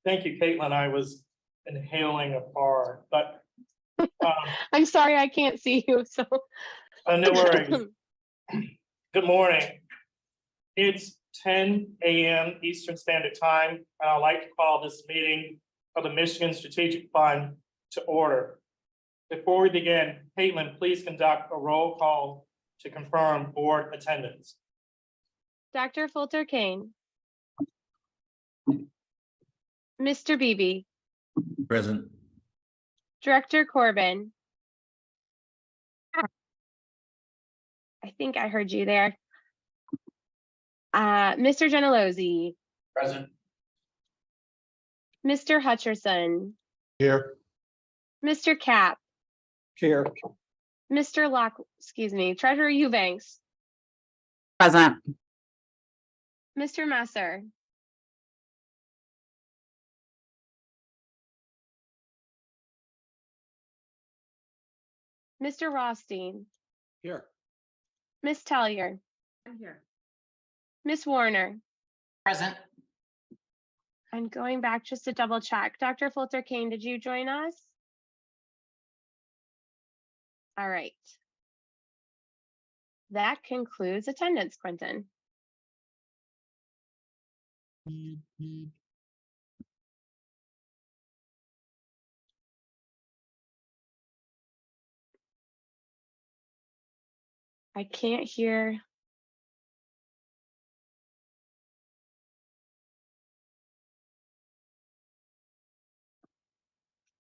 Thank you, Caitlin. I was inhaling a bar, but I'm sorry, I can't see you, so. no worries. Good morning. It's 10 a.m. Eastern Standard Time, and I'd like to call this meeting of the Michigan Strategic Fund to order. Before we begin, Caitlin, please conduct a roll call to confirm board attendance. Dr. Fulter Kane. Mr. Beebe. Present. Director Corbin. I think I heard you there. Mr. Gentilozzi. Present. Mr. Hutcherson. Here. Mr. Cap. Here. Mr. Treasurer Eubanks. Present. Mr. Messer. Mr. Rothstein. Here. Miss Tellier. I'm here. Miss Warner. Present. I'm going back just to double check. Dr. Fulter Kane, did you join us? All right. That concludes attendance, Quentin. I can't hear.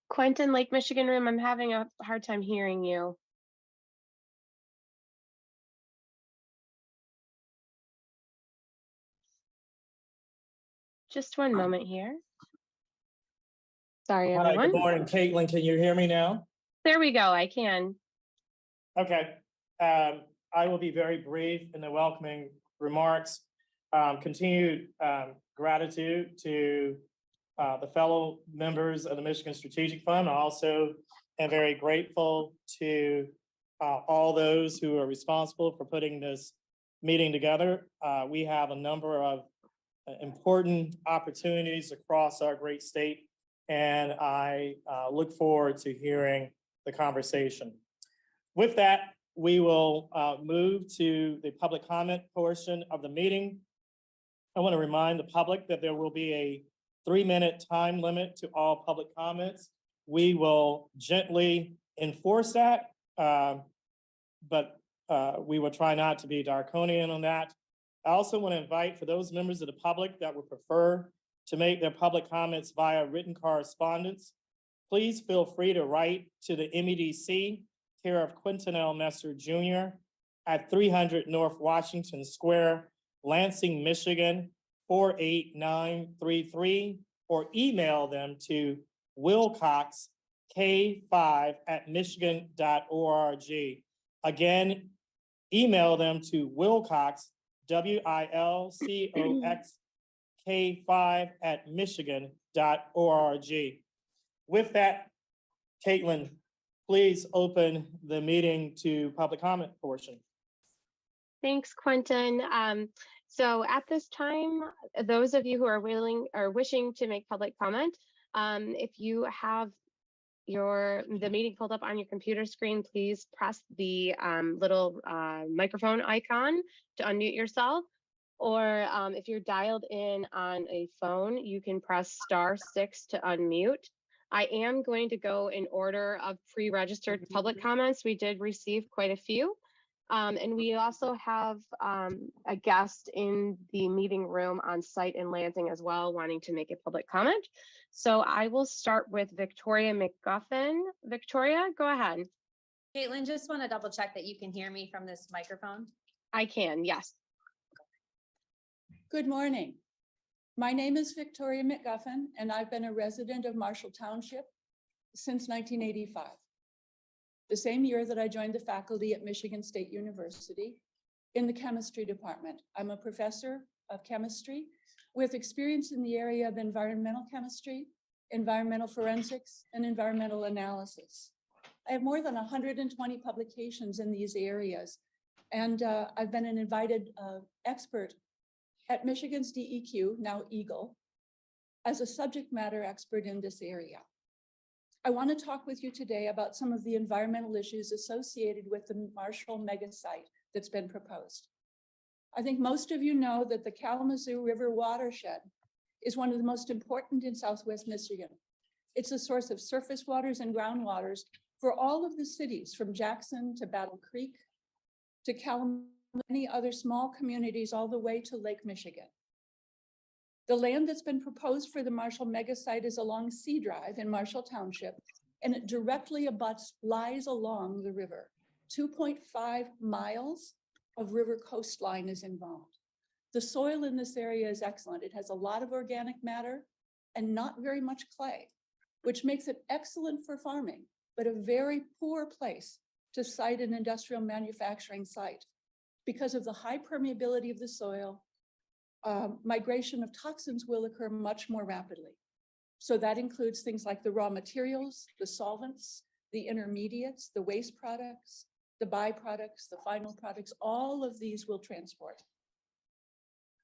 Quentin, Lake Michigan Room, I'm having a hard time hearing you. Just one moment here. Sorry, Hi, everyone. good morning, Caitlin. Can you hear me now? There we go, I can. Okay. I will be very brief in the welcoming remarks. Continued gratitude to the fellow members of the Michigan Strategic Fund. I also am very grateful to all those who are responsible for putting this meeting together. We have a number of important opportunities across our great state, and I look forward to hearing the conversation. With that, we will move to the public comment portion of the meeting. I want to remind the public that there will be a 3-minute time limit to all public comments. We will gently enforce that, but we will try not to be draconian on that. I also want to invite, for those members of the public that would prefer to make their public comments via written correspondence, please feel free to write to the MEDC, care of Quentin L. Messer Jr. at 300 North Washington Square, Lansing, Michigan, 48933, or email them to wilcoxk5@michigan.org. Again, email them to Wilcox, WILCK5@michigan.org. With that, Caitlin, please open the meeting to public comment portion. Thanks, Quentin. So at this time, those of you who are wishing to make public comment, if you have the meeting pulled up on your computer screen, please press the little microphone icon to unmute yourself. Or if you're dialed in on a phone, you can press *6 to unmute. I am going to go in order of pre-registered public comments. We did receive quite a few. And we also have a guest in the meeting room on site in Lansing as well, wanting to make a public comment. So I will start with Victoria McGuffin. Victoria, go ahead. Caitlin, just want to double check that you can hear me from this microphone. I can, yes. Good morning. My name is Victoria McGuffin, and I've been a resident of Marshall Township since 1985. The same year that I joined the faculty at Michigan State University in the chemistry department. I'm a professor of chemistry with experience in the area of environmental chemistry, environmental forensics, and environmental analysis. I have more than 120 publications in these areas, and I've been an invited expert at Michigan's DEQ, now EAGLE, as a subject matter expert in this area. I want to talk with you today about some of the environmental issues associated with the Marshall Megasite that's been proposed. I think most of you know that the Kalamazoo River watershed is one of the most important in Southwest Michigan. It's a source of surface waters and groundwaters for all of the cities from Jackson to Battle Creek to Kalamazoo, many other small communities all the way to Lake Michigan. The land that's been proposed for the Marshall Megasite is along Sea Drive in Marshall Township, and it directly lies along the river. 2.5 miles of river coastline is involved. The soil in this area is excellent. It has a lot of organic matter and not very much clay, which makes it excellent for farming, but a very poor place to site an industrial manufacturing site. Because of the high permeability of the soil, migration of toxins will occur much more rapidly. So that includes things like the raw materials, the solvents, the intermediates, the waste products, the byproducts, the final products, all of these will transport.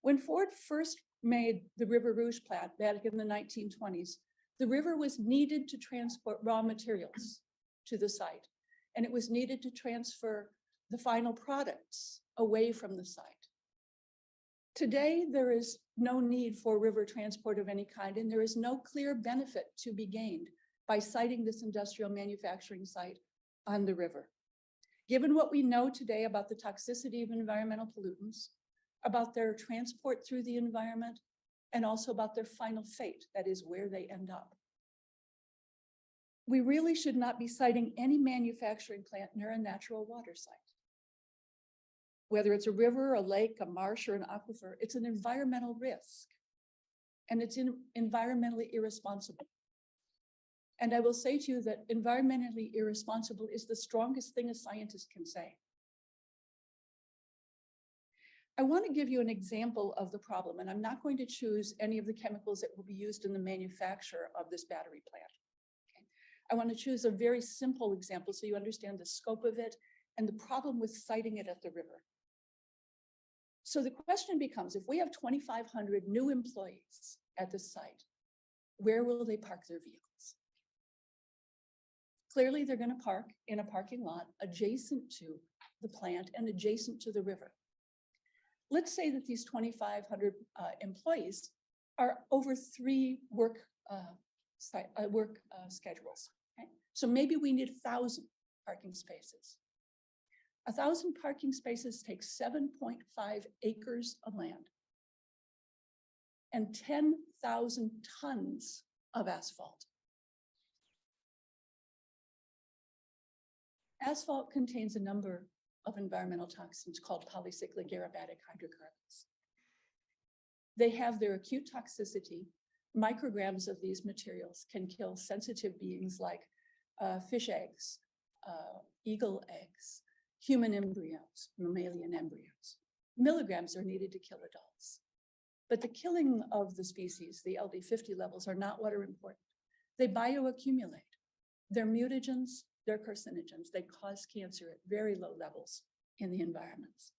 When Ford first made the River Rouge plant back in the 1920s, the river was needed to transport raw materials to the site, and it was needed to transfer the final products away from the site. Today, there is no need for river transport of any kind, and there is no clear benefit to be gained by siting this industrial manufacturing site on the river. Given what we know today about the toxicity of environmental pollutants, about their transport through the environment, and also about their final fate, that is where they end up. We really should not be siting any manufacturing plant near a natural water site. Whether it's a river, a lake, a marsh, or an aquifer, it's an environmental risk, and it's environmentally irresponsible. And I will say to you that environmentally irresponsible is the strongest thing a scientist can say. I want to give you an example of the problem, and I'm not going to choose any of the chemicals that will be used in the manufacture of this battery plant. Okay. I want to choose a very simple example so you understand the scope of it and the problem with siting it at the river. So the question becomes, if we have 2,500 new employees at the site, where will they park their vehicles? Clearly, they're going to park in a parking lot adjacent to the plant and adjacent to the river. Let's say that these 2,500 employees are over 3 work schedules. Okay? So maybe we need 1,000 parking spaces. 1,000 parking spaces takes 7.5 acres of land and 10,000 tons of asphalt. Asphalt contains a number of environmental toxins called polycyclic aromatic hydrocarbons. They have their acute toxicity. Micrograms of these materials can kill sensitive beings like fish eggs, eagle eggs, human embryos, mammalian embryos. Milligrams are needed to kill adults. But the killing of the species, the LD50 levels, are not what are important. They bioaccumulate. They're mutagens, they're carcinogens. They cause cancer at very low levels in the environments.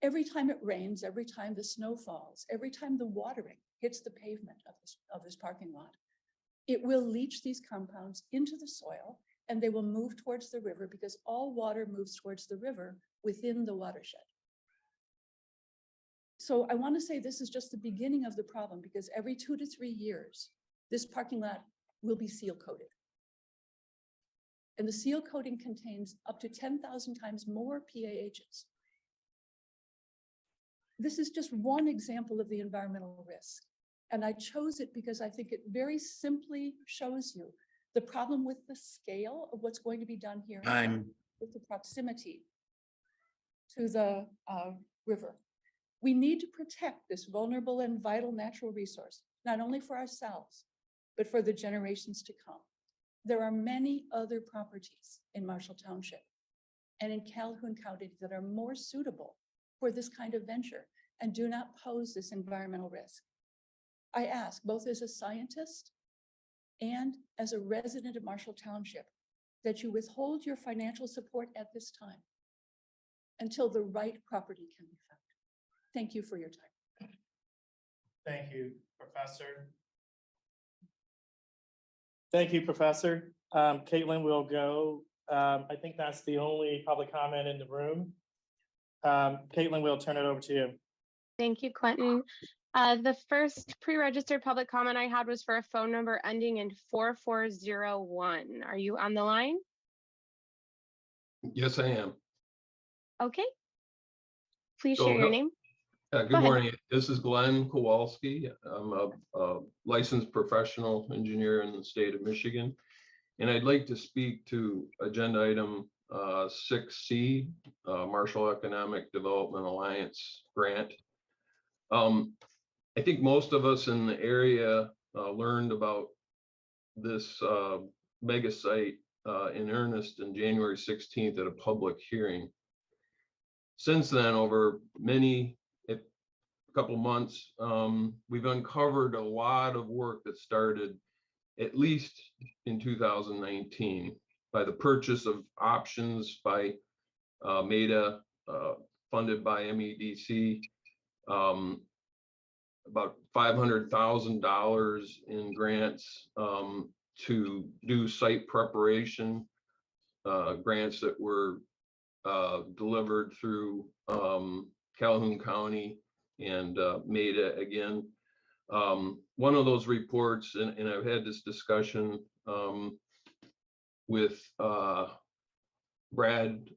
Every time it rains, every time the snow falls, every time the watering hits the pavement of this parking lot, it will leach these compounds into the soil, and they will move towards the river because all water moves towards the river within the watershed. So I want to say this is just the beginning of the problem, because every 2 to 3 years, this parking lot will be seal coated. And the seal coating contains up to 10,000 times more PAHs. This is just one example of the environmental risk. And I chose it because I think it very simply shows you the problem with the scale of what's going to be done here. With the proximity to the river. We need to protect this vulnerable and vital natural resource, not only for ourselves, but for the generations to come. There are many other properties in Marshall Township and in Calhoun County that are more suitable for this kind of venture and do not pose this environmental risk. I ask, both as a scientist and as a resident of Marshall Township, that you withhold your financial support at this time until the right property can be found. Thank you for your time. Thank you, Professor. Thank you, Professor. Caitlin will go. I think that's the only public comment in the room. Caitlin, we'll turn it over to you. Thank you, Quentin. The first pre-registered public comment I had was for a phone number ending in 4401. Are you on the line? Yes, I am. Okay. Please So, share your name. Go Good ahead. morning. This is Glenn Kowalski. I'm a licensed professional engineer in the state of Michigan. And I'd like to speak to agenda item 6C, Marshall Economic Development Alliance grant. I think most of us in the area learned about this Megasite in earnest in January 16th at a public hearing. Since then, over a couple months, we've uncovered a lot of work that started at least in 2019 by the purchase of options by MEDA, funded by MEDC, about $500,000 in grants to do site preparation, grants that were delivered through Calhoun County and MEDA again. One of those reports, and I've had this discussion with Brad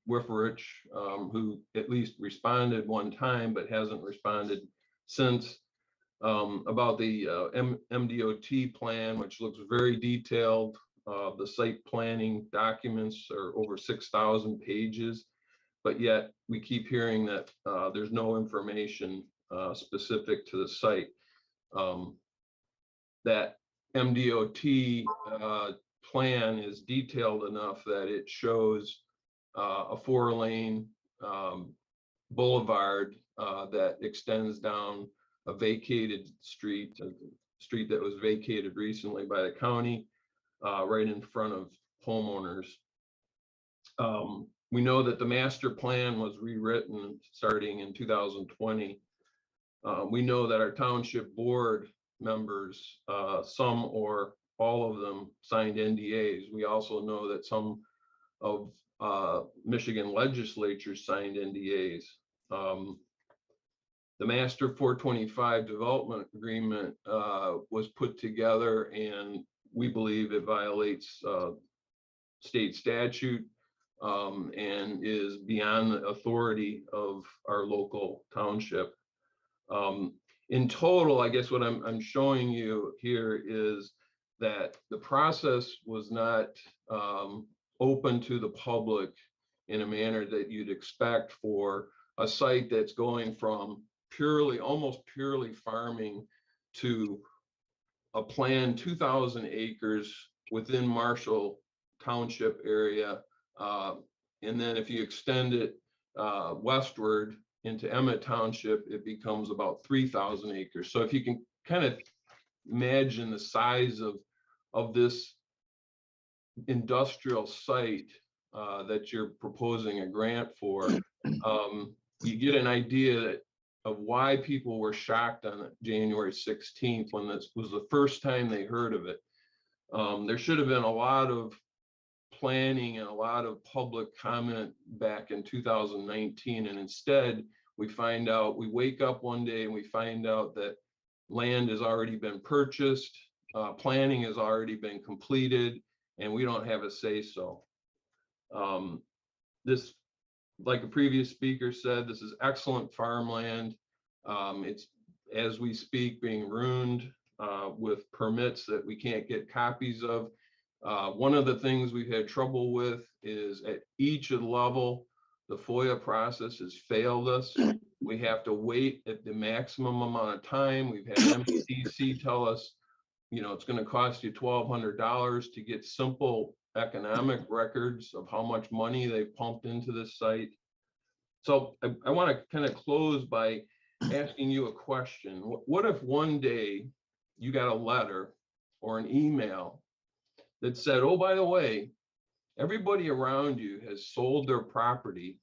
Wifferich, who at least responded one time, but hasn't responded since, about the MDOT plan, which looks very detailed. The site planning documents are over 6,000 pages, but yet we keep hearing that there's no information specific to the site. That MDOT plan is detailed enough that it shows a 4-lane boulevard that extends down a vacated street, a street that was vacated recently by the county, right in front of homeowners. We know that the master plan was rewritten starting in 2020. We know that our township board members, some or all of them, signed NDAs. We also know that some of Michigan legislatures signed NDAs. The Master 425 Development Agreement was put together, and we believe it violates state statute and is beyond the authority of our local township. In total, I guess what I'm showing you here is that the process was not open to the public in a manner that you'd expect for a site that's going from almost purely farming to a planned 2,000 acres within Marshall Township area. And then if you extend it westward into Emmett Township, it becomes about 3,000 acres. So if you can kind of imagine the size of this industrial site that you're proposing a grant for, you get an idea of why people were shocked on January 16th when this was the first time they heard of it. There should have been a lot of planning and a lot of public comment back in 2019, and instead we wake up one day and we find out that land has already been purchased, planning has already been completed, and we don't have a say so. This, like a previous speaker said, this is excellent farmland. It's, as we speak, being ruined with permits that we can't get copies of. One of the things we've had trouble with is at each level, the FOIA process has failed us. We have to wait at the maximum amount of time. We've had MPDC tell us, it's going to cost you $1,200 to get simple economic records of how much money they've pumped into this site. So I want to kind of close by asking you a question. What if one day you got a letter or an email that said, oh, by the way, everybody around you has sold their property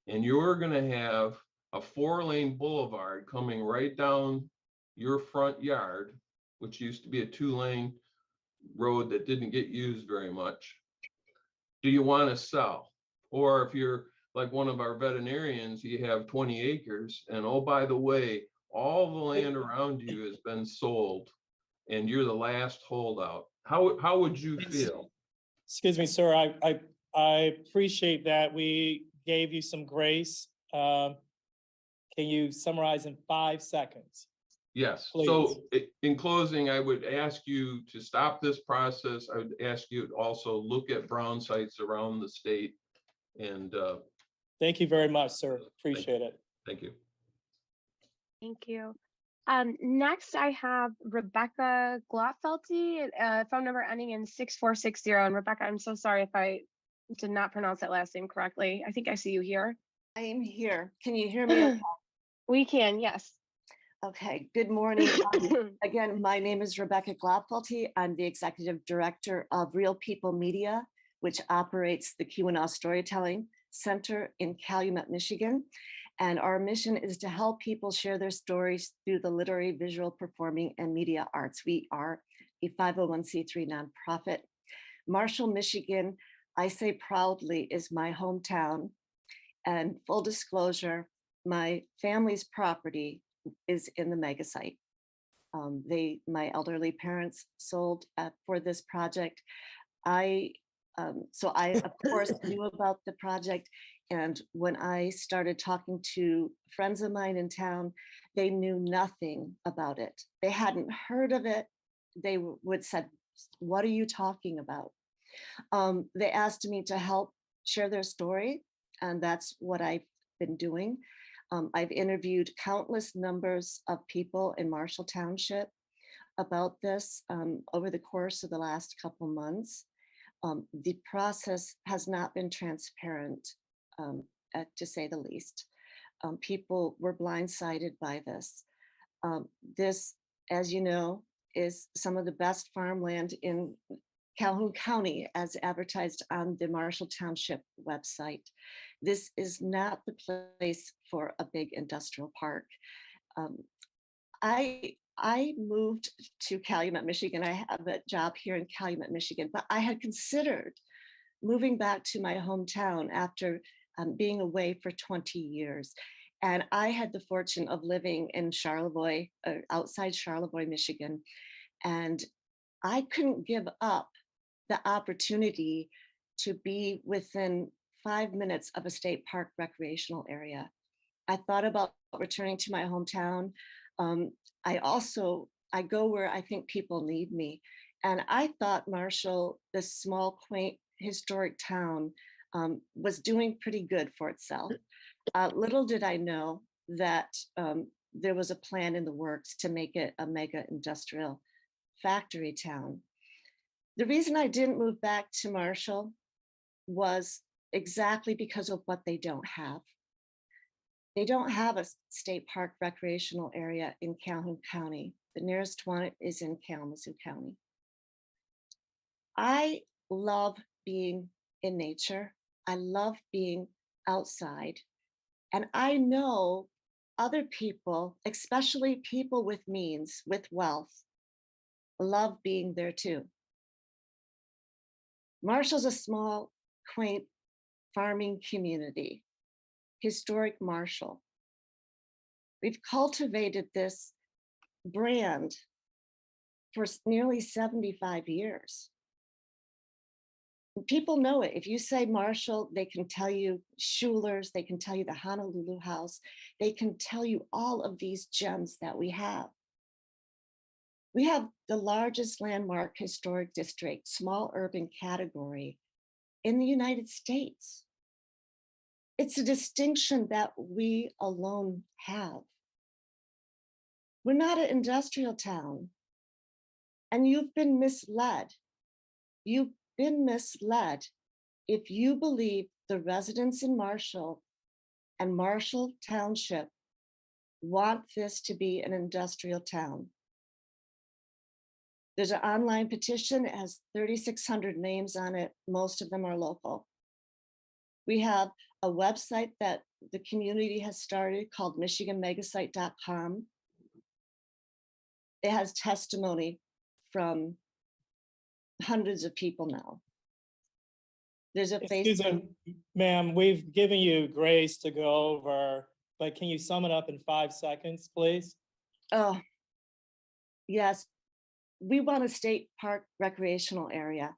and you're going to have a 4-lane boulevard coming right down your front yard, which used to be a 2-lane road that didn't get used very much. Do you want to sell? Or if you're like one of our veterinarians, you have 20 acres and oh, by the way, all the land around you has been sold and you're the last holdout. How would you feel? Excuse me, sir, I appreciate that. We gave you some grace. Can you summarize in 5 seconds? Yes, Please. so in closing, I would ask you to stop this process. I would ask you to also look at brown sites around the state and Thank you very much, sir. Appreciate it. thank you. Thank you. Next, I have Rebecca Glotfelty, phone number ending in 6460. And Rebecca, I'm so sorry if I did not pronounce that last name correctly. I think I see you here. I am here. Can you hear me? Okay? We can, yes. Okay, good morning. Again, my name is Rebecca Glotfelty. I'm the Executive Director of Real People Media, which operates the Keweenaw Storytelling Center in Calumet, Michigan. And our mission is to help people share their stories through the literary, visual, performing, and media arts. We are a 501c3 nonprofit. Marshall, Michigan, I say proudly, is my hometown. And full disclosure, my family's property is in the Megasite. My elderly parents sold for this project. So I, of course, knew about the project. And when I started talking to friends of mine in town, they knew nothing about it. They hadn't heard of it. They would say, "What are you talking about?" They asked me to help share their story, and that's what I've been doing. I've interviewed countless numbers of people in Marshall Township about this over the course of the last couple months. The process has not been transparent, to say the least. People were blindsided by this. This, as you know, is some of the best farmland in Calhoun County as advertised on the Marshall Township website. This is not the place for a big industrial park. I moved to Calumet, Michigan. I have a job here in Calumet, Michigan, but I had considered moving back to my hometown after being away for 20 years. And I had the fortune of living in Charlevoix, outside Charlevoix, Michigan. And I couldn't give up the opportunity to be within 5 minutes of a state park recreational area. I thought about returning to my hometown. I go where I think people need me. And I thought Marshall, this small, quaint, historic town, was doing pretty good for itself. Little did I know that there was a plan in the works to make it a mega industrial factory town. The reason I didn't move back to Marshall was exactly because of what they don't have. They don't have a state park recreational area in Calhoun County. The nearest one is in Kalamazoo County. I love being in nature. I love being outside. And I know other people, especially people with means, with wealth, love being there too. Marshall's a small, quaint farming community, historic Marshall. We've cultivated this brand for nearly 75 years. People know it. If you say Marshall, they can tell you Schuler's, they can tell you the Honolulu House, they can tell you all of these gems that we have. We have the largest landmark historic district, small urban category in the United States. It's a distinction that we alone have. We're not an industrial town, and you've been misled. You've been misled if you believe the residents in Marshall and Marshall Township want this to be an industrial town. There's an online petition, it has 3,600 names on it. Most of them are local. We have a website that the community has started called MichiganMegasite.com. It has testimony from hundreds of people now. There's a Excuse Facebook. me, ma'am, we've given you grace to go over, but can you sum it up in 5 seconds, please? Oh, yes. We want a state park recreational area.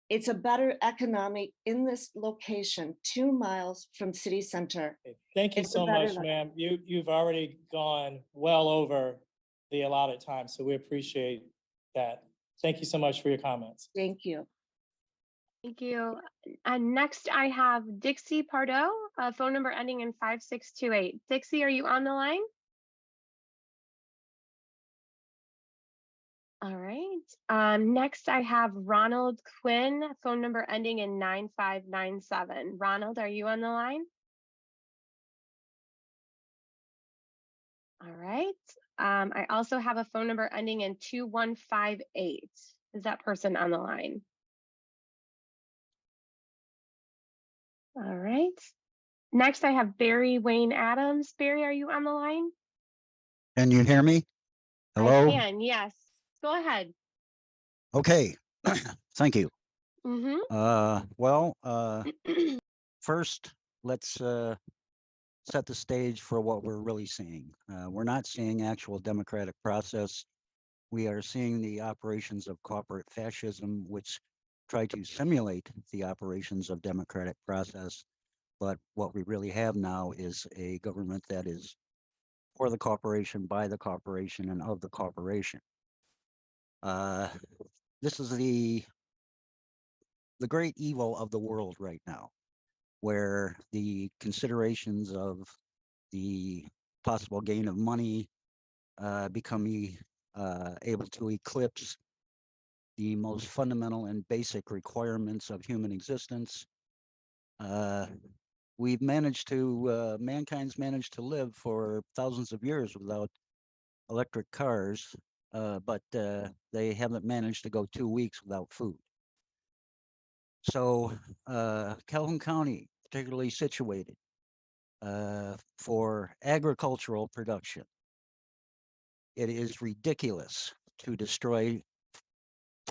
It's a better economic in this location, 2 miles from city center. Okay, thank you It's a so better much, lo- ma'am. You've already gone well over the allotted time, so we appreciate that. Thank you so much for your comments. Thank you. Thank you. And next I have Dixie Pardo, phone number ending in 5628. Dixie, are you on the line? All right. Next I have Ronald Quinn, phone number ending in 9597. Ronald, are you on the line? All right. I also have a phone number ending in 2158. Is that person on the line? All right. Next, I have Barry Wayne Adams. Barry, are you on the line? Can you hear me? Hello? I can, yes. Go ahead. Okay, thank you. Mm-hmm. First, let's set the stage for what we're really seeing. We're not seeing actual democratic process. We are seeing the operations of corporate fascism, which try to simulate the operations of democratic process. But what we really have now is a government that is for the corporation, by the corporation, and of the corporation. This is the great evil of the world right now, where the considerations of the possible gain of money become able to eclipse the most fundamental and basic requirements of human existence. We've managed to, mankind's managed to live for thousands of years without electric cars, but they haven't managed to go 2 weeks without food. So Calhoun County, particularly situated for agricultural production, it is ridiculous to destroy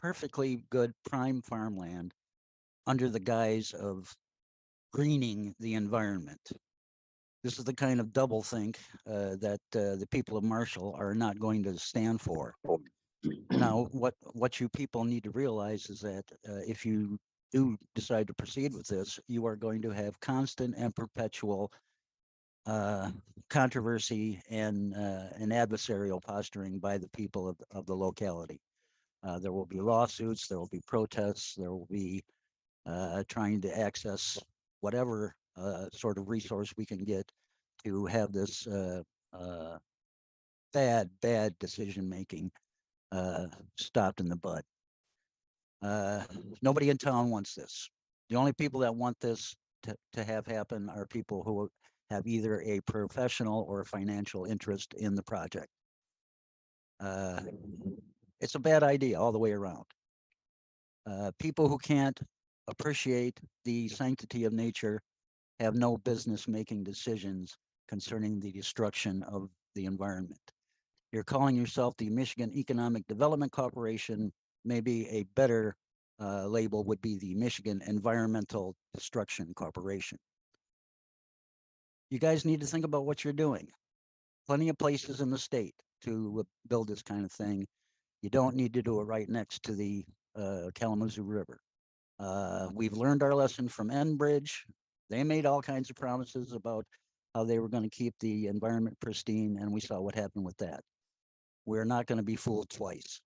perfectly good prime farmland under the guise of greening the environment. This is the kind of doublethink that the people of Marshall are not going to stand for. Now, what you people need to realize is that if you do decide to proceed with this, you are going to have constant and perpetual controversy and adversarial posturing by the people of the locality. There will be lawsuits, there will be protests, there will be trying to access whatever sort of resource we can get to have this bad decision making stopped in the bud. Nobody in town wants this. The only people that want this to have happen are people who have either a professional or financial interest in the project. It's a bad idea all the way around. People who can't appreciate the sanctity of nature have no business making decisions concerning the destruction of the environment. You're calling yourself the Michigan Economic Development Corporation. Maybe a better label would be the Michigan Environmental Destruction Corporation. You guys need to think about what you're doing. Plenty of places in the state to build this kind of thing. You don't need to do it right next to the Kalamazoo River. We've learned our lesson from Enbridge. They made all kinds of promises about how they were going to keep the environment pristine, and we saw what happened with that. We're not going to be fooled twice.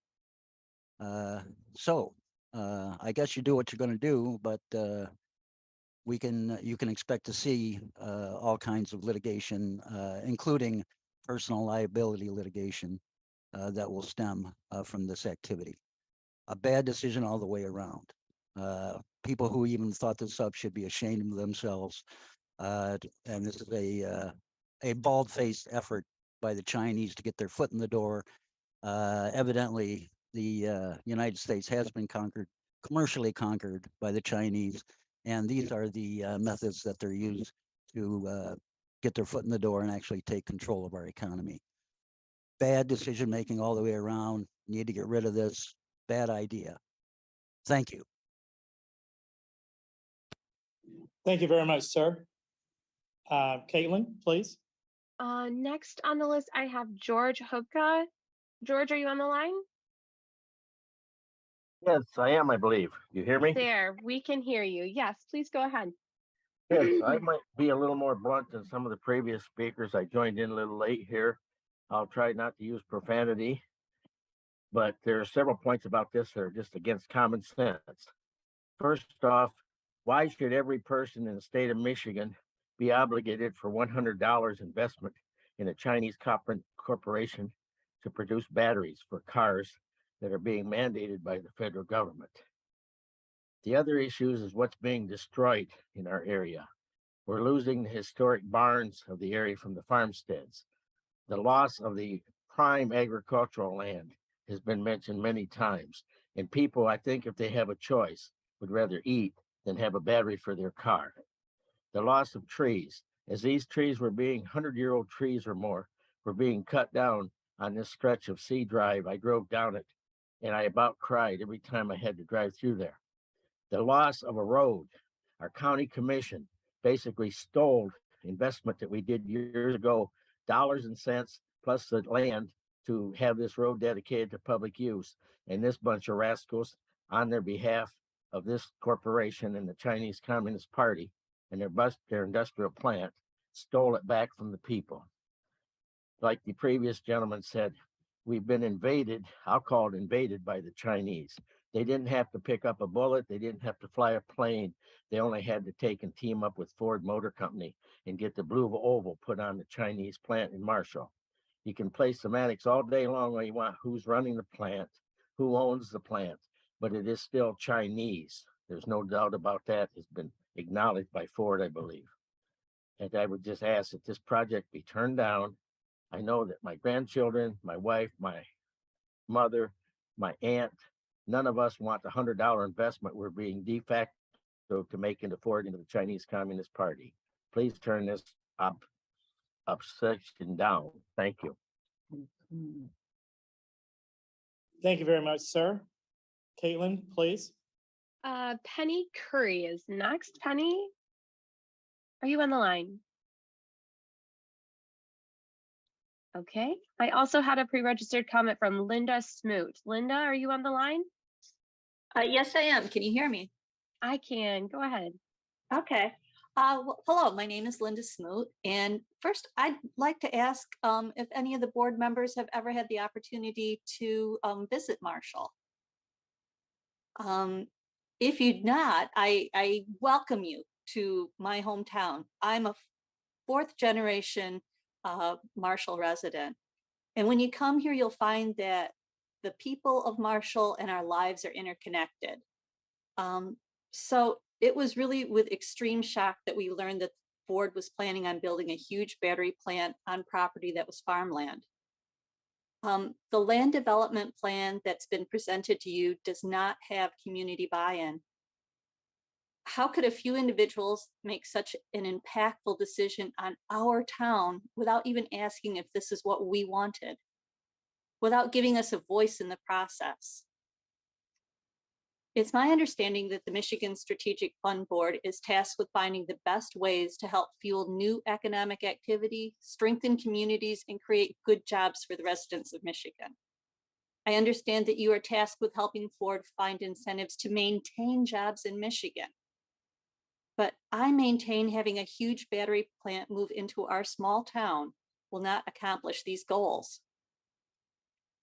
So I guess you do what you're going to do, but you can expect to see all kinds of litigation, including personal liability litigation that will stem from this activity. A bad decision all the way around. People who even thought this up should be ashamed of themselves. And this is a bald-faced effort by the Chinese to get their foot in the door. Evidently, the United States has been commercially conquered by the Chinese, and these are the methods that they're used to get their foot in the door and actually take control of our economy. Bad decision making all the way around. Need to get rid of this. Bad idea. Thank you. Thank you very much, sir. Caitlin, please. Next on the list, I have George Hubka. George, are you on the line? Yes, I am, I believe. You hear me? There, we can hear you. Yes, please go ahead. Yes, I might be a little more blunt than some of the previous speakers. I joined in a little late here. I'll try not to use profanity, but there are several points about this that are just against common sense. First off, why should every person in the state of Michigan be obligated for $100 investment in a Chinese corporation to produce batteries for cars that are being mandated by the federal government? The other issues is what's being destroyed in our area. We're losing the historic barns of the area from the farmsteads. The loss of the prime agricultural land has been mentioned many times. And people, I think, if they have a choice, would rather eat than have a battery for their car. The loss of trees, as these trees were being 100-year-old trees or more, were being cut down on this stretch of C Drive. I drove down it and I about cried every time I had to drive through there. The loss of a road. Our county commission basically stole investment that we did years ago, dollars and cents, plus the land to have this road dedicated to public use. And this bunch of rascals, on their behalf of this corporation and the Chinese Communist Party and their industrial plant, stole it back from the people. Like the previous gentleman said, we've been invaded, I'll call it invaded, by the Chinese. They didn't have to pick up a bullet. They didn't have to fly a plane. They only had to take and team up with Ford Motor Company and get the blue oval put on the Chinese plant in Marshall. You can play semantics all day long when you want who's running the plant, who owns the plant, but it is still Chinese. There's no doubt about that. It's been acknowledged by Ford, I believe. And I would just ask that this project be turned down. I know that my grandchildren, my wife, my mother, my aunt, none of us want the $100 investment we're being de facto to make into Ford into the Chinese Communist Party. Please turn this obsession down. Thank you. Thank you very much, sir. Caitlin, please. Penny Curry is next. Penny, are you on the line? Okay. I also had a pre-registered comment from Linda Smoot. Linda, are you on the line? Yes, I am. Can you hear me? I can. Go ahead. Okay. Well, hello, my name is Linda Smoot. And first, I'd like to ask if any of the board members have ever had the opportunity to visit Marshall. If you'd not, I welcome you to my hometown. I'm a fourth generation Marshall resident. And when you come here, you'll find that the people of Marshall and our lives are interconnected. So it was really with extreme shock that we learned that Ford was planning on building a huge battery plant on property that was farmland. The land development plan that's been presented to you does not have community buy-in. How could a few individuals make such an impactful decision on our town without even asking if this is what we wanted, without giving us a voice in the process? It's my understanding that the Michigan Strategic Fund Board is tasked with finding the best ways to help fuel new economic activity, strengthen communities, and create good jobs for the residents of Michigan. I understand that you are tasked with helping Ford find incentives to maintain jobs in Michigan. But I maintain having a huge battery plant move into our small town will not accomplish these goals.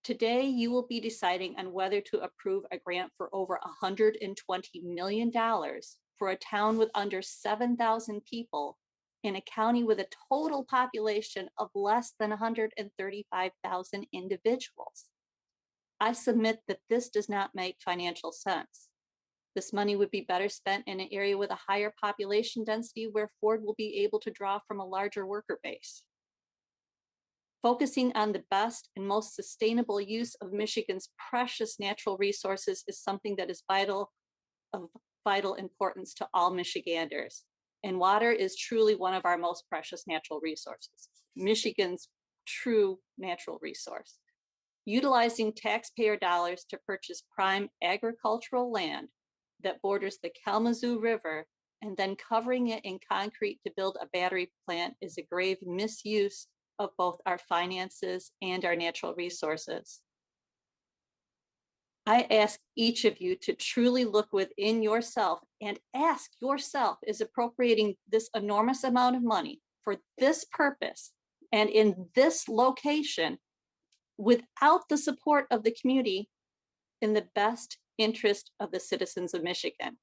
Today, you will be deciding on whether to approve a grant for over $120 million for a town with under 7,000 people in a county with a total population of less than 135,000 individuals. I submit that this does not make financial sense. This money would be better spent in an area with a higher population density where Ford will be able to draw from a larger worker base. Focusing on the best and most sustainable use of Michigan's precious natural resources is something that is of vital importance to all Michiganders. And water is truly one of our most precious natural resources, Michigan's true natural resource. utilizing taxpayer dollars to purchase prime agricultural land that borders the Kalamazoo River and then covering it in concrete to build a battery plant is a grave misuse of both our finances and our natural resources. I ask each of you to truly look within yourself and ask yourself, is appropriating this enormous amount of money for this purpose and in this location without the support of the community in the best interest of the citizens of Michigan?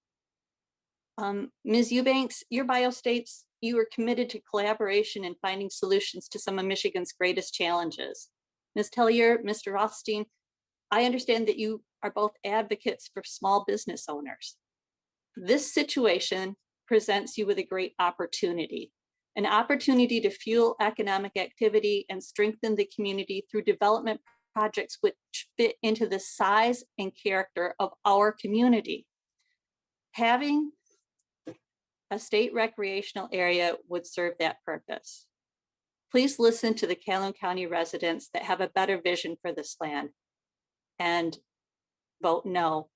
Ms. Eubanks, your bio states you are committed to collaboration and finding solutions to some of Michigan's greatest challenges. Ms. Tellier, Mr. Rothstein, I understand that you are both advocates for small business owners. This situation presents you with a great opportunity, an opportunity to fuel economic activity and strengthen the community through development projects which fit into the size and character of our community. Having a state recreational area would serve that purpose. Please listen to the Calhoun County residents that have a better vision for this land and vote no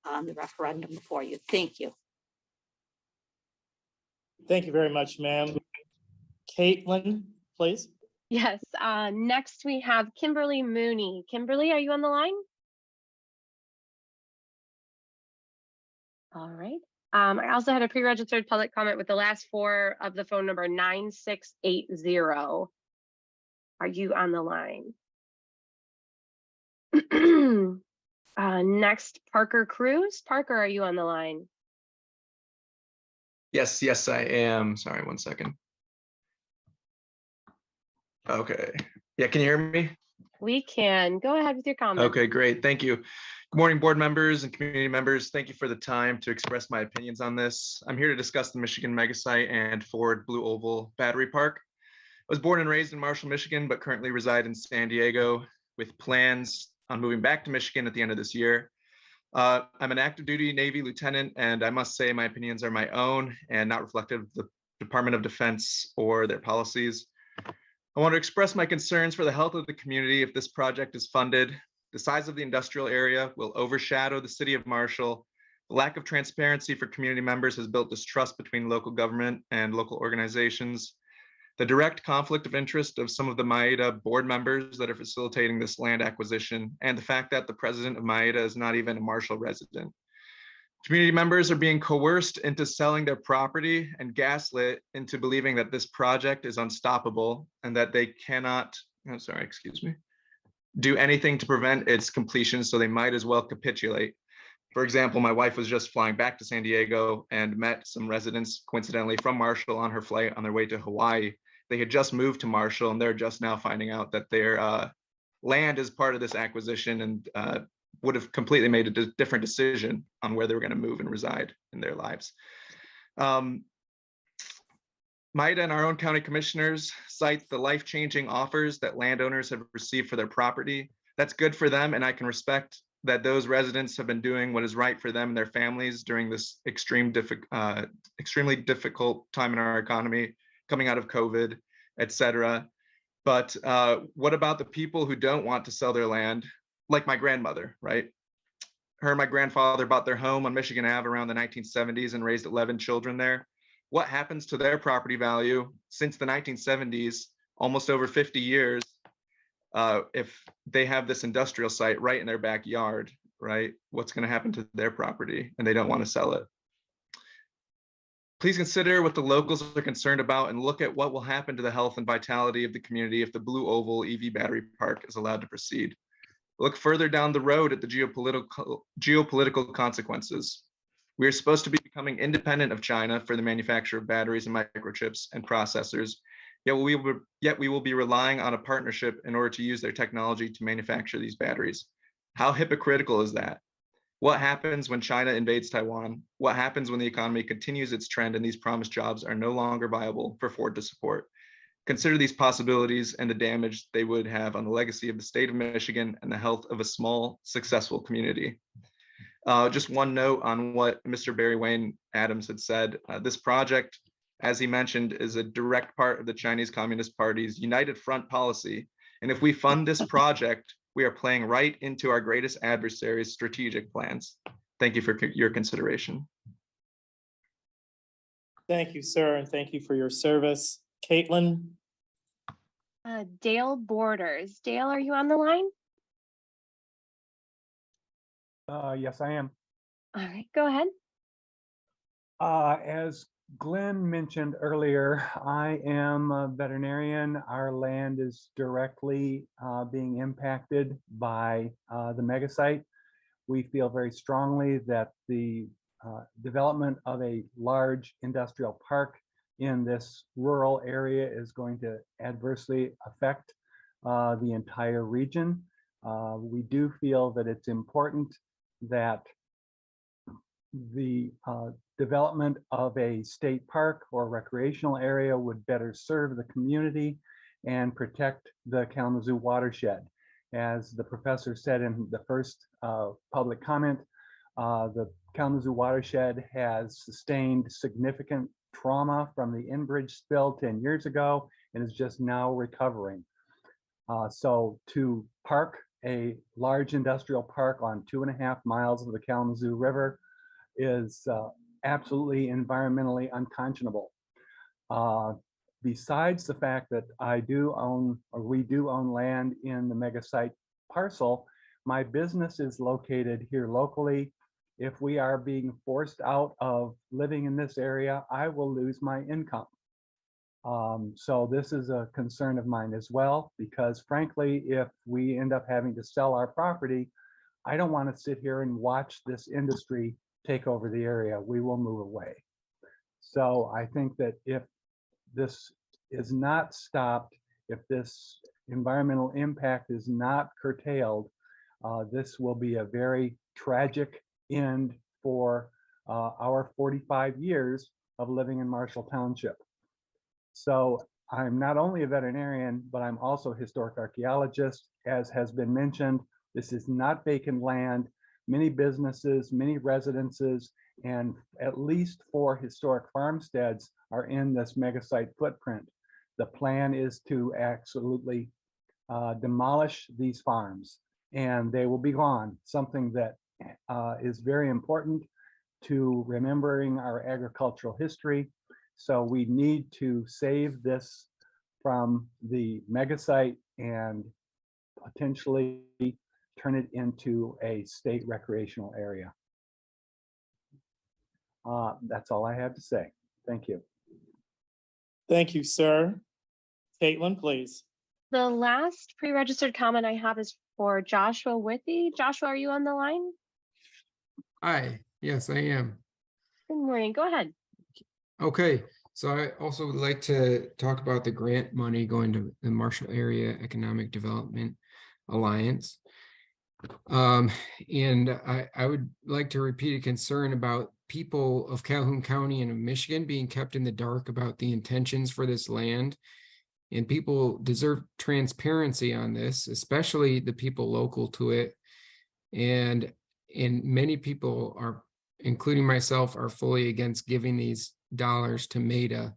on the referendum before you. Thank you. Thank you very much, ma'am. Caitlin, please. Yes, next we have Kimberly Mooney. Kimberly, are you on the line? All right. I also had a pre-registered public comment with the last four of the phone number 9680. Are you on the line? Next, Parker Cruz. Parker, are you on the line? Yes, I am. Sorry, one second. Okay. Yeah, can you hear me? We can. Go ahead with your comment. Okay, great. Thank you. Good morning, board members and community members. Thank you for the time to express my opinions on this. I'm here to discuss the Michigan Megasite and Ford Blue Oval Battery Park. I was born and raised in Marshall, Michigan, but currently reside in San Diego with plans on moving back to Michigan at the end of this year. I'm an active duty Navy lieutenant, and I must say my opinions are my own and not reflective of the Department of Defense or their policies. I want to express my concerns for the health of the community if this project is funded. The size of the industrial area will overshadow the city of Marshall. The lack of transparency for community members has built distrust between local government and local organizations. The direct conflict of interest of some of the MIATA board members that are facilitating this land acquisition, and the fact that the president of MIATA is not even a Marshall resident. Community members are being coerced into selling their property and gaslit into believing that this project is unstoppable and that they cannot, do anything to prevent its completion, so they might as well capitulate. For example, my wife was just flying back to San Diego and met some residents, coincidentally from Marshall, on her flight on their way to Hawaii. They had just moved to Marshall and they're just now finding out that their land is part of this acquisition and would have completely made a different decision on where they were going to move and reside in their lives. MIATA and our own county commissioners cite the life-changing offers that landowners have received for their property. That's good for them, and I can respect that those residents have been doing what is right for them and their families during this extremely difficult time in our economy, coming out of COVID, et cetera. But what about the people who don't want to sell their land, like my grandmother, right? Her and my grandfather bought their home on Michigan Ave around the 1970s and raised 11 children there. What happens to their property value since the 1970s, almost over 50 years, if they have this industrial site right in their backyard, right? What's going to happen to their property and they don't want to sell it? Please consider what the locals are concerned about and look at what will happen to the health and vitality of the community if the Blue Oval EV battery park is allowed to proceed. Look further down the road at the geopolitical consequences. We are supposed to be becoming independent of China for the manufacture of batteries and microchips and processors, yet we will be relying on a partnership in order to use their technology to manufacture these batteries. How hypocritical is that? What happens when China invades Taiwan? What happens when the economy continues its trend and these promised jobs are no longer viable for Ford to support? Consider these possibilities and the damage they would have on the legacy of the state of Michigan and the health of a small, successful community. Just one note on what Mr. Barry Wayne Adams had said. This project, as he mentioned, is a direct part of the Chinese Communist Party's United Front policy. And if we fund this project, we are playing right into our greatest adversary's strategic plans. Thank you for your consideration. Thank you, sir, and thank you for your service. Caitlin? Dale Borders. Dale, are you on the line? Yes, I am. All right, go ahead. As Glenn mentioned earlier, I am a veterinarian. Our land is directly being impacted by the Megasite. We feel very strongly that the development of a large industrial park in this rural area is going to adversely affect the entire region. We do feel that it's important that the development of a state park or recreational area would better serve the community and protect the Kalamazoo watershed. As the professor said in the first public comment, the Kalamazoo watershed has sustained significant trauma from the Enbridge spill 10 years ago and is just now recovering. So to park a large industrial park on 2.5 miles of the Kalamazoo River is absolutely environmentally unconscionable. Besides the fact that I do own, or we do own land in the Megasite parcel, my business is located here locally. If we are being forced out of living in this area, I will lose my income. So this is a concern of mine as well, because frankly, if we end up having to sell our property, I don't want to sit here and watch this industry take over the area. We will move away. So I think that if this is not stopped, if this environmental impact is not curtailed, this will be a very tragic end for our 45 years of living in Marshall Township. So I'm not only a veterinarian, but I'm also a historic archaeologist. As has been mentioned, this is not vacant land. Many businesses, many residences, and at least 4 historic farmsteads are in this Megasite footprint. The plan is to absolutely demolish these farms, and they will be gone, something that is very important to remembering our agricultural history. So we need to save this from the Megasite and potentially turn it into a state recreational area. That's all I have to say. Thank you. Thank you, sir. Caitlin, please. The last pre-registered comment I have is for Joshua Withy. Joshua, are you on the line? Hi, yes, I am. Good morning. Go ahead. Okay, so I also would like to talk about the grant money going to the Marshall Area Economic Development Alliance. And I would like to repeat a concern about people of Calhoun County and of Michigan being kept in the dark about the intentions for this land. And people deserve transparency on this, especially the people local to it. And many people are, including myself, are fully against giving these dollars to MEDA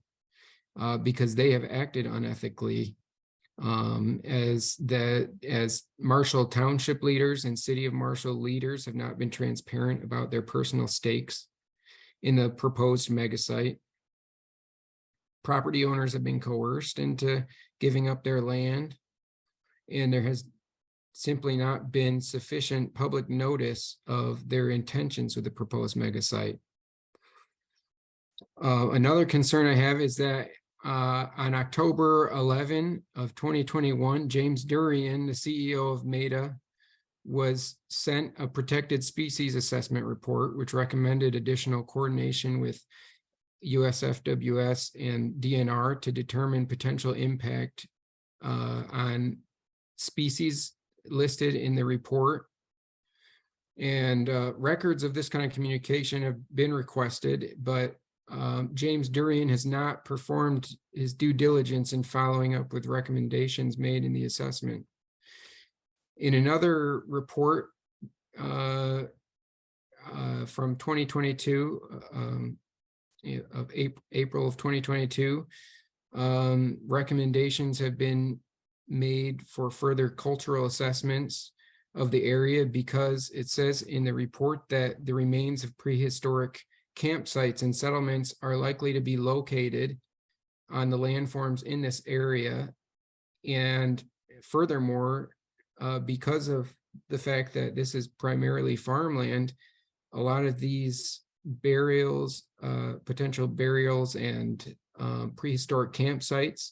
because they have acted unethically as Marshall Township leaders and City of Marshall leaders have not been transparent about their personal stakes in the proposed Megasite. Property owners have been coerced into giving up their land, and there has simply not been sufficient public notice of their intentions with the proposed Megasite. Another concern I have is that on October 11 of 2021, James Durian, the CEO of MEDA, was sent a protected species assessment report, which recommended additional coordination with USFWS and DNR to determine potential impact on species listed in the report. And records of this kind of communication have been requested, but James Durian has not performed his due diligence in following up with recommendations made in the assessment. In another report from 2022, of April of 2022, recommendations have been made for further cultural assessments of the area, because it says in the report that the remains of prehistoric campsites and settlements are likely to be located on the landforms in this area. And furthermore, because of the fact that this is primarily farmland, a lot of these burials, potential burials and prehistoric campsites,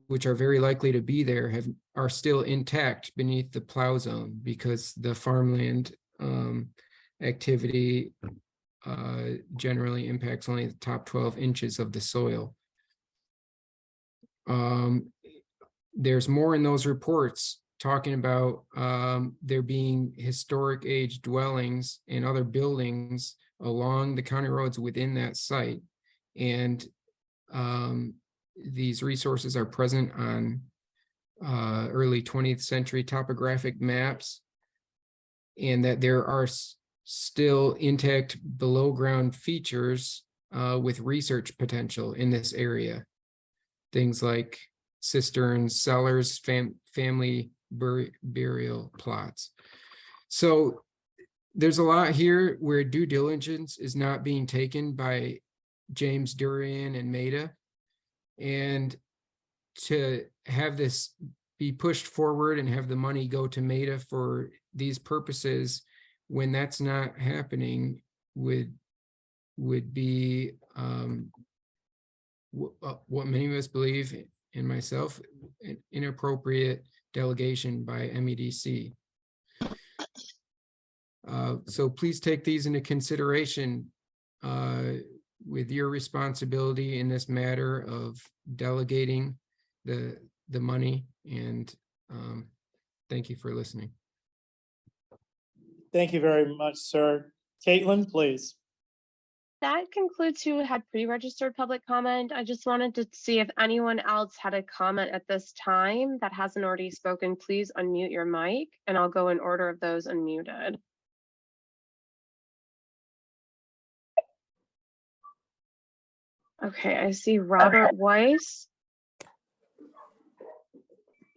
which are very likely to be there, are still intact beneath the plow zone, because the farmland activity generally impacts only the top 12 inches of the soil. There's more in those reports talking about there being historic age dwellings and other buildings along the county roads within that site. And these resources are present on early 20th century topographic maps, and that there are still intact below ground features with research potential in this area. Things like cisterns, cellars, family burial plots. So there's a lot here where due diligence is not being taken by James Durian and Maida. And to have this be pushed forward and have the money go to Maida for these purposes, when that's not happening, would be what many of us believe, and myself, an inappropriate delegation by MEDC. So please take these into consideration with your responsibility in this matter of delegating the money, and thank you for listening. Thank you very much, sir. Caitlin, please. That concludes who had pre-registered public comment. I just wanted to see if anyone else had a comment at this time that hasn't already spoken. Please unmute your mic, and I'll go in order of those unmuted. Okay, I see Robert Weiss.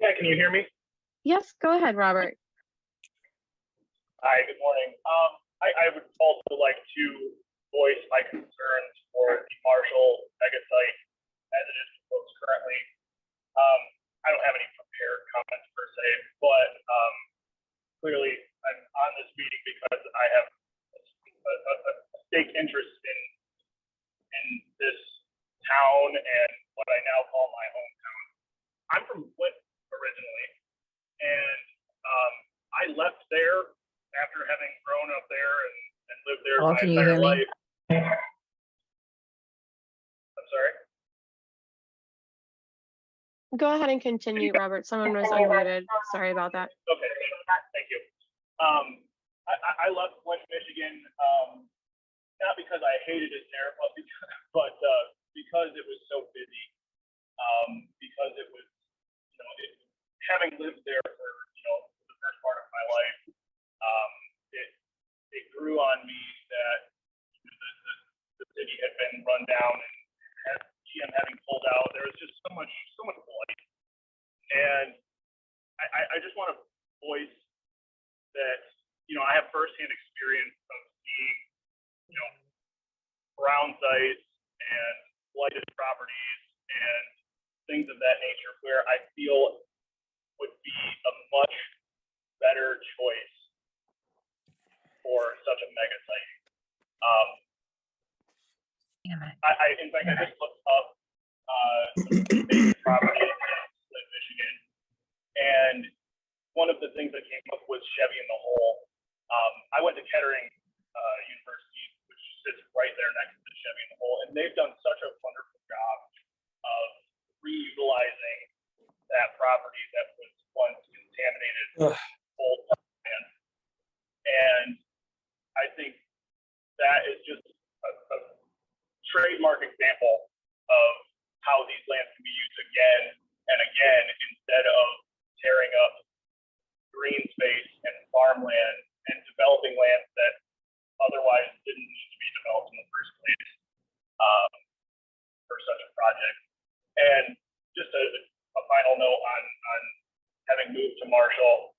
Yeah, can you hear me? Yes, go ahead, Robert. Hi, good morning. I would also like to voice my concerns for the Marshall Megasite as it is proposed currently. I don't have any prepared comments per se, but clearly I'm on this meeting because I have a stake interest in this town and what I now call my hometown. I'm from Flint originally, and I left there after having grown up there and lived there my entire life. I'm sorry. Go ahead and continue, Robert. Someone was unmuted. Sorry about that. Okay, thank you. I left Flint, Michigan, not because I hated it there, but because it was so busy. Because it was, having lived there for the first part of my life, it grew on me that the city had been run down, and GM having pulled out, there was just so much blight. And I just want to voice that I have firsthand experience of seeing brown sites and blighted properties and things of that nature, where I feel would be a much better choice for such a mega site. In fact, I just looked up vacant property in Flint, Michigan, and one of the things that came up was Chevy in the Hole. I went to Kettering University, which sits right there next to Chevy in the Hole, and they've done such a wonderful job of reutilizing that property that was once contaminated old land. And I think that is just a trademark example of how these lands can be used again and again, instead of tearing up green space and farmland and developing lands that otherwise didn't need to be developed in the first place for such a project. And just a final note on having moved to Marshall.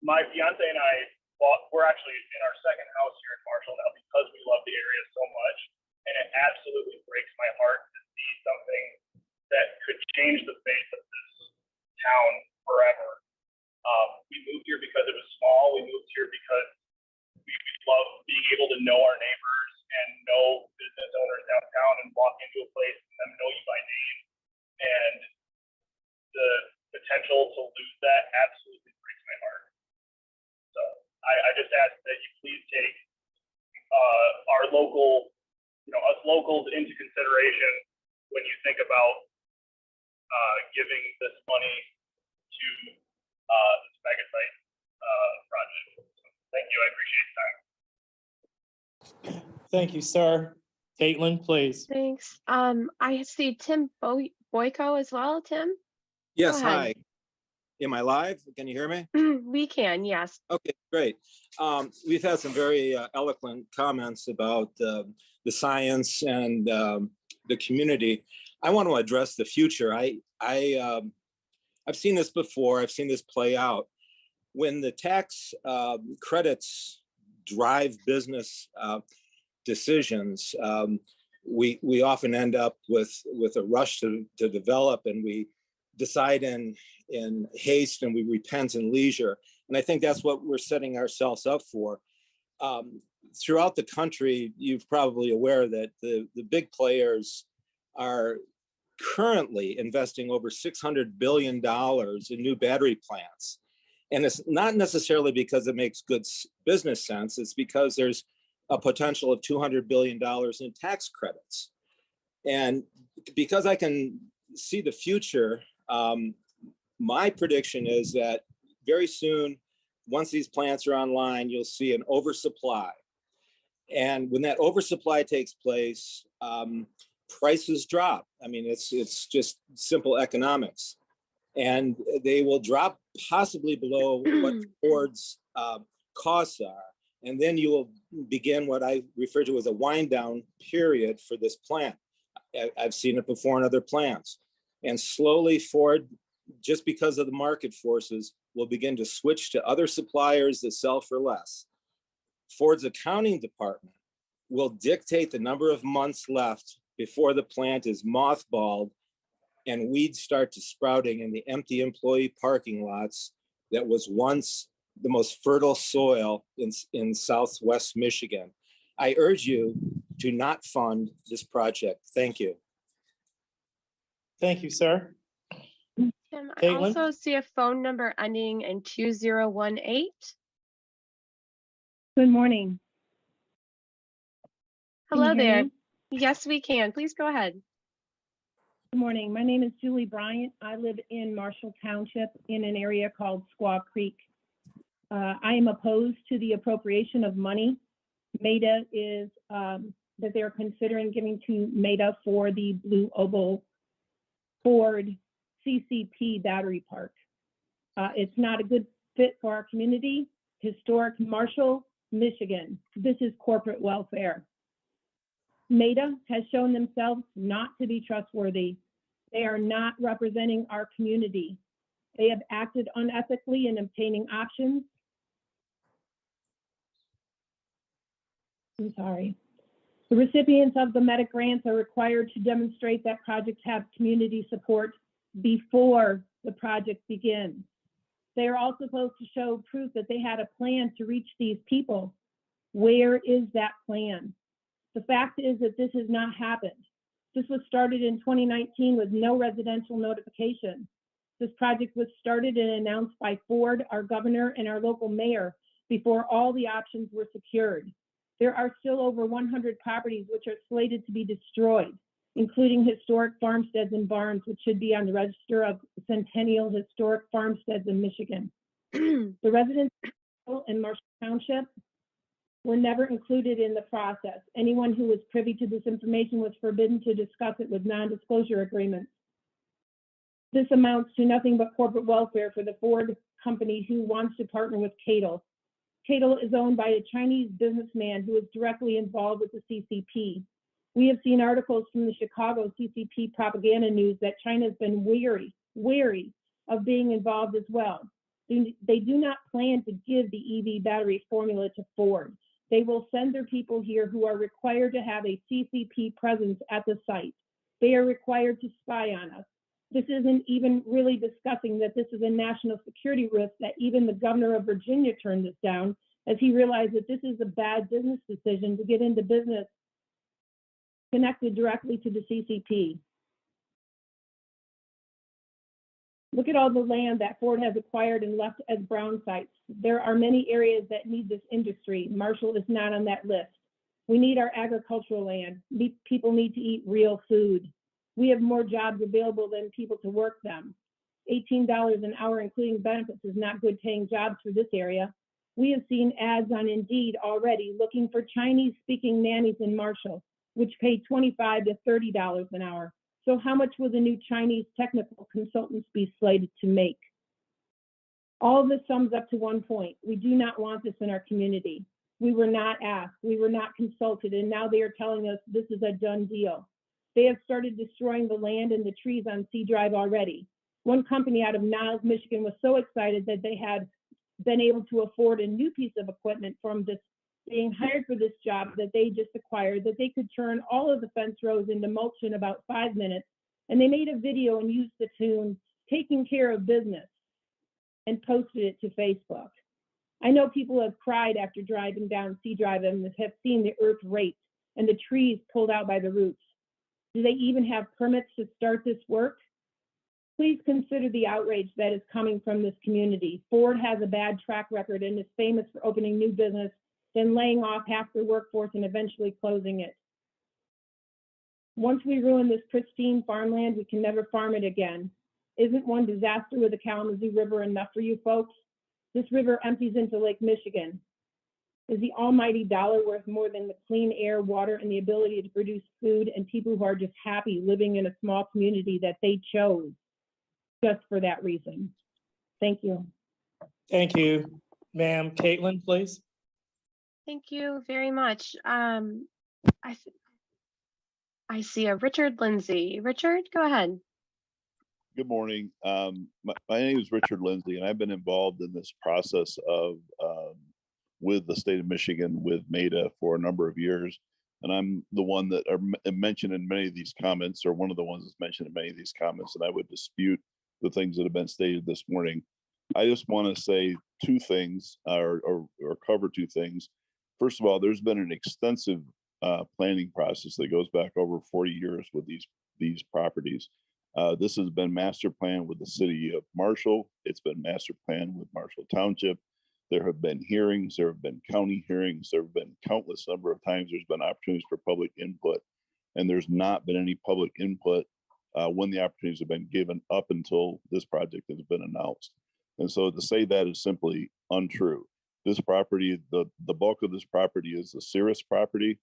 My fiance and I we're actually in our second house here in Marshall now because we love the area so much, and it absolutely breaks my heart to see something that could change the face of this town forever. We moved here because it was small. We moved here because we love being able to know our neighbors and know business owners downtown and walk into a place and them know you by name. And the potential to lose that absolutely breaks my heart. So I just ask that you please take our local, us locals into consideration when you think about giving this money to this Megasite project. So thank you. I appreciate your time. Thank you, sir. Caitlin, please. Thanks. I see Tim Boyko as well. Tim? Yes, Go ahead. hi. Am I live? Can you hear me? We can, yes. Okay, great. We've had some very eloquent comments about the science and the community. I want to address the future. I've seen this before. I've seen this play out. When the tax credits drive business decisions, we often end up with a rush to develop, and we decide in haste, and we repent in leisure. And I think that's what we're setting ourselves up for. Throughout the country, you're probably aware that the big players are currently investing over $600 billion in new battery plants. And it's not necessarily because it makes good business sense, it's because there's a potential of $200 billion in tax credits. And because I can see the future, my prediction is that very soon, once these plants are online, you'll see an oversupply. And when that oversupply takes place, prices drop. I mean, it's just simple economics. And they will drop possibly below what Ford's costs are. And then you will begin what I refer to as a wind down period for this plant. I've seen it before in other plants. And slowly Ford, just because of the market forces, will begin to switch to other suppliers that sell for less. Ford's accounting department will dictate the number of months left before the plant is mothballed and weeds start to sprouting in the empty employee parking lots that was once the most fertile soil in Southwest Michigan. I urge you to not fund this project. Thank you. Thank you, sir. Tim, I Caitlin? also see a phone number ending in 2018. Good morning. Can you Hello hear there. me? Yes, we can. Please go ahead. Good morning. My name is Julie Bryant. I live in Marshall Township in an area called Squaw Creek. I am opposed to the appropriation of money. MEDA is that they're considering giving to MEDA for the Blue Oval Ford CCP battery park. It's not a good fit for our community. Historic Marshall, Michigan. This is corporate welfare. MEDA has shown themselves not to be trustworthy. They are not representing our community. They have acted unethically in obtaining options. I'm sorry. The recipients of the MEDA grants are required to demonstrate that projects have community support before the project begins. They are also supposed to show proof that they had a plan to reach these people. Where is that plan? The fact is that this has not happened. This was started in 2019 with no residential notification. This project was started and announced by Ford, our governor, and our local mayor before all the options were secured. There are still over 100 properties which are slated to be destroyed, including historic farmsteads and barns, which should be on the register of Centennial Historic Farmsteads in Michigan. The residents in Marshall Township were never included in the process. Anyone who was privy to this information was forbidden to discuss it with non-disclosure agreements. This amounts to nothing but corporate welfare for the Ford company who wants to partner with Cadle. Cadle is owned by a Chinese businessman who is directly involved with the CCP. We have seen articles from the Chicago CCP propaganda news that China has been weary wary of being involved as well. They do not plan to give the EV battery formula to Ford. They will send their people here who are required to have a CCP presence at the site. They are required to spy on us. This isn't even really discussing that this is a national security risk, that even the governor of Virginia turned this down as he realized that this is a bad business decision to get into business connected directly to the CCP. Look at all the land that Ford has acquired and left as brown sites. There are many areas that need this industry. Marshall is not on that list. We need our agricultural land. People need to eat real food. We have more jobs available than people to work them. $18 an hour, including benefits, is not good paying jobs for this area. We have seen ads on Indeed already looking for Chinese-speaking nannies in Marshall, which pay $25 to $30 an hour. So how much will the new Chinese technical consultants be slated to make? All of this sums up to one point. We do not want this in our community. We were not asked, we were not consulted, and now they are telling us this is a done deal. They have started destroying the land and the trees on C Drive already. One company out of Niles, Michigan was so excited that they had been able to afford a new piece of equipment from this being hired for this job that they just acquired, that they could turn all of the fence rows into mulch in about 5 minutes. And they made a video and used the tune, "Taking Care of Business," and posted it to Facebook. I know people have cried after driving down C Drive and have seen the earth raked and the trees pulled out by the roots. Do they even have permits to start this work? Please consider the outrage that is coming from this community. Ford has a bad track record and is famous for opening new business, then laying off half their workforce and eventually closing it. Once we ruin this pristine farmland, we can never farm it again. Isn't one disaster with the Kalamazoo River enough for you folks? This river empties into Lake Michigan. Is the almighty dollar worth more than the clean air, water, and the ability to produce food and people who are just happy living in a small community that they chose just for that reason? Thank you. Thank you, ma'am. Caitlin, please. Thank you very much. I see a Richard Lindsay. Richard, go ahead. Good morning. My name is Richard Lindsay, and I've been involved in this process of with the state of Michigan, with MEDA, for a number of years. And I'm the one that are mentioned in many of these comments, or one of the ones that's mentioned in many of these comments, and I would dispute the things that have been stated this morning. I just want to say two things, or cover two things. First of all, there's been an extensive planning process that goes back over 40 years with these properties. This has been master planned with the city of Marshall. It's been master planned with Marshall Township. There have been hearings, there have been county hearings, there have been countless number of times there's been opportunities for public input, and there's not been any public input when the opportunities have been given up until this project has been announced. And so to say that is simply untrue. This property, the bulk of this property is the Cirrus property.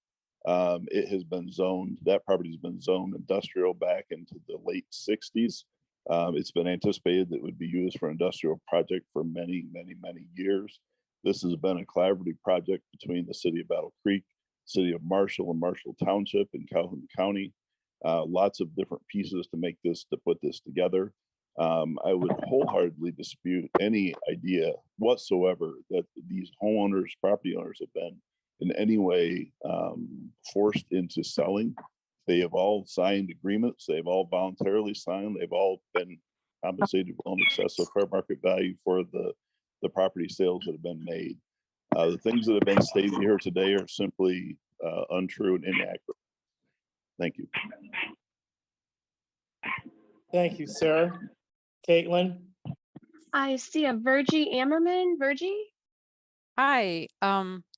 It has been zoned, that property has been zoned industrial back into the late 60s. It's been anticipated that it would be used for industrial project for many, many, many years. This has been a collaborative project between the city of Battle Creek, city of Marshall, and Marshall Township and Calhoun County. Lots of different pieces to put this together. I would wholeheartedly dispute any idea whatsoever that these homeowners, property owners, have been in any way forced into selling. They have all signed agreements. They've all voluntarily signed. They've all been compensated well in excess of fair market value for the property sales that have been made. The things that have been stated here today are simply untrue and inaccurate. Thank you. Thank you, sir. Caitlin? I see a Virgie Ammerman. Virgie? Hi,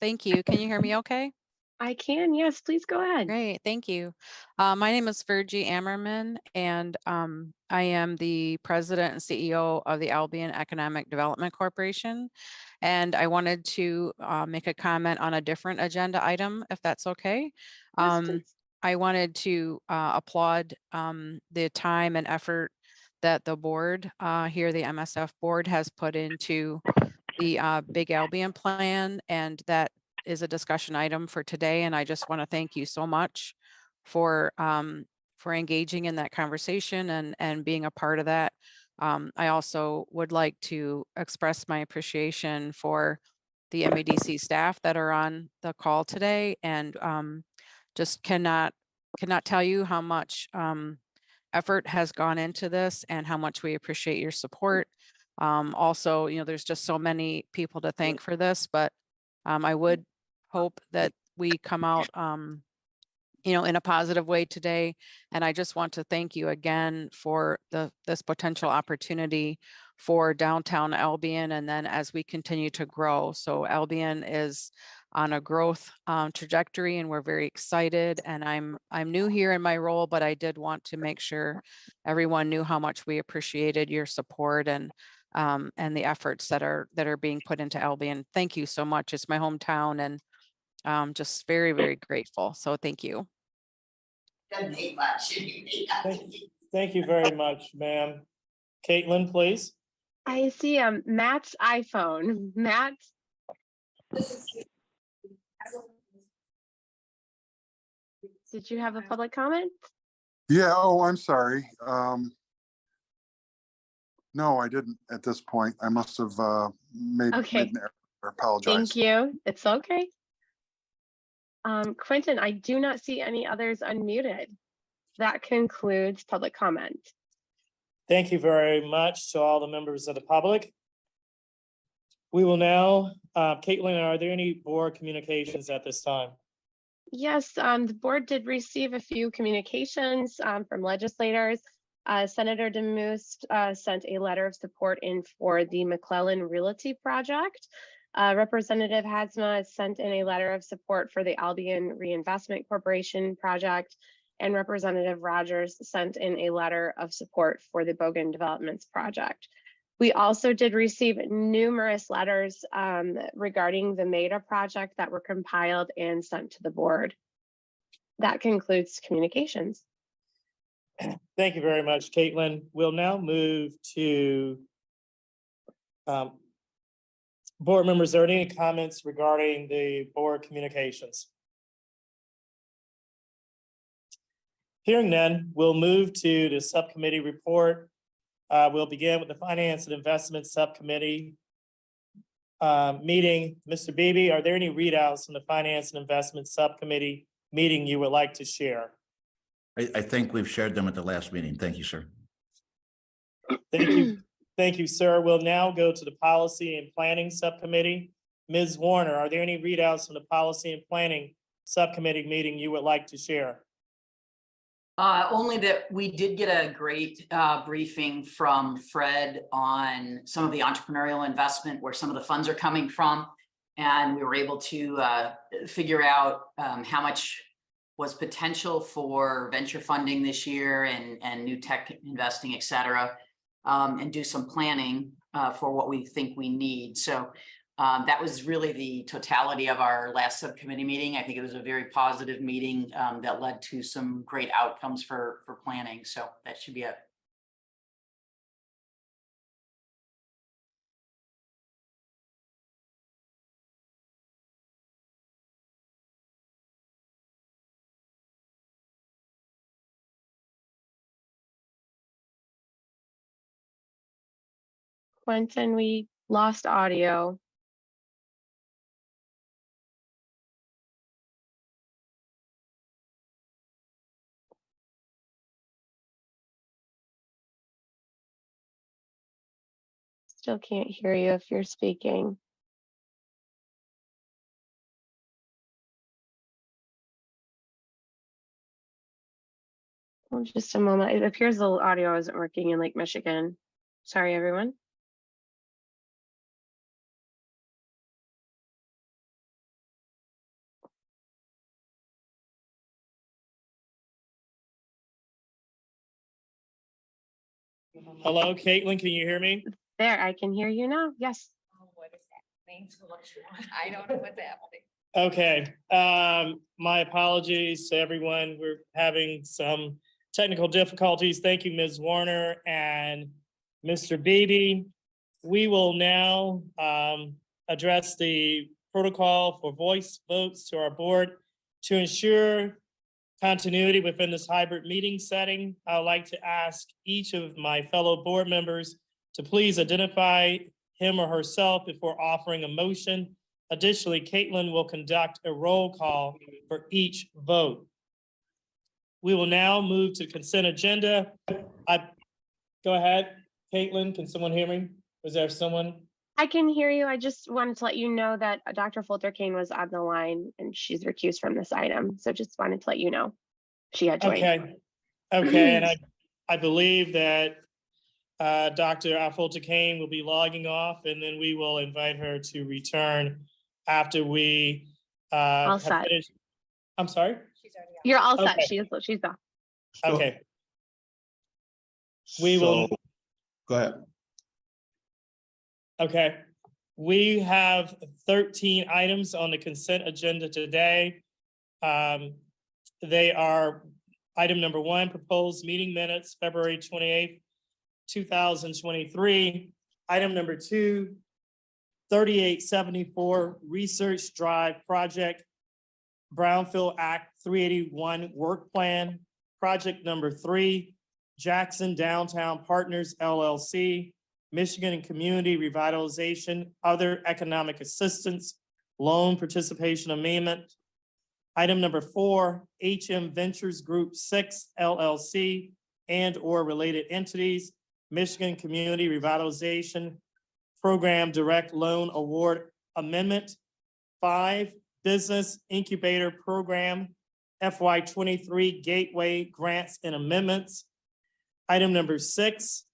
thank you. Can you hear me okay? I can, yes, please go ahead. Great, thank you. My name is Virgie Ammerman, and I am the president and CEO of the Albion Economic Development Corporation. And I wanted to make a comment on a different agenda item, if that's okay. Yes, please. I wanted to applaud the time and effort that the board here, the MSF board, has put into the Big Albion plan, and that is a discussion item for today. And I just want to thank you so much for engaging in that conversation and being a part of that. I also would like to express my appreciation for the MEDC staff that are on the call today, and just cannot tell you how much effort has gone into this and how much we appreciate your support. Also, there's just so many people to thank for this, but I would hope that we come out in a positive way today. And I just want to thank you again for this potential opportunity for downtown Albion. And then as we continue to grow, so Albion is on a growth trajectory, and we're very excited. And I'm new here in my role, but I did want to make sure everyone knew how much we appreciated your support and the efforts that are being put into Albion. Thank you so much. It's my hometown, and just very, very grateful. So thank you. Thank you very much, ma'am. Caitlin, please. I see Matt's iPhone. Matt. Did you have a public comment? Yeah, oh, I'm sorry. No, I didn't at this point. I must have made an error. I apologize. Thank you. It's okay. Quentin, I do not see any others unmuted. That concludes public comment. Thank you very much to all the members of the public. We will now, Caitlin, are there any board communications at this time? Yes, the board did receive a few communications from legislators. Senator DeMoose sent a letter of support in for the McClellan Realty project. Representative Hadsma sent in a letter of support for the Albion Reinvestment Corporation project, and Representative Rogers sent in a letter of support for the Bogan Developments project. We also did receive numerous letters regarding the MEDA project that were compiled and sent to the board. That concludes communications. Thank you very much, Caitlin. We'll now move to board members. Are there any comments regarding the board communications? Hearing none, we'll move to the subcommittee report. We'll begin with the Finance and Investment Subcommittee meeting. Mr. Beebe, are there any readouts from the Finance and Investment Subcommittee meeting you would like to share? I think we've shared them at the last meeting. Thank you, sir. Thank you. Thank you, sir. We'll now go to the Policy and Planning Subcommittee. Ms. Warner, are there any readouts from the Policy and Planning Subcommittee meeting you would like to share? Only that we did get a great briefing from Fred on some of the entrepreneurial investment, where some of the funds are coming from. And we were able to figure out how much was potential for venture funding this year and new tech investing, et cetera, and do some planning for what we think we need. So that was really the totality of our last subcommittee meeting. I think it was a very positive meeting that led to some great outcomes for planning. So that should be it. Quentin, we lost audio. Still can't hear you if you're speaking. Well, just a moment. It appears the audio isn't working in Lake Michigan. Sorry, everyone. Hello, Caitlin, can you hear me? There, I can hear you now. Yes. What is happening? I don't know what's happening. Okay, my apologies to everyone. We're having some technical difficulties. Thank you, Ms. Warner and Mr. Beebe. We will now address the protocol for voice votes to our board to ensure continuity within this hybrid meeting setting, I would like to ask each of my fellow board members to please identify him or herself before offering a motion. Additionally, Caitlin will conduct a roll call for each vote. We will now move to consent agenda. Go ahead, Caitlin, can someone hear me? Was there someone? I can hear you. I just wanted to let you know that Dr. Fulter Kane was on the line and she's recused from this item. So just wanted to let you know she had joined. Okay, and I believe that Dr. Fulter Kane will be logging off, and then we will invite her to return after we All have set. finished. I'm sorry? You're all set. Okay. She's off. Okay. We will. Go ahead. Okay, we have 13 items on the consent agenda today. They are item number 1, proposed meeting minutes, February 28th, 2023. Item number 2, 3874 Research Drive Project, Brownfield Act 381 Work Plan. Project number 3, Jackson Downtown Partners LLC, Michigan Community Revitalization, Other Economic Assistance, Loan Participation Amendment. Item number 4, HM Ventures Group 6 LLC and or related entities, Michigan Community Revitalization Program Direct Loan Award Amendment. 5, Business Incubator Program FY23 Gateway Grants and Amendments. Item number 6,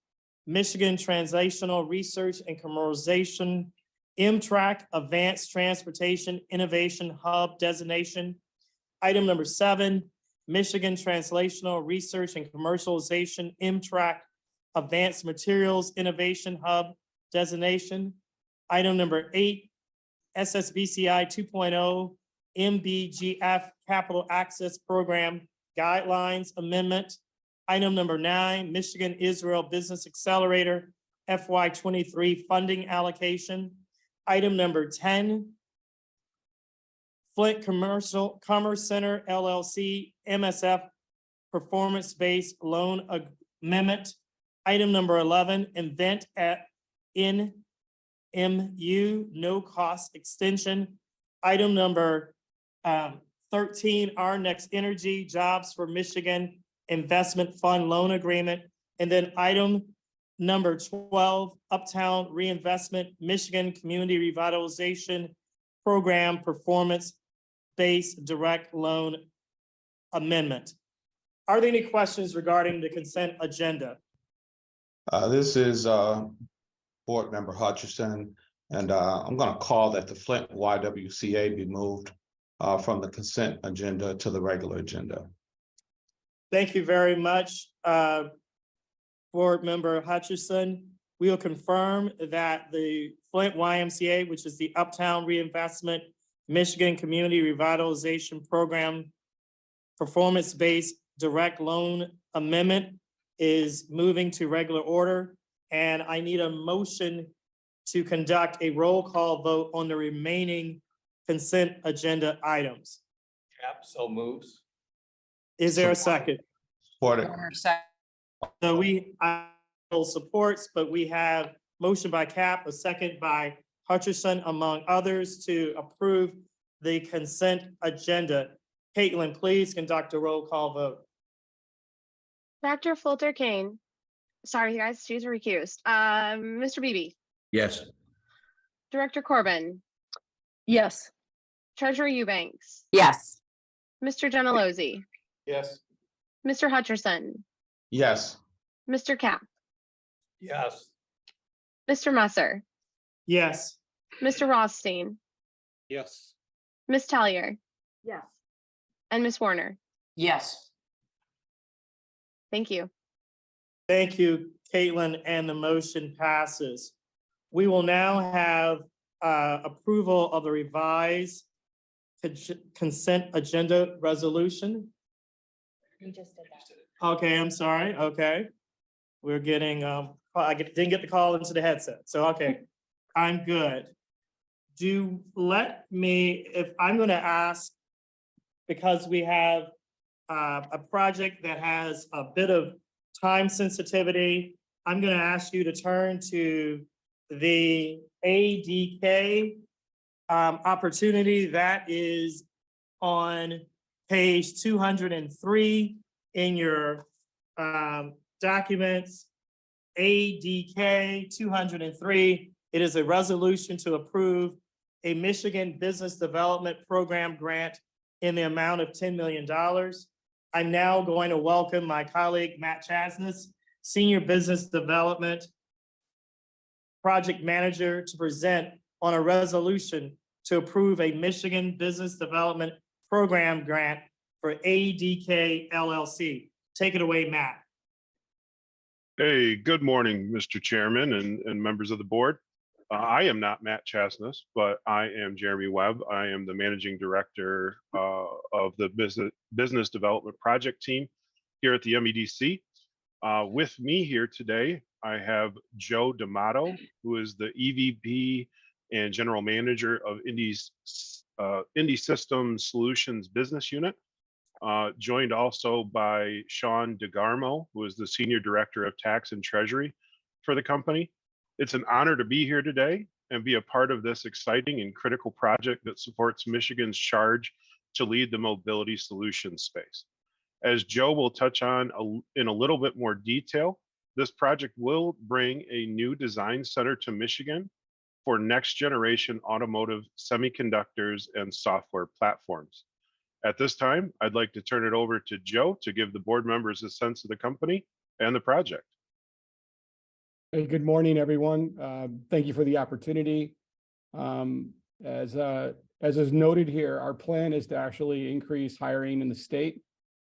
Michigan Translational Research and Commercialization, MTRAC Advanced Transportation Innovation Hub Designation. Item number 7, Michigan Translational Research and Commercialization, MTRAC Advanced Materials Innovation Hub Designation. Item number 8, SSBCI 2.0 MBGF Capital Access Program Guidelines Amendment. Item number 9, Michigan Israel Business Accelerator FY23 Funding Allocation. Item number 10, Flint Commerce Center LLC MSF Performance-Based Loan Amendment. Item number 11, Invent at NMU No Cost Extension. Item number 13, Our Next Energy Jobs for Michigan Investment Fund Loan Agreement. And then item number 12, Uptown Reinvestment Michigan Community Revitalization Program Performance-Based Direct Loan Amendment. Are there any questions regarding the consent agenda? This is Board Member Hutchinson, and I'm going to call that the Flint YWCA be moved from the consent agenda to the regular agenda. Thank you very much, Board Member Hutchison. We will confirm that the Flint YMCA, which is the Uptown Reinvestment Michigan Community Revitalization Program Performance-Based Direct Loan Amendment, is moving to regular order. And I need a motion to conduct a roll call vote on the remaining consent agenda items. Cap so moves. Is there a second? Support it. So I will supports, but we have motion by Cap, a second by Hutchison, among others, to approve the consent agenda. Caitlin, please conduct a roll call vote. Dr. Fulter Kane. Sorry, guys, she's recused. Mr. Beebe. Yes. Director Corbin. Yes. Treasurer Eubanks. Yes. Mr. Gentilozzi. Yes. Mr. Hutcherson. Yes. Mr. Cap. Yes. Mr. Musser. Yes. Mr. Rothstein. Yes. Ms. Tellier. Yes. And Ms. Warner. Yes. Thank you. Thank you, Caitlin, and the motion passes. We will now have approval of the revised consent agenda resolution. You just did that. Okay, I'm sorry. Okay. We're getting, didn't get the call into the headset. So, okay, I'm good. If I'm going to ask, because we have a project that has a bit of time sensitivity, I'm going to ask you to turn to the ADK opportunity that is on page 203 in your documents. ADK 203. It is a resolution to approve a Michigan Business Development Program grant in the amount of $10 million. I'm now going to welcome my colleague, Matt Chasness, Senior Business Development Project Manager, to present on a resolution to approve a Michigan Business Development Program grant for ADK LLC. Take it away, Matt. Hey, good morning, Mr. Chairman and members of the board. I am not Matt Chasness, but I am Jeremy Webb. I am the Managing Director of the Business Development Project Team here at the MEDC. With me here today, I have Joe D'Amato, who is the EVP and General Manager of Indie Systems Solutions Business Unit. Joined also by Sean DeGarmo, who is the Senior Director of Tax and Treasury for the company. It's an honor to be here today and be a part of this exciting and critical project that supports Michigan's charge to lead the mobility solutions space. As Joe will touch on in a little bit more detail, this project will bring a new design center to Michigan for next generation automotive semiconductors and software platforms. At this time, I'd like to turn it over to Joe to give the board members a sense of the company and the project. Hey, good morning, everyone. Thank you for the opportunity. As is noted here, our plan is to actually increase hiring in the state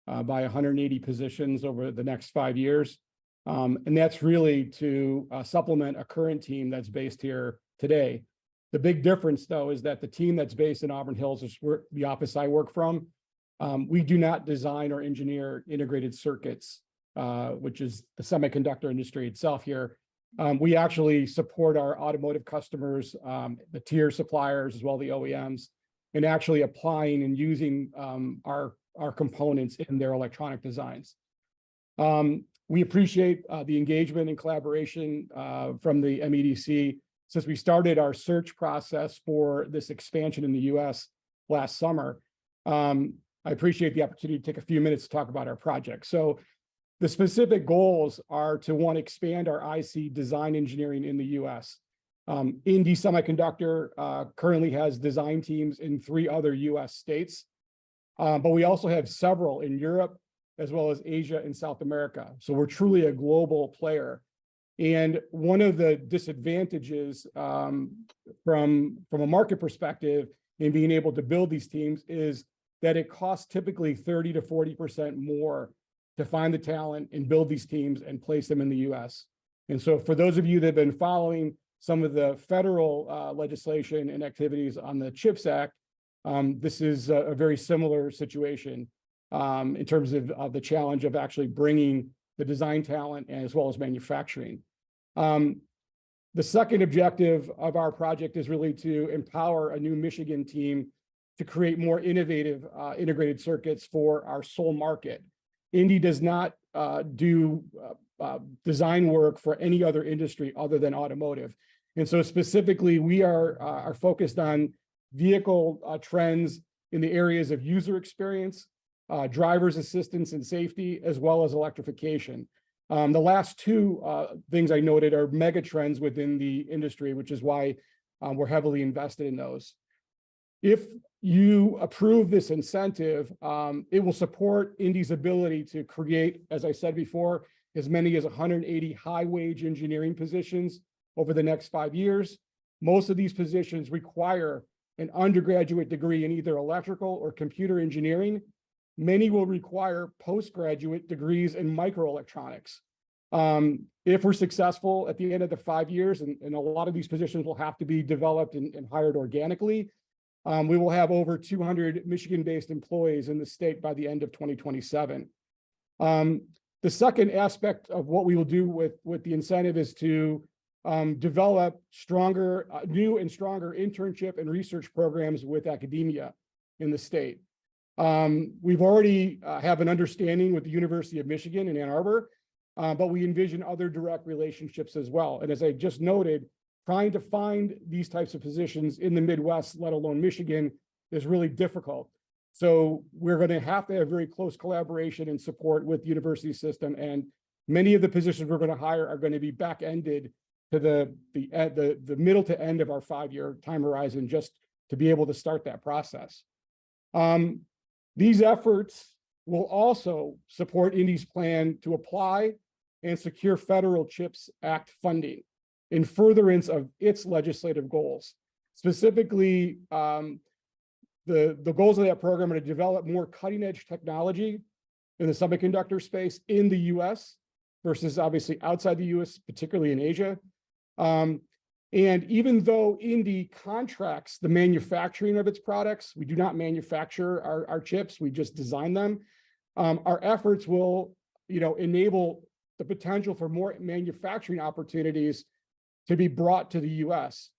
by 180 positions over the next 5 years. And that's really to supplement a current team that's based here today. The big difference, though, is that the team that's based in Auburn Hills is the office I work from. We do not design or engineer integrated circuits, which is the semiconductor industry itself here. We actually support our automotive customers, the tier suppliers, as well the OEMs, and actually applying and using our components in their electronic designs. We appreciate the engagement and collaboration from the MEDC since we started our search process for this expansion in the US last summer. I appreciate the opportunity to take a few minutes to talk about our project. So the specific goals are to, one, expand our IC design engineering in the US. Indie Semiconductor currently has design teams in 3 other US states, but we also have several in Europe, as well as Asia and South America. So we're truly a global player. And one of the disadvantages from a market perspective in being able to build these teams is that it costs typically 30 to 40% more to find the talent and build these teams and place them in the US. And so for those of you that have been following some of the federal legislation and activities on the CHIPS Act, this is a very similar situation in terms of the challenge of actually bringing the design talent as well as manufacturing. The second objective of our project is really to empower a new Michigan team to create more innovative integrated circuits for our sole market. Indie does not do design work for any other industry other than automotive. And so specifically, we are focused on vehicle trends in the areas of user experience, driver's assistance and safety, as well as electrification. The last 2 things I noted are mega trends within the industry, which is why we're heavily invested in those. If you approve this incentive, it will support Indie's ability to create, as I said before, as many as 180 high-wage engineering positions over the next 5 years. Most of these positions require an undergraduate degree in either electrical or computer engineering. Many will require postgraduate degrees in microelectronics. If we're successful at the end of the 5 years, and a lot of these positions will have to be developed and hired organically, we will have over 200 Michigan-based employees in the state by the end of 2027. The second aspect of what we will do with the incentive is to develop stronger, new and stronger internship and research programs with academia in the state. We've already have an understanding with the University of Michigan in Ann Arbor, but we envision other direct relationships as well. And as I just noted, trying to find these types of positions in the Midwest, let alone Michigan, is really difficult. So we're going to have very close collaboration and support with the university system. And many of the positions we're going to hire are going to be back-ended to the middle to end of our 5-year time horizon, just to be able to start that process. These efforts will also support Indy's plan to apply and secure federal CHIPS Act funding in furtherance of its legislative goals. Specifically, the goals of that program are to develop more cutting-edge technology in the semiconductor space in the US versus obviously outside the US, particularly in Asia. And even though Indy contracts the manufacturing of its products, we do not manufacture our chips, we just design them. Our efforts will, enable the potential for more manufacturing opportunities to be brought to the US,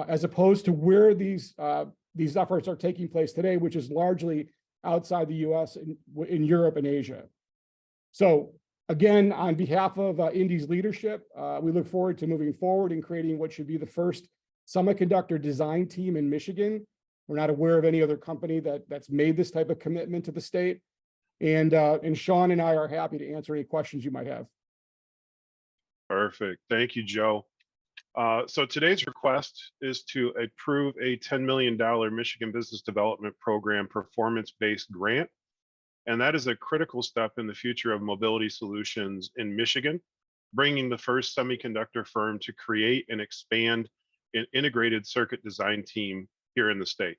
as opposed to where these efforts are taking place today, which is largely outside the US in Europe and Asia. So again, on behalf of Indy's leadership, we look forward to moving forward and creating what should be the first semiconductor design team in Michigan. We're not aware of any other company that's made this type of commitment to the state. And Sean and I are happy to answer any questions you might have. Perfect. Thank you, Joe. So today's request is to approve a $10 million Michigan Business Development Program performance-based grant. And that is a critical step in the future of mobility solutions in Michigan, bringing the first semiconductor firm to create and expand an integrated circuit design team here in the state.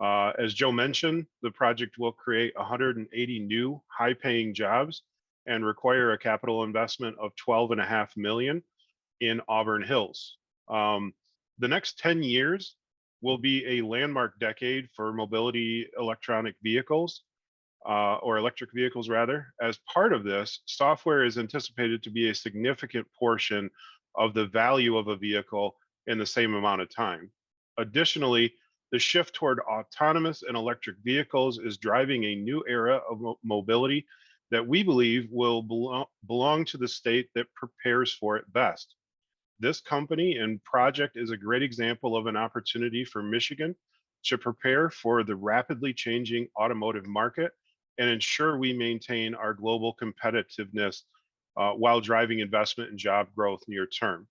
As Joe mentioned, the project will create 180 new high-paying jobs and require a capital investment of $12.5 million in Auburn Hills. The next 10 years will be a landmark decade for mobility electronic vehicles, or electric vehicles rather. As part of this, software is anticipated to be a significant portion of the value of a vehicle in the same amount of time. Additionally, the shift toward autonomous and electric vehicles is driving a new era of mobility that we believe will belong to the state that prepares for it best. This company and project is a great example of an opportunity for Michigan to prepare for the rapidly changing automotive market and ensure we maintain our global competitiveness while driving investment and job growth near term.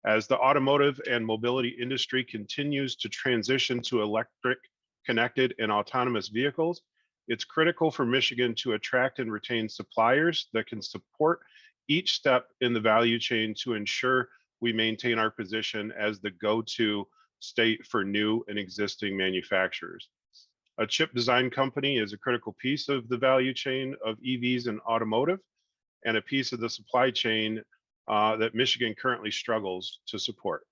As the automotive and mobility industry continues to transition to electric, connected, and autonomous vehicles, it's critical for Michigan to attract and retain suppliers that can support each step in the value chain to ensure we maintain our position as the go-to state for new and existing manufacturers. A chip design company is a critical piece of the value chain of EVs and automotive, and a piece of the supply chain that Michigan currently struggles to support.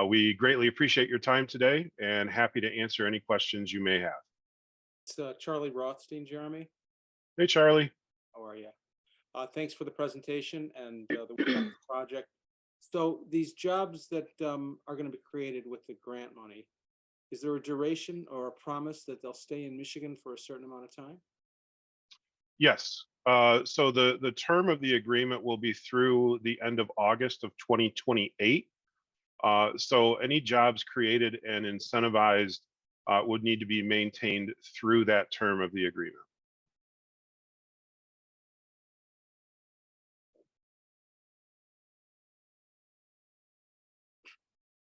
We greatly appreciate your time today and happy to answer any questions you may have. It's Charlie Rothstein, Jeremy. Hey, Charlie. How are you? Thanks for the presentation and the work on the project. So these jobs that are going to be created with the grant money, is there a duration or a promise that they'll stay in Michigan for a certain amount of time? Yes. So the term of the agreement will be through the end of August of 2028. So any jobs created and incentivized would need to be maintained through that term of the agreement.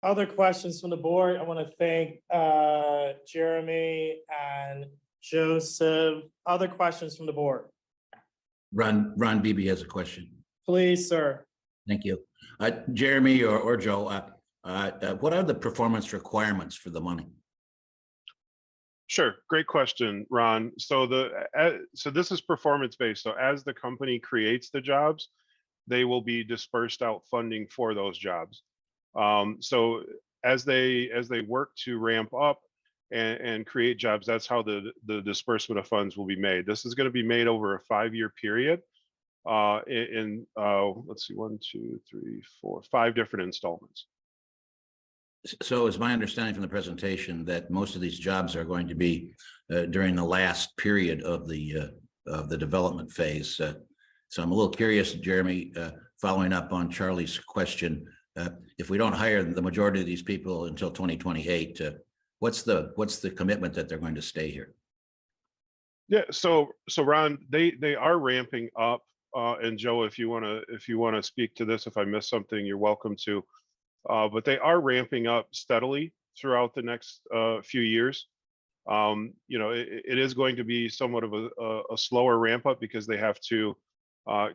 Other questions from the board? I want to thank Jeremy and Joseph. Other questions from the board? Ron Beebe has a question. Please, sir. Thank you. Jeremy or Joe, what are the performance requirements for the money? Sure, great question, Ron. So this is performance based. So as the company creates the jobs, they will be dispersed out funding for those jobs. So as they work to ramp up and create jobs, that's how the disbursement of funds will be made. This is going to be made over a 5-year period let's see, 1, 2, 3, 4, 5 different installments. So is my understanding from the presentation that most of these jobs are going to be during the last period of the development phase. So I'm a little curious, Jeremy, following up on Charlie's question, if we don't hire the majority of these people until 2028, what's the commitment that they're going to stay here? Yeah, so Ron, they are ramping up, and Joe, if you want to speak to this, if I missed something, you're welcome to. But they are ramping up steadily throughout the next few years. It is going to be somewhat of a slower ramp up because they have to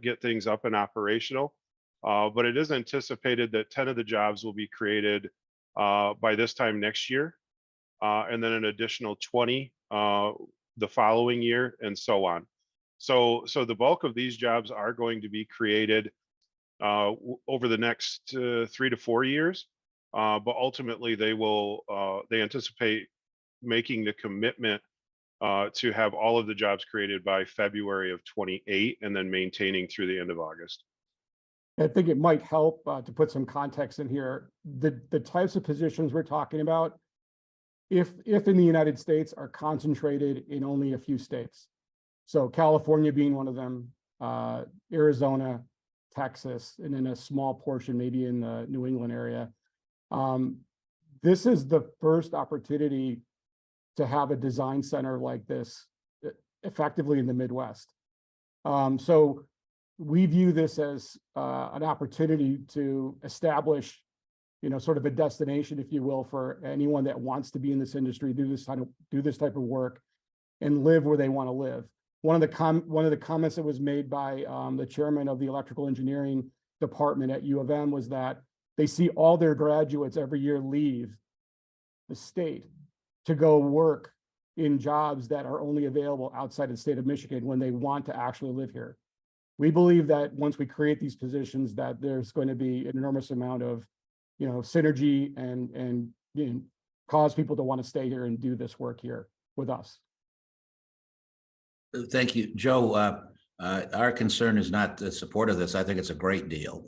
get things up and operational. But it is anticipated that 10 of the jobs will be created by this time next year, and then an additional 20 the following year, and so on. So the bulk of these jobs are going to be created over the next 3 to 4 years, but ultimately they anticipate making the commitment to have all of the jobs created by February of 28, and then maintaining through the end of August. I think it might help to put some context in here. The types of positions we're talking about, if in the United States, are concentrated in only a few states. So California being one of them, Arizona, Texas, and then a small portion maybe in the New England area. This is the first opportunity to have a design center like this effectively in the Midwest. So we view this as an opportunity to establish, sort of a destination, if you will, for anyone that wants to be in this industry, do this type of work, and live where they want to live. One of the comments that was made by the chairman of the electrical engineering department at U of M was that they see all their graduates every year leave the state to go work in jobs that are only available outside of the state of Michigan when they want to actually live here. We believe that once we create these positions, that there's going to be an enormous amount of synergy and cause people to want to stay here and do this work here with us. Thank you, Joe. Our concern is not the support of this. I think it's a great deal.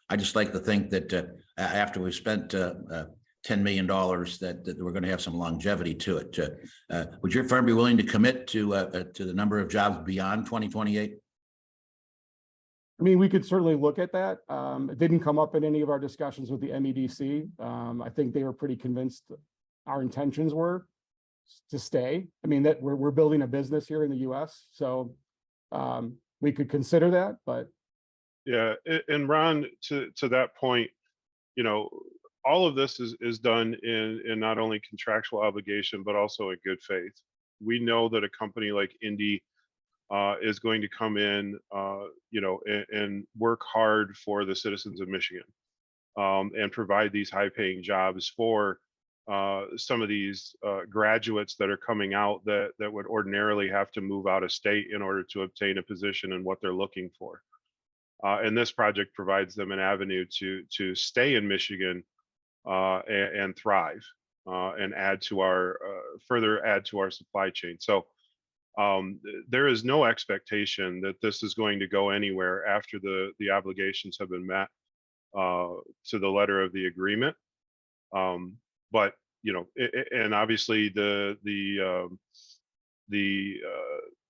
I just like to think that after we've spent $10 million, that we're going to have some longevity to it. Would your firm be willing to commit to the number of jobs beyond 2028? I mean, we could certainly look at that. It didn't come up in any of our discussions with the MEDC. I think they were pretty convinced our intentions were to stay. I mean, that we're building a business here in the US, so we could consider that, but. Yeah, and Ron, to that point, all of this is done in not only contractual obligation, but also in good faith. We know that a company like Indy is going to come in, and work hard for the citizens of Michigan, and provide these high-paying jobs for some of these graduates that are coming out that would ordinarily have to move out of state in order to obtain a position in what they're looking for. And this project provides them an avenue to stay in Michigan and thrive, and further add to our supply chain. So there is no expectation that this is going to go anywhere after the obligations have been met to the letter of the agreement. But and obviously the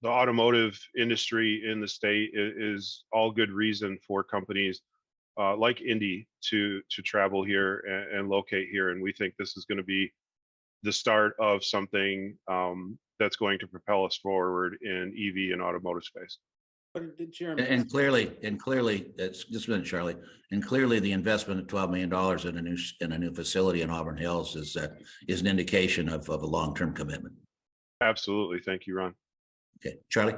automotive industry in the state is all good reason for companies like Indy to travel here and locate here, and we think this is going to be the start of something that's going to propel us forward in EV and automotive space. And clearly, that's just a minute, Charlie. And clearly, the investment of $12 million in a new facility in Auburn Hills is an indication of a long-term commitment. Absolutely, thank you, Ron. Okay, Charlie.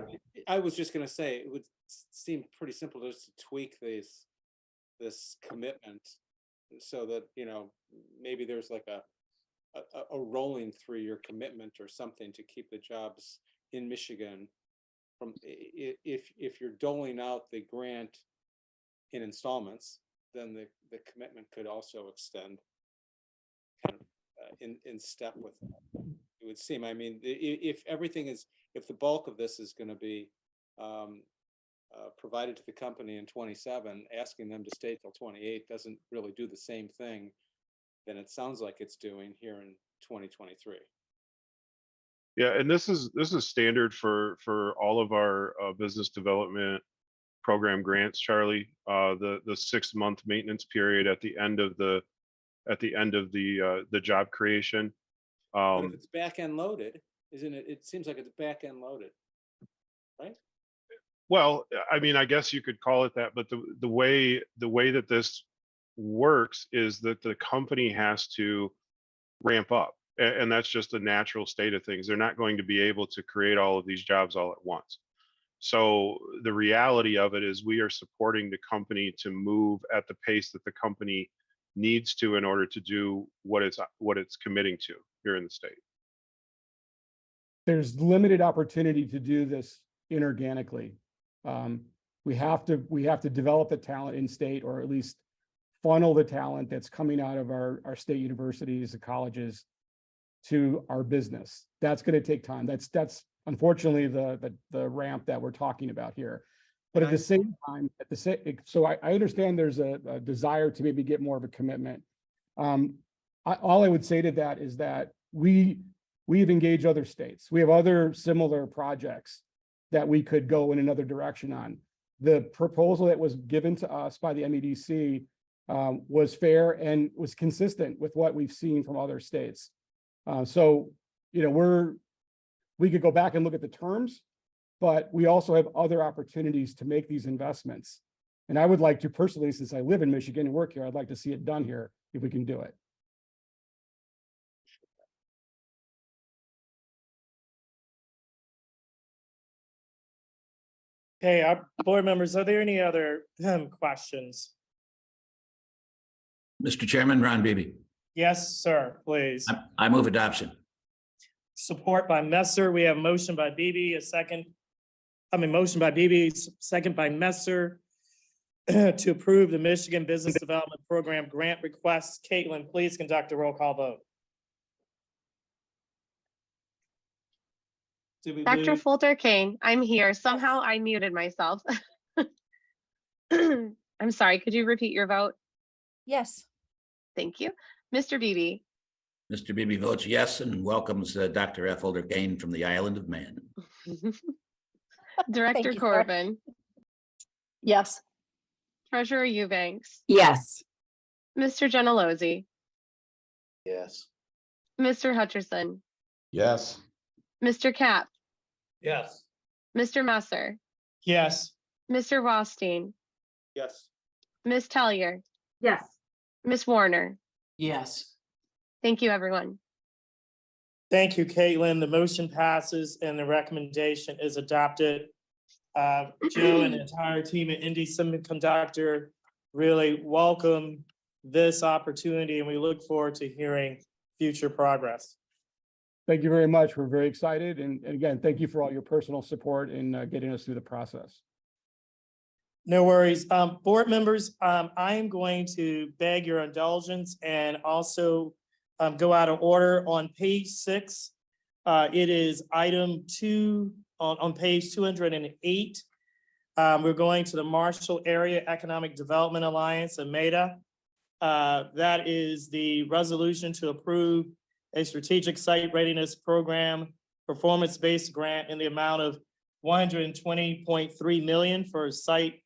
I was just going to say it would seem pretty simple just to tweak this commitment so that maybe there's like a rolling 3-year commitment or something to keep the jobs in Michigan. From if you're doling out the grant in installments, then the commitment could also extend kind of in step with that. It would seem. I mean, if the bulk of this is going to be provided to the company in 27, asking them to stay till 28 doesn't really do the same thing than it sounds like it's doing here in 2023. Yeah, and this is standard for all of our business development program grants, Charlie. The 6-month maintenance period at the end of the job creation. But if it's back end loaded, isn't it? It seems like it's back end loaded, right? Well, I mean, I guess you could call it that, but the way that this works is that the company has to ramp up, and that's just a natural state of things. They're not going to be able to create all of these jobs all at once. So the reality of it is we are supporting the company to move at the pace that the company needs to in order to do what it's committing to here in the state. There's limited opportunity to do this inorganically. We have to develop the talent in state, or at least funnel the talent that's coming out of our state universities and colleges to our business. That's going to take time. That's unfortunately the ramp that we're talking about here. But at the same time, so I understand there's a desire to maybe get more of a commitment. All I would say to that is that we've engaged other states. We have other similar projects that we could go in another direction on. The proposal that was given to us by the MEDC was fair and was consistent with what we've seen from other states. So, you know, we could go back and look at the terms, but we also have other opportunities to make these investments. And I would like to personally, since I live in Michigan and work here, I'd like to see it done here if we can do it. Okay, our board members, are there any other questions? Mr. Chairman, Ron Beebe. Yes, sir, please. I move adoption. Support by Messer. We have motion by Beebe, motion by Beebe, second by Messer to approve the Michigan Business Development Program grant request. Caitlin, please conduct a roll call vote. Dr. Folter Kane, I'm here. Somehow I muted myself. I'm sorry, could you repeat your vote? Yes. Thank you. Mr. Beebe. Mr. Beebe votes yes and welcomes Dr. F. Holder Kane from the island of Man. Director you, Corbin. Yes. Treasurer Eubanks. Yes. Mr. Gentilozzi. Yes. Mr. Hutcherson. Yes. Mr. Cap. Yes. Mr. Messer. Yes. Mr. Rothstein. Yes. Ms. Tellier. Yes. Ms. Warner. Yes. Thank you, everyone. Thank you, Caitlin. The motion passes and the recommendation is adopted. Joe and the entire team at Indy Semiconductor really welcome this opportunity, and we look forward to hearing future progress. Thank you very much. We're very excited. And again, thank you for all your personal support in getting us through the process. No worries. Board members, I am going to beg your indulgence and also go out of order on page 6. It is item 2 on page 208. We're going to the Marshall Area Economic Development Alliance, MEDA. That is the resolution to approve a strategic site readiness program performance-based grant in the amount of $120.3 million for site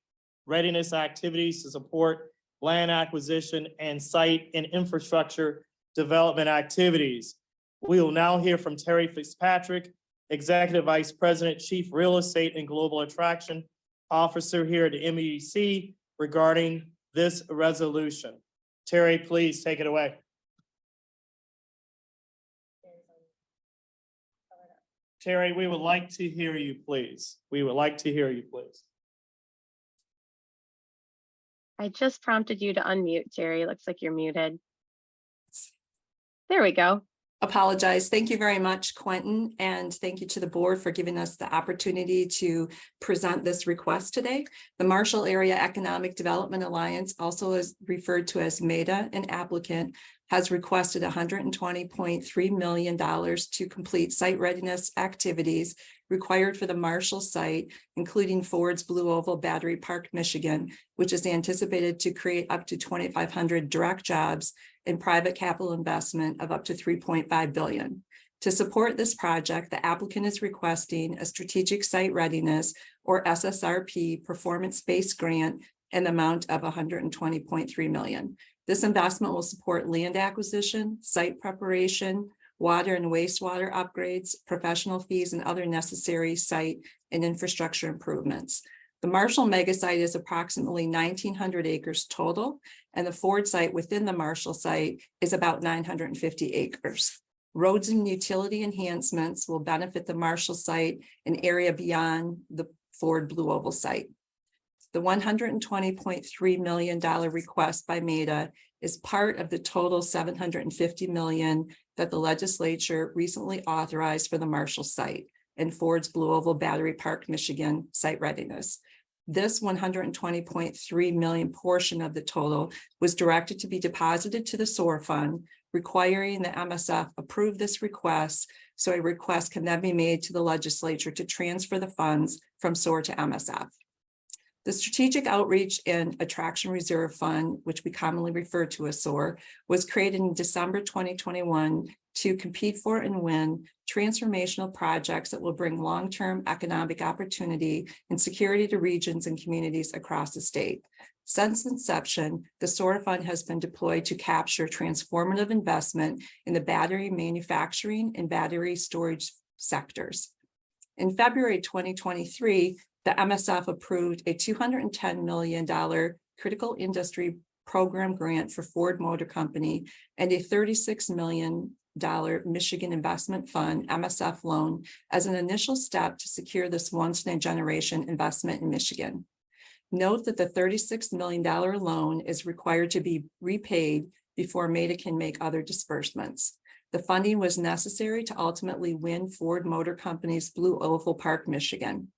readiness activities to support land acquisition and site and infrastructure development activities. We will now hear from Terry Fitzpatrick, Executive Vice President, Chief Real Estate and Global Attraction Officer here at the MEDC regarding this resolution. Terry, please take it away. Terry, we would like to hear you, please. We would like to hear you, please. I just prompted you to unmute, Terry. Looks like you're muted. There we go. Apologize. Thank you very much, Quentin, and thank you to the board for giving us the opportunity to present this request today. The Marshall Area Economic Development Alliance, also is referred to as MEDA, an applicant, has requested $120.3 million to complete site readiness activities required for the Marshall site, including Ford's Blue Oval Battery Park, Michigan, which is anticipated to create up to 2,500 direct jobs and private capital investment of up to 3.5 billion. To support this project, the applicant is requesting a strategic site readiness or SSRP performance-based grant in the amount of 120.3 million. This investment will support land acquisition, site preparation, water and wastewater upgrades, professional fees, and other necessary site and infrastructure improvements. The Marshall Megasite is approximately 1,900 acres total, and the Ford site within the Marshall site is about 950 acres. Roads and utility enhancements will benefit the Marshall site and area beyond the Ford Blue Oval site. The $120.3 million request by MEDA is part of the total $750 million that the legislature recently authorized for the Marshall site and Ford's Blue Oval Battery Park, Michigan site readiness. This $120.3 million portion of the total was directed to be deposited to the SOAR fund, requiring the MSF approve this request, so a request can then be made to the legislature to transfer the funds from SOAR to MSF. The Strategic Outreach and Attraction Reserve Fund, which we commonly refer to as SOAR, was created in December 2021 to compete for and win transformational projects that will bring long-term economic opportunity and security to regions and communities across the state. Since inception, the SOAR Fund has been deployed to capture transformative investment in the battery manufacturing and battery storage sectors. In February 2023, the MSF approved a $210 million critical industry program grant for Ford Motor Company and a $36 million Michigan Investment Fund MSF loan as an initial step to secure this once-in-a-generation investment in Michigan. Note that the $36 million loan is required to be repaid before MEDA can make other disbursements. The funding was necessary to ultimately win Ford Motor Company's Blue Oval Park, Michigan.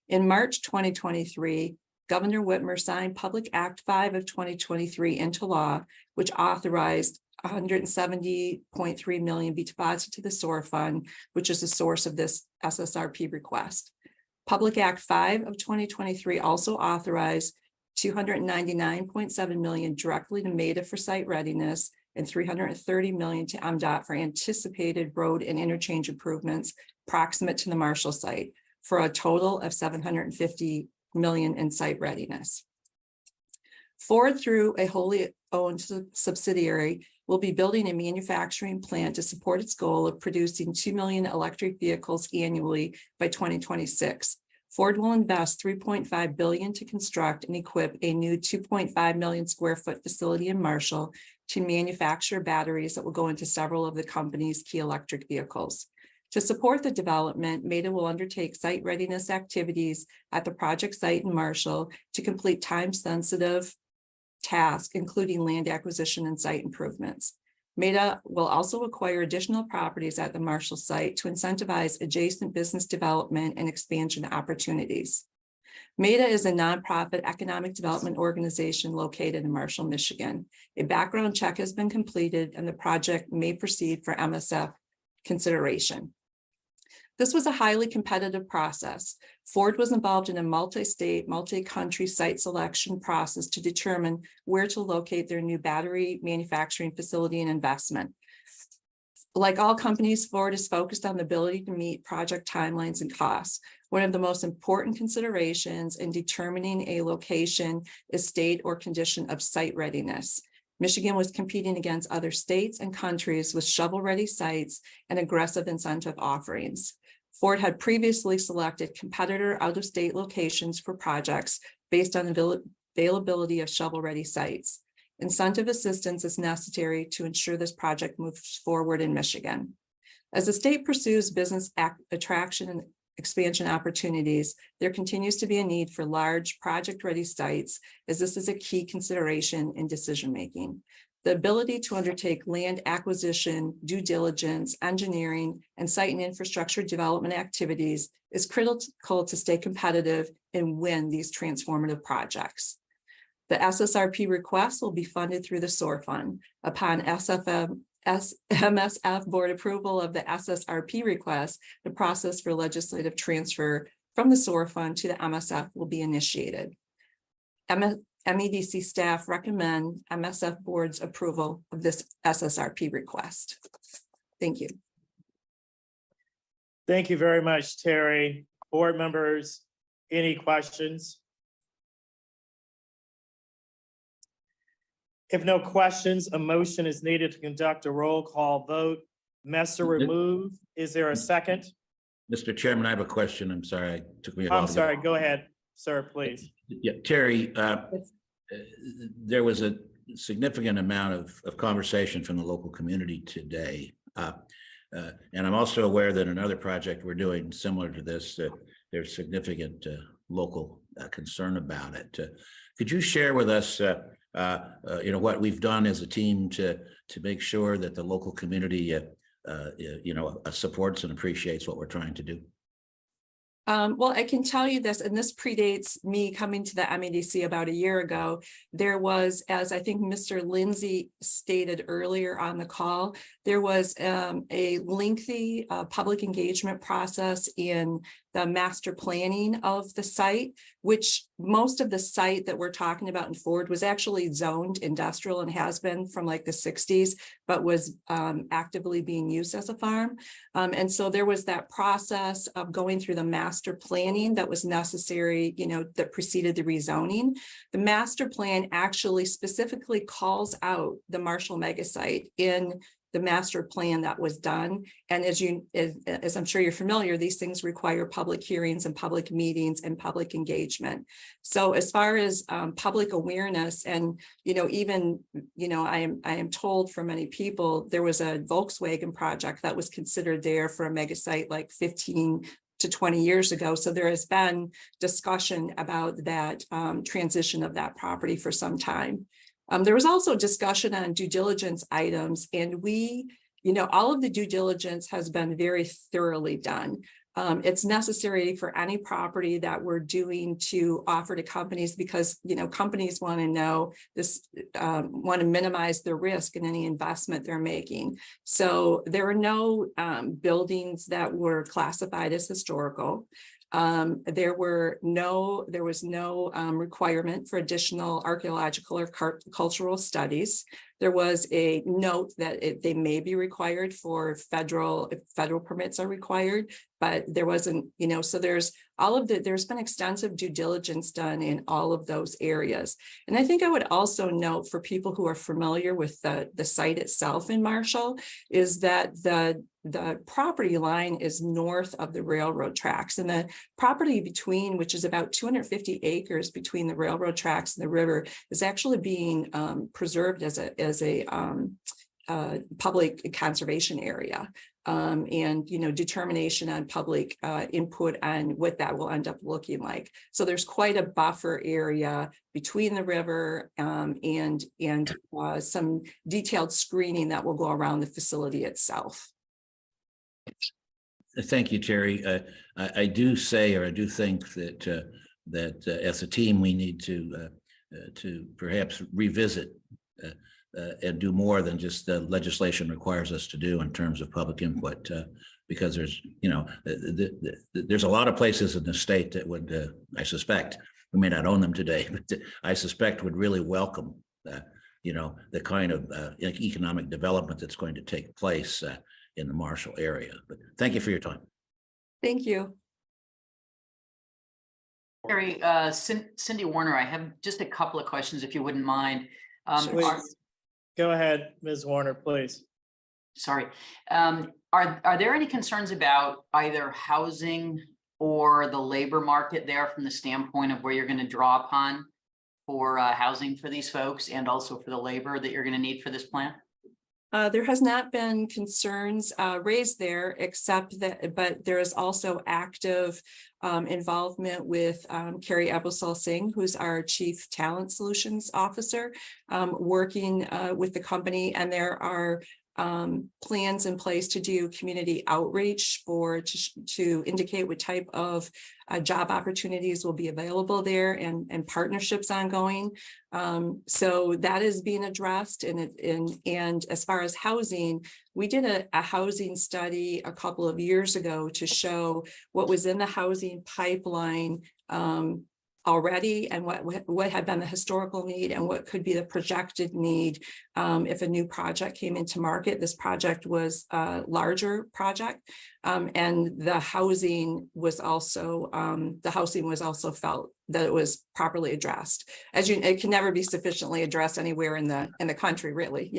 In March 2023, Governor Whitmer signed Public Act 5 of 2023 into law, which authorized $170.3 million be deposited to the SOAR fund, which is the source of this SSRP request. Public Act 5 of 2023 also authorized $299.7 million directly to MEDA for site readiness and $330 million to MDOT for anticipated road and interchange improvements proximate to the Marshall site, for a total of $750 million in site readiness. Ford, through a wholly owned subsidiary, will be building a manufacturing plant to support its goal of producing 2 million electric vehicles annually by 2026. Ford will invest $3.5 billion to construct and equip a new 2.5 million square foot facility in Marshall to manufacture batteries that will go into several of the company's key electric vehicles. To support the development, MEDA will undertake site readiness activities at the project site in Marshall to complete time-sensitive tasks, including land acquisition and site improvements. MEDA will also acquire additional properties at the Marshall site to incentivize adjacent business development and expansion opportunities. MEDA is a nonprofit economic development organization located in Marshall, Michigan. A background check has been completed and the project may proceed for MSF consideration. This was a highly competitive process. Ford was involved in a multi-state, multi-country site selection process to determine where to locate their new battery manufacturing facility and investment. Like all companies, Ford is focused on the ability to meet project timelines and costs. One of the most important considerations in determining a location is state or condition of site readiness. Michigan was competing against other states and countries with shovel-ready sites and aggressive incentive offerings. Ford had previously selected competitor out-of-state locations for projects based on availability of shovel-ready sites. Incentive assistance is necessary to ensure this project moves forward in Michigan. As the state pursues business attraction and expansion opportunities, there continues to be a need for large project-ready sites, as this is a key consideration in decision-making. The ability to undertake land acquisition, due diligence, engineering, and site and infrastructure development activities is critical to stay competitive and win these transformative projects. The SSRP request will be funded through the SOAR Fund. Upon MSF board approval of the SSRP request, the process for legislative transfer from the SOAR Fund to the MSF will be initiated. MEDC staff recommend MSF board's approval of this SSRP request. Thank you. Thank you very much, Terry. Board members, any questions? If no questions, a motion is needed to conduct a roll call vote. Messer remove. Is there a second? Mr. Chairman, I have a question. I'm sorry, it took me a while. I'm to get- sorry, go ahead, sir, please. Yeah, Terry, there was a significant amount of conversation from the local community today. And I'm also aware that another project we're doing similar to this, there's significant local concern about it. Could you share with us, what we've done as a team to make sure that the local community, supports and appreciates what we're trying to do? Well, I can tell you this, and this predates me coming to the MEDC about a year ago. There was, as I think Mr. Lindsay stated earlier on the call, there was a lengthy public engagement process in the master planning of the site, which most of the site that we're talking about in Ford was actually zoned industrial and has been from like the 60s, but was actively being used as a farm. And so there was that process of going through the master planning that was necessary, that preceded the rezoning. The master plan actually specifically calls out the Marshall Megasite in the master plan that was done. And as I'm sure you're familiar, these things require public hearings and public meetings and public engagement. So as far as public awareness and, I am told from many people, there was a Volkswagen project that was considered there for a Megasite like 15 to 20 years ago. So there has been discussion about that transition of that property for some time. There was also discussion on due diligence items, and all of the due diligence has been very thoroughly done. It's necessary for any property that we're doing to offer to companies because, companies want to know this, want to minimize the risk in any investment they're making. So there were no buildings that were classified as historical. There was no requirement for additional archaeological or cultural studies. There was a note that they may be required for federal permits are required, but there wasn't, so there's been extensive due diligence done in all of those areas. And I think I would also note for people who are familiar with the site itself in Marshall is that the property line is north of the railroad tracks, and the property between, which is about 250 acres between the railroad tracks and the river, is actually being preserved as a public conservation area. And determination on public input on what that will end up looking like. So there's quite a buffer area between the river and some detailed screening that will go around the facility itself. Thank you, Terry. I do think that as a team, we need to perhaps revisit and do more than just the legislation requires us to do in terms of public input, because there's a lot of places in the state that would, I suspect, we may not own them today, but I suspect would really welcome, the kind of economic development that's going to take place in the Marshall area. But thank you for your time. Thank you. Terry, Cindy Warner, I have just a couple of questions, if you wouldn't mind. Please. Go ahead, Ms. Warner, please. Sorry. Are there any concerns about either housing or the labor market there from the standpoint of where you're going to draw upon for housing for these folks and also for the labor that you're going to need for this plan? There has not been concerns raised there, but there is also active involvement with Carrie Ebosal Singh, who's our Chief Talent Solutions Officer, working with the company, and there are plans in place to do community outreach to indicate what type of job opportunities will be available there and partnerships ongoing. So that is being addressed. And as far as housing, we did a housing study a couple of years ago to show what was in the housing pipeline already and what had been the historical need and what could be the projected need if a new project came into market. This project was a larger project, and the housing was also felt that it was properly addressed. It can never be sufficiently addressed anywhere in the country, really,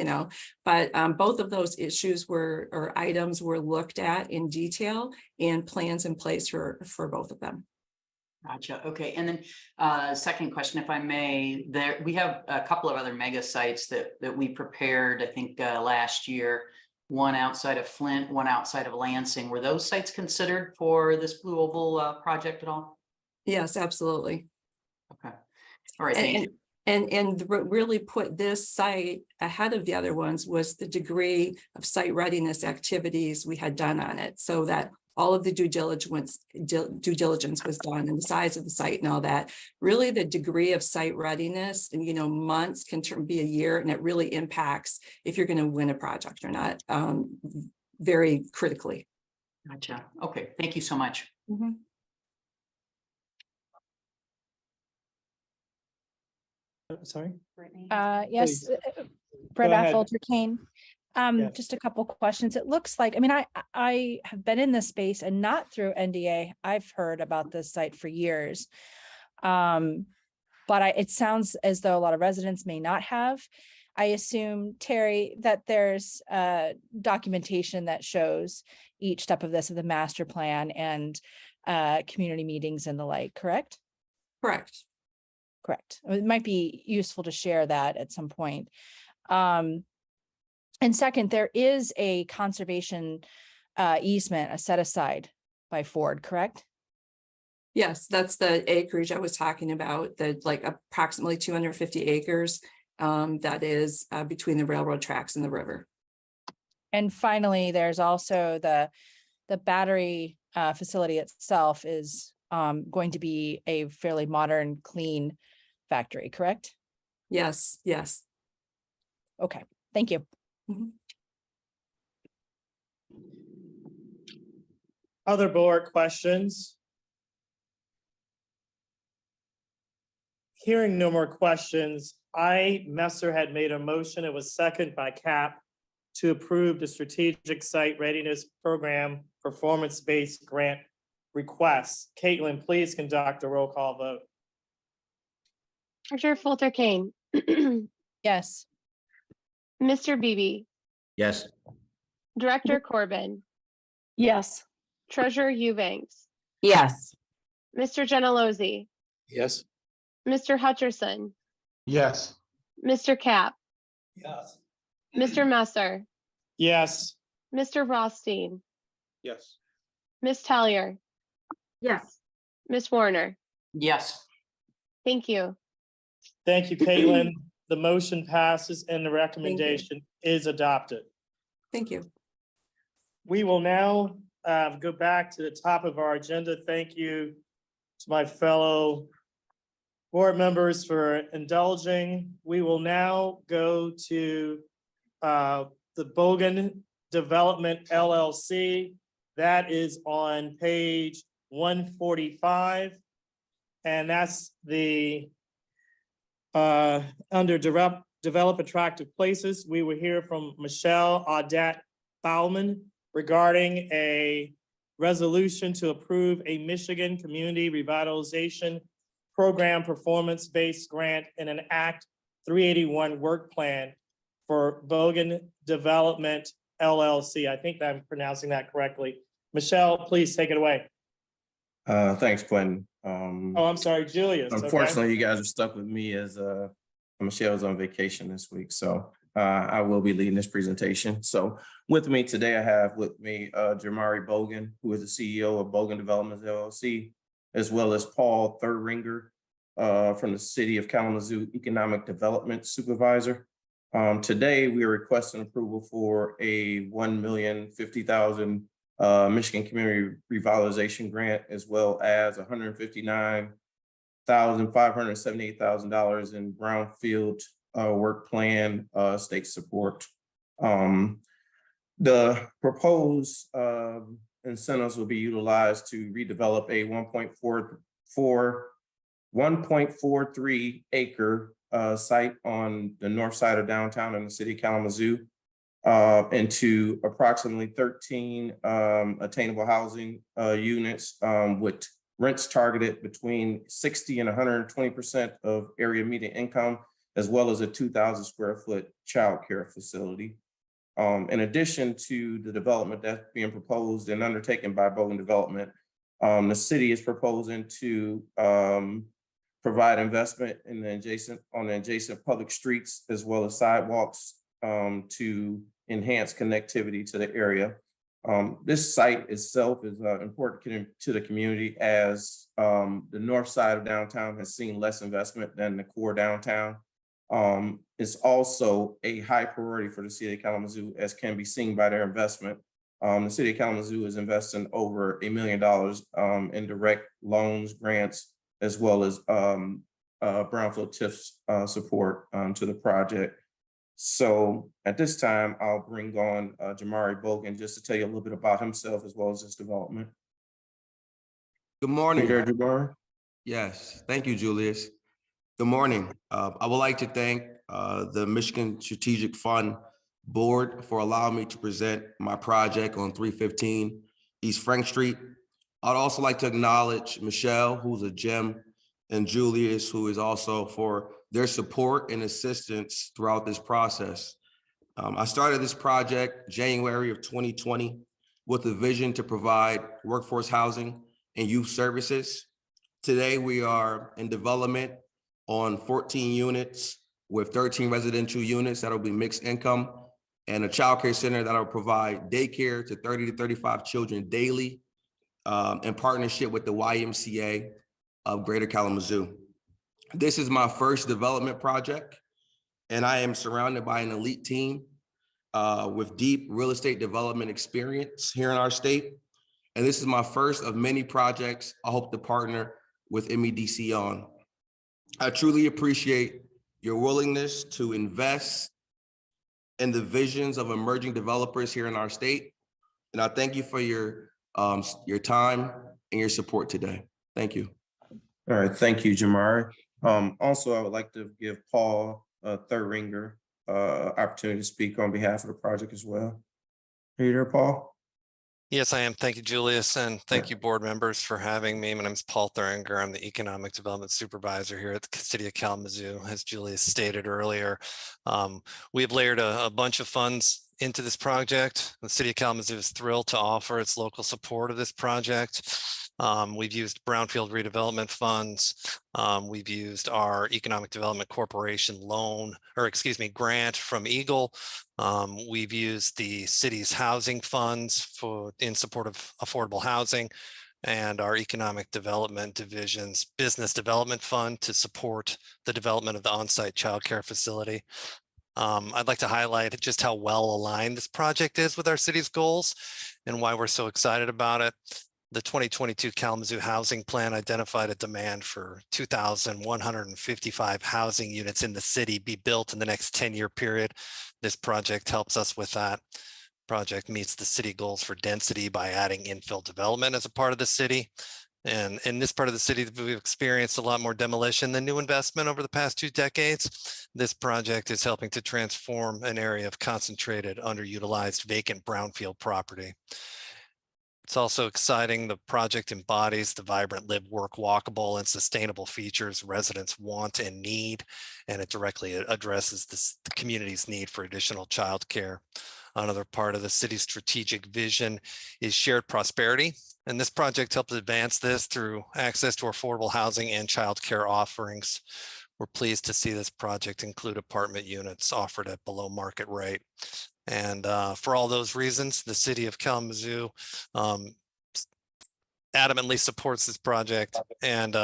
but both of those issues or items were looked at in detail and plans in place for both of them. Gotcha. Okay. And then second question, if I may, we have a couple of other mega sites that we prepared, I think last year, one outside of Flint, one outside of Lansing. Were those sites considered for this Blue Oval project at all? Yes, absolutely. Okay. All right. Thank you. And what really put this site ahead of the other ones was the degree of site readiness activities we had done on it, so that all of the due diligence was done, and the size of the site and all that. Really, the degree of site readiness, and months can be a year, and it really impacts if you're going to win a project or not, very critically. Gotcha. Okay. Thank you so much. Mm-hmm. Sorry. Yes, Please. Brett Go ahead. Affolter Kane. Yes. Just a couple questions. It looks like, I have been in this space and not through NDA. I've heard about this site for years. But it sounds as though a lot of residents may not have. I assume, Terry, that there's documentation that shows each step of the master plan and community meetings and the like, correct? Correct. Correct. It might be useful to share that at some point. And second, there is a conservation easement, a set aside by Ford, correct? Yes, that's the acreage I was talking about, approximately 250 acres that is between the railroad tracks and the river. And finally, there's also the battery facility itself is going to be a fairly modern, clean factory, correct? Yes, yes. Okay, thank you. Mm-hmm. Other board questions? Hearing no more questions, Messer had made a motion. It was seconded by Cap to approve the Strategic Site Readiness Program performance-based grant requests. Caitlin, please conduct a roll call vote. Treasurer Folter Kane. Yes. Mr. Beebe. Yes. Director Corbin. Yes. Treasurer Eubanks. Yes. Mr. Gentilozzi. Yes. Mr. Hutcherson. Yes. Mr. Cap. Yes. Mr. Messer. Yes. Mr. Rothstein. Yes. Ms. Tellier. Yes. Ms. Warner. Yes. Thank you. Thank you, Caitlin. The motion passes and the recommendation is adopted. Thank you. We will now go back to the top of our agenda. Thank you to my fellow board members for indulging. We will now go to the Bogan Development LLC. That is on page 145. And that's the under develop attractive places. We will hear from Michelle Audet Bauman regarding a resolution to approve a Michigan Community Revitalization Program performance-based grant and an Act 381 work plan for Bogan Development LLC. I think I'm pronouncing that correctly. Michelle, please take it away. Thanks, Quentin. Oh, I'm sorry, Julius. Unfortunately, you guys are stuck with me as Michelle's on vacation this week, so I will be leading this presentation. So with me today, I have with me Jamari Bogan, who is the CEO of Bogan Development LLC, as well as Paul Thurringer from the City of Kalamazoo Economic Development Supervisor. Today, we are requesting approval for a $1,050,000 Michigan Community Revitalization Grant, as well as $159,578,000 in brownfield work plan state support. The proposed incentives will be utilized to redevelop a 1.44 1.43 acre site on the north side of downtown in the city of Kalamazoo into approximately 13 attainable housing units with rents targeted between 60 and 120% of area median income, as well as a 2,000 square foot childcare facility. In addition to the development that's being proposed and undertaken by Bogan Development, the city is proposing to provide investment in the adjacent public streets as well as sidewalks to enhance connectivity to the area. This site itself is important to the community as the north side of downtown has seen less investment than the core downtown. It's also a high priority for the city of Kalamazoo, as can be seen by their investment. The city of Kalamazoo is investing over $1 million in direct loans, grants, as well as brownfield TIF support to the project. So at this time, I'll bring on Jamari Bogan just to tell you a little bit about himself as well as his development. Good morning. Hey there, Jamari. Yes, thank you, Julius. Good morning. I would like to thank the Michigan Strategic Fund Board for allowing me to present my project on 315 East Frank Street. I'd also like to acknowledge Michelle, who's a gem, and Julius, who is also for their support and assistance throughout this process. I started this project January of 2020 with a vision to provide workforce housing and youth services. Today, we are in development on 14 units with 13 residential units that'll be mixed income and a childcare center that'll provide daycare to 30 to 35 children daily in partnership with the YMCA of Greater Kalamazoo. This is my first development project, and I am surrounded by an elite team with deep real estate development experience here in our state. And this is my first of many projects I hope to partner with MEDC on. I truly appreciate your willingness to invest in the visions of emerging developers here in our state. And I thank you for your time and your support today. Thank you. All right, thank you, Jamari. Also, I would like to give Paul Thuringer opportunity to speak on behalf of the project as well. Are you there, Paul? Yes, I am. Thank you, Julius, and thank you, board members, for having me. My name is Paul Thuringer. I'm the Economic Development Supervisor here at the City of Kalamazoo, as Julius stated earlier. We have layered a bunch of funds into this project. The City of Kalamazoo is thrilled to offer its local support of this project. We've used brownfield redevelopment funds. We've used our Economic Development Corporation grant from Eagle. We've used the city's housing funds in support of affordable housing, and our Economic Development Division's Business Development Fund to support the development of the on-site childcare facility. I'd like to highlight just how well aligned this project is with our city's goals and why we're so excited about it. The 2022 Kalamazoo Housing Plan identified a demand for 2,155 housing units in the city be built in the next 10-year period. This project helps us with that. Project meets the city goals for density by adding infill development as a part of the city. And in this part of the city, we've experienced a lot more demolition than new investment over the past 2 decades. This project is helping to transform an area of concentrated, underutilized, vacant brownfield property. It's also exciting. The project embodies the vibrant, live, work, walkable, and sustainable features residents want and need, and it directly addresses the community's need for additional childcare. Another part of the city's strategic vision is shared prosperity, and this project helps advance this through access to affordable housing and childcare offerings. We're pleased to see this project include apartment units offered at below market rate. And for all those reasons, the city of Kalamazoo adamantly supports this project and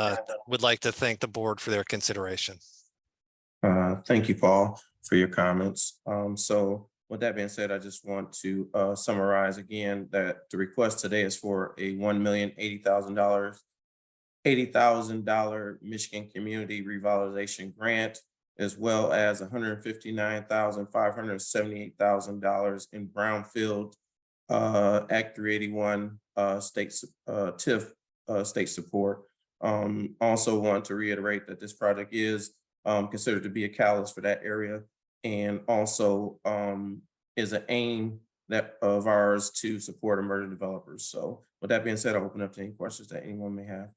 would like to thank the board for their consideration. Thank you, Paul, for your comments. So with that being said, I just want to summarize again that the request today is for a $1,080,000 Michigan Community Revitalization Grant, as well as $159,578,000 in brownfield Act 381 state TIF state support. Also want to reiterate that this project is considered to be a catalyst for that area, and also is an aim that of ours to support emerging developers. So with that being said, I'll open up to any questions that anyone may have.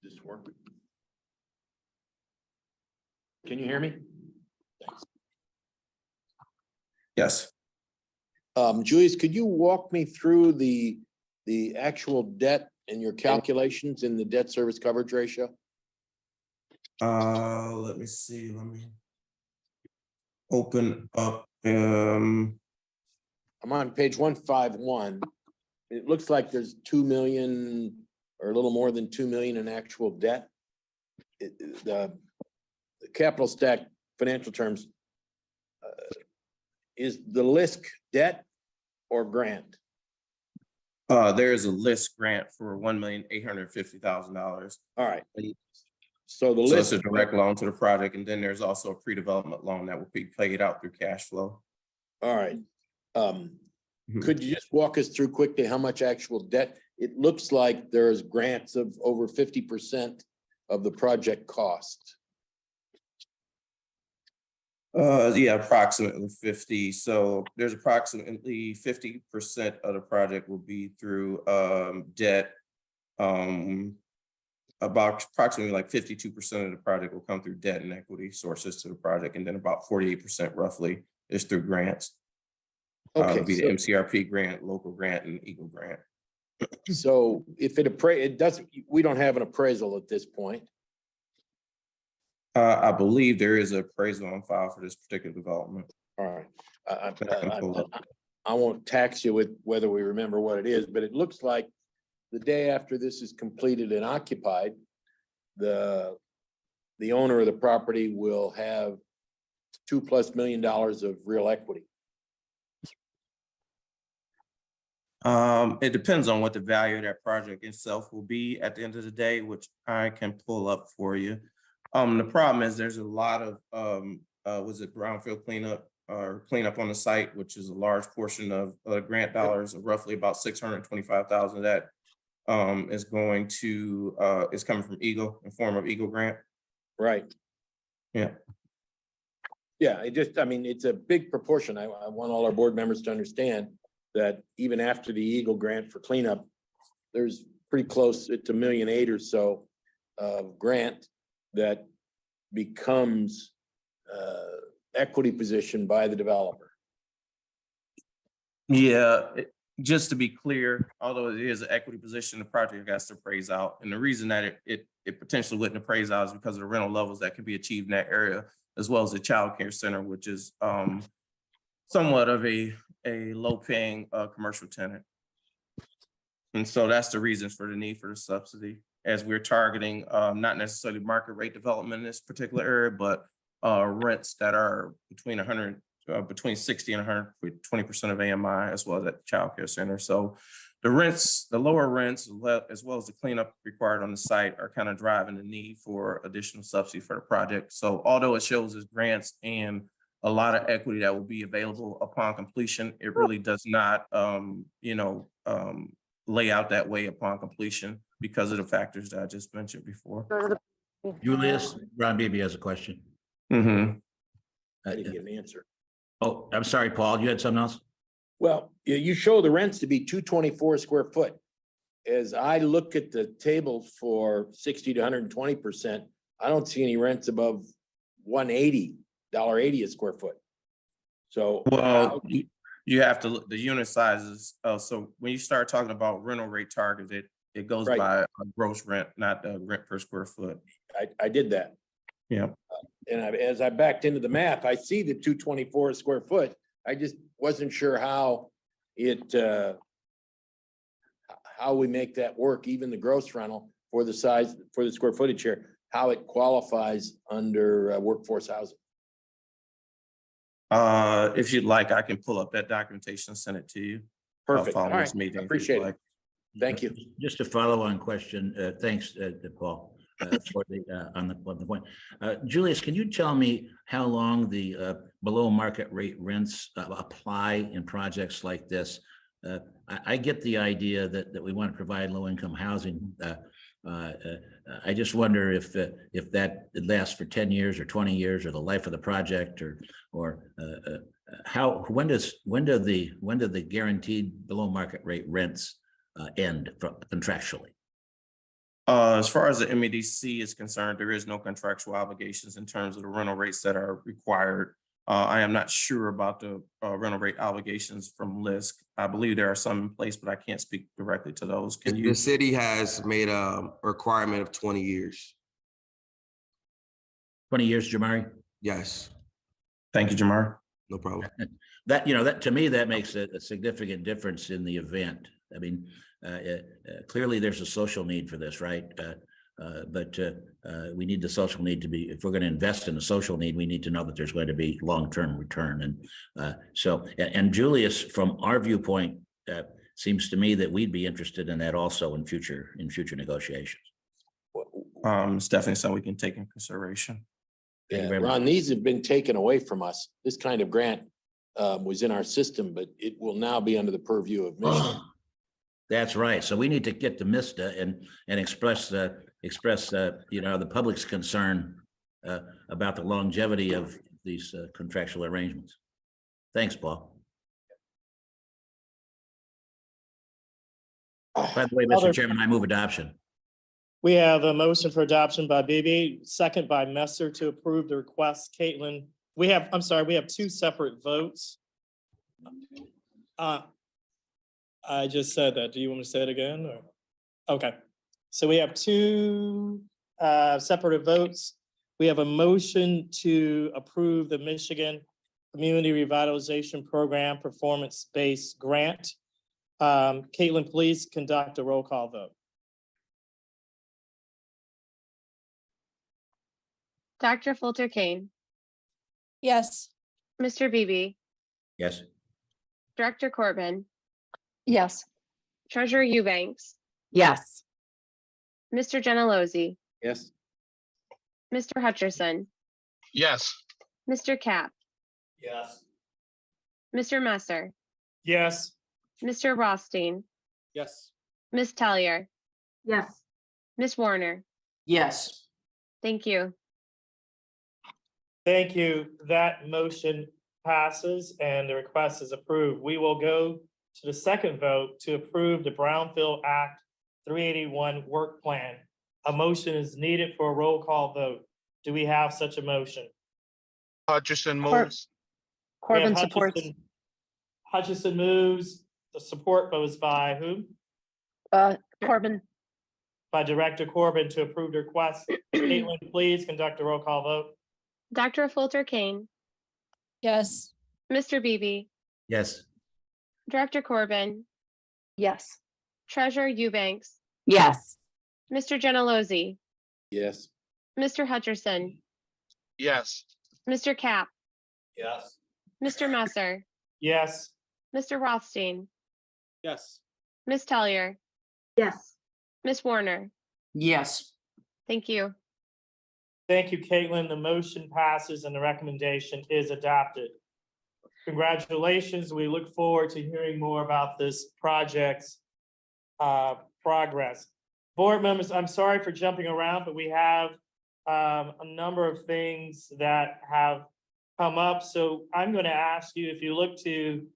This work? Can you hear me? Yes. Julius, could you walk me through the actual debt and your calculations in the debt service coverage ratio? Let me see. Let me open up. I'm on page 151. It looks like there's 2 million or a little more than 2 million in actual debt. The capital stack financial terms, is the LISC debt or grant? There is a LISC grant for $1,850,000. All right. So the So list it's a direct loan to the project, and then there's also a pre-development loan that will be paid out through cash flow. All right. Could you just walk us through quickly how much actual debt? It looks like there's grants of over 50% of the project cost. Yeah, approximately 50. So there's approximately 50% of the project will be through debt. About approximately like 52% of the project will come through debt and equity sources to the project, and then about 48% roughly is through grants. Okay, Be the MCRP grant, local grant, and Eagle grant. So if it doesn't, we don't have an appraisal at this point. I believe there is an appraisal on file for this particular development. All right. I won't tax you with whether we remember what it is, but it looks like the day after this is completed and occupied, the owner of the property will have $2+ million of real equity. It depends on what the value of that project itself will be at the end of the day, which I can pull up for you. The problem is there's a lot of was it brownfield cleanup or cleanup on the site, which is a large portion of grant dollars, of roughly about $625,000 that is going to is coming from Eagle in form of Eagle grant. Right. Yeah. Yeah, I mean, it's a big proportion. I want all our board members to understand that even after the Eagle grant for cleanup, there's pretty close to $1.8 million or so of grant that becomes equity position by the developer. Yeah, just to be clear, although it is an equity position, the project has to appraise out. And the reason that it potentially wouldn't appraise out is because of the rental levels that can be achieved in that area, as well as the child care center, which is somewhat of a low-paying commercial tenant. And so that's the reason for the need for the subsidy, as we're targeting not necessarily market rate development in this particular area, but rents that are between 60 and 120% of AMI, as well as at the child care center. So the lower rents, as well as the cleanup required on the site, are kind of driving the need for additional subsidy for the project. So although it shows as grants and a lot of equity that will be available upon completion, it really does not, lay out that way upon completion because of the factors that I just mentioned before. Julius, Ron Beebe has a question. I didn't get an answer. Oh, I'm sorry, Paul, you had something else? Well, you show the rents to be $224 a square foot. As I look at the tables for 60 to 120%, I don't see any rents above $180 a square foot. So well, you have to look the unit sizes. So when you start talking about rental rate targeted, it goes by a gross rent, not the rent per square foot. I did that. Yeah. And as I backed into the math, I see the $224 a square foot. I just wasn't sure how we make that work, even the gross rental for the size, for the square footage here, how it qualifies under workforce housing. If you'd like, I can pull up that documentation and send it to you. Perfect. All right. Meeting, Appreciate it. Thank you. Just a follow-on question. Thanks, Paul, for on the point. Julius, can you tell me how long the below market rate rents apply in projects like this? I get the idea that we want to provide low-income housing. I just wonder if that lasts for 10 years or 20 years or the life of the project, or when do the guaranteed below market rate rents end contractually? As far as the MEDC is concerned, there is no contractual obligations in terms of the rental rates that are required. I am not sure about the rental rate obligations from LISC. I believe there are some in place, but I can't speak directly to those. Can you? The city has made a requirement of 20 years. 20 years, Jamari? Yes. Thank you, Jamar. No problem. That to me, that makes a significant difference in the event. I mean, clearly there's a social need for this, right? But we need the social need to be, if we're going to invest in a social need, we need to know that there's going to be long-term return. And Julius, from our viewpoint, seems to me that we'd be interested in that also in future negotiations. It's definitely something we can take in consideration. Yeah, Ron, these have been taken away from us. This kind of grant was in our system, but it will now be under the purview of Michigan. That's right. So we need to get to MISTA and express the public's concern about the longevity of these contractual arrangements. Thanks, Paul. By the way, Mr. Chairman, I move adoption. We have a motion for adoption by Beebe, second by Messer to approve the request. Caitlin, we have two separate votes. I just said that. Do you want me to say it again? Or? Okay. So we have two separate votes. We have a motion to approve the Michigan Community Revitalization Program performance-based grant. Caitlin, please conduct a roll call vote. Dr. Fulter Kane. Yes. Mr. Beebe. Yes. Director Corbin. Yes. Treasurer Eubanks. Yes. Mr. Gentilozzi. Yes. Mr. Hutcherson. Yes. Mr. Cap. Yes. Mr. Messer. Yes. Mr. Rothstein. Yes. Ms. Tellier. Yes. Ms. Warner. Yes. Thank you. Thank you. That motion passes and the request is approved. We will go to the second vote to approve the Brownfield Act 381 work plan. A motion is needed for a roll call vote. Do we have such a motion? Hutcherson moves. Corbin supports. Hutchison moves. The support vote is by who? Corbin. By Director Corbin to approve the request. Caitlin, please conduct a roll call vote. Dr. Fulter Kane. Yes. Mr. Beebe. Yes. Director Corbin. Yes. Treasurer Eubanks. Yes. Mr. Gentilozzi. Yes. Mr. Hutcherson. Yes. Mr. Cap. Yes. Mr. Messer. Yes. Mr. Rothstein. Yes. Ms. Tellier. Yes. Ms. Warner. Yes. Thank you. Thank you, Caitlin. The motion passes and the recommendation is adopted. Congratulations. We look forward to hearing more about this project's progress. Board members, I'm sorry for jumping around, but we have a number of things that have come up. So I'm going to ask you, if you look to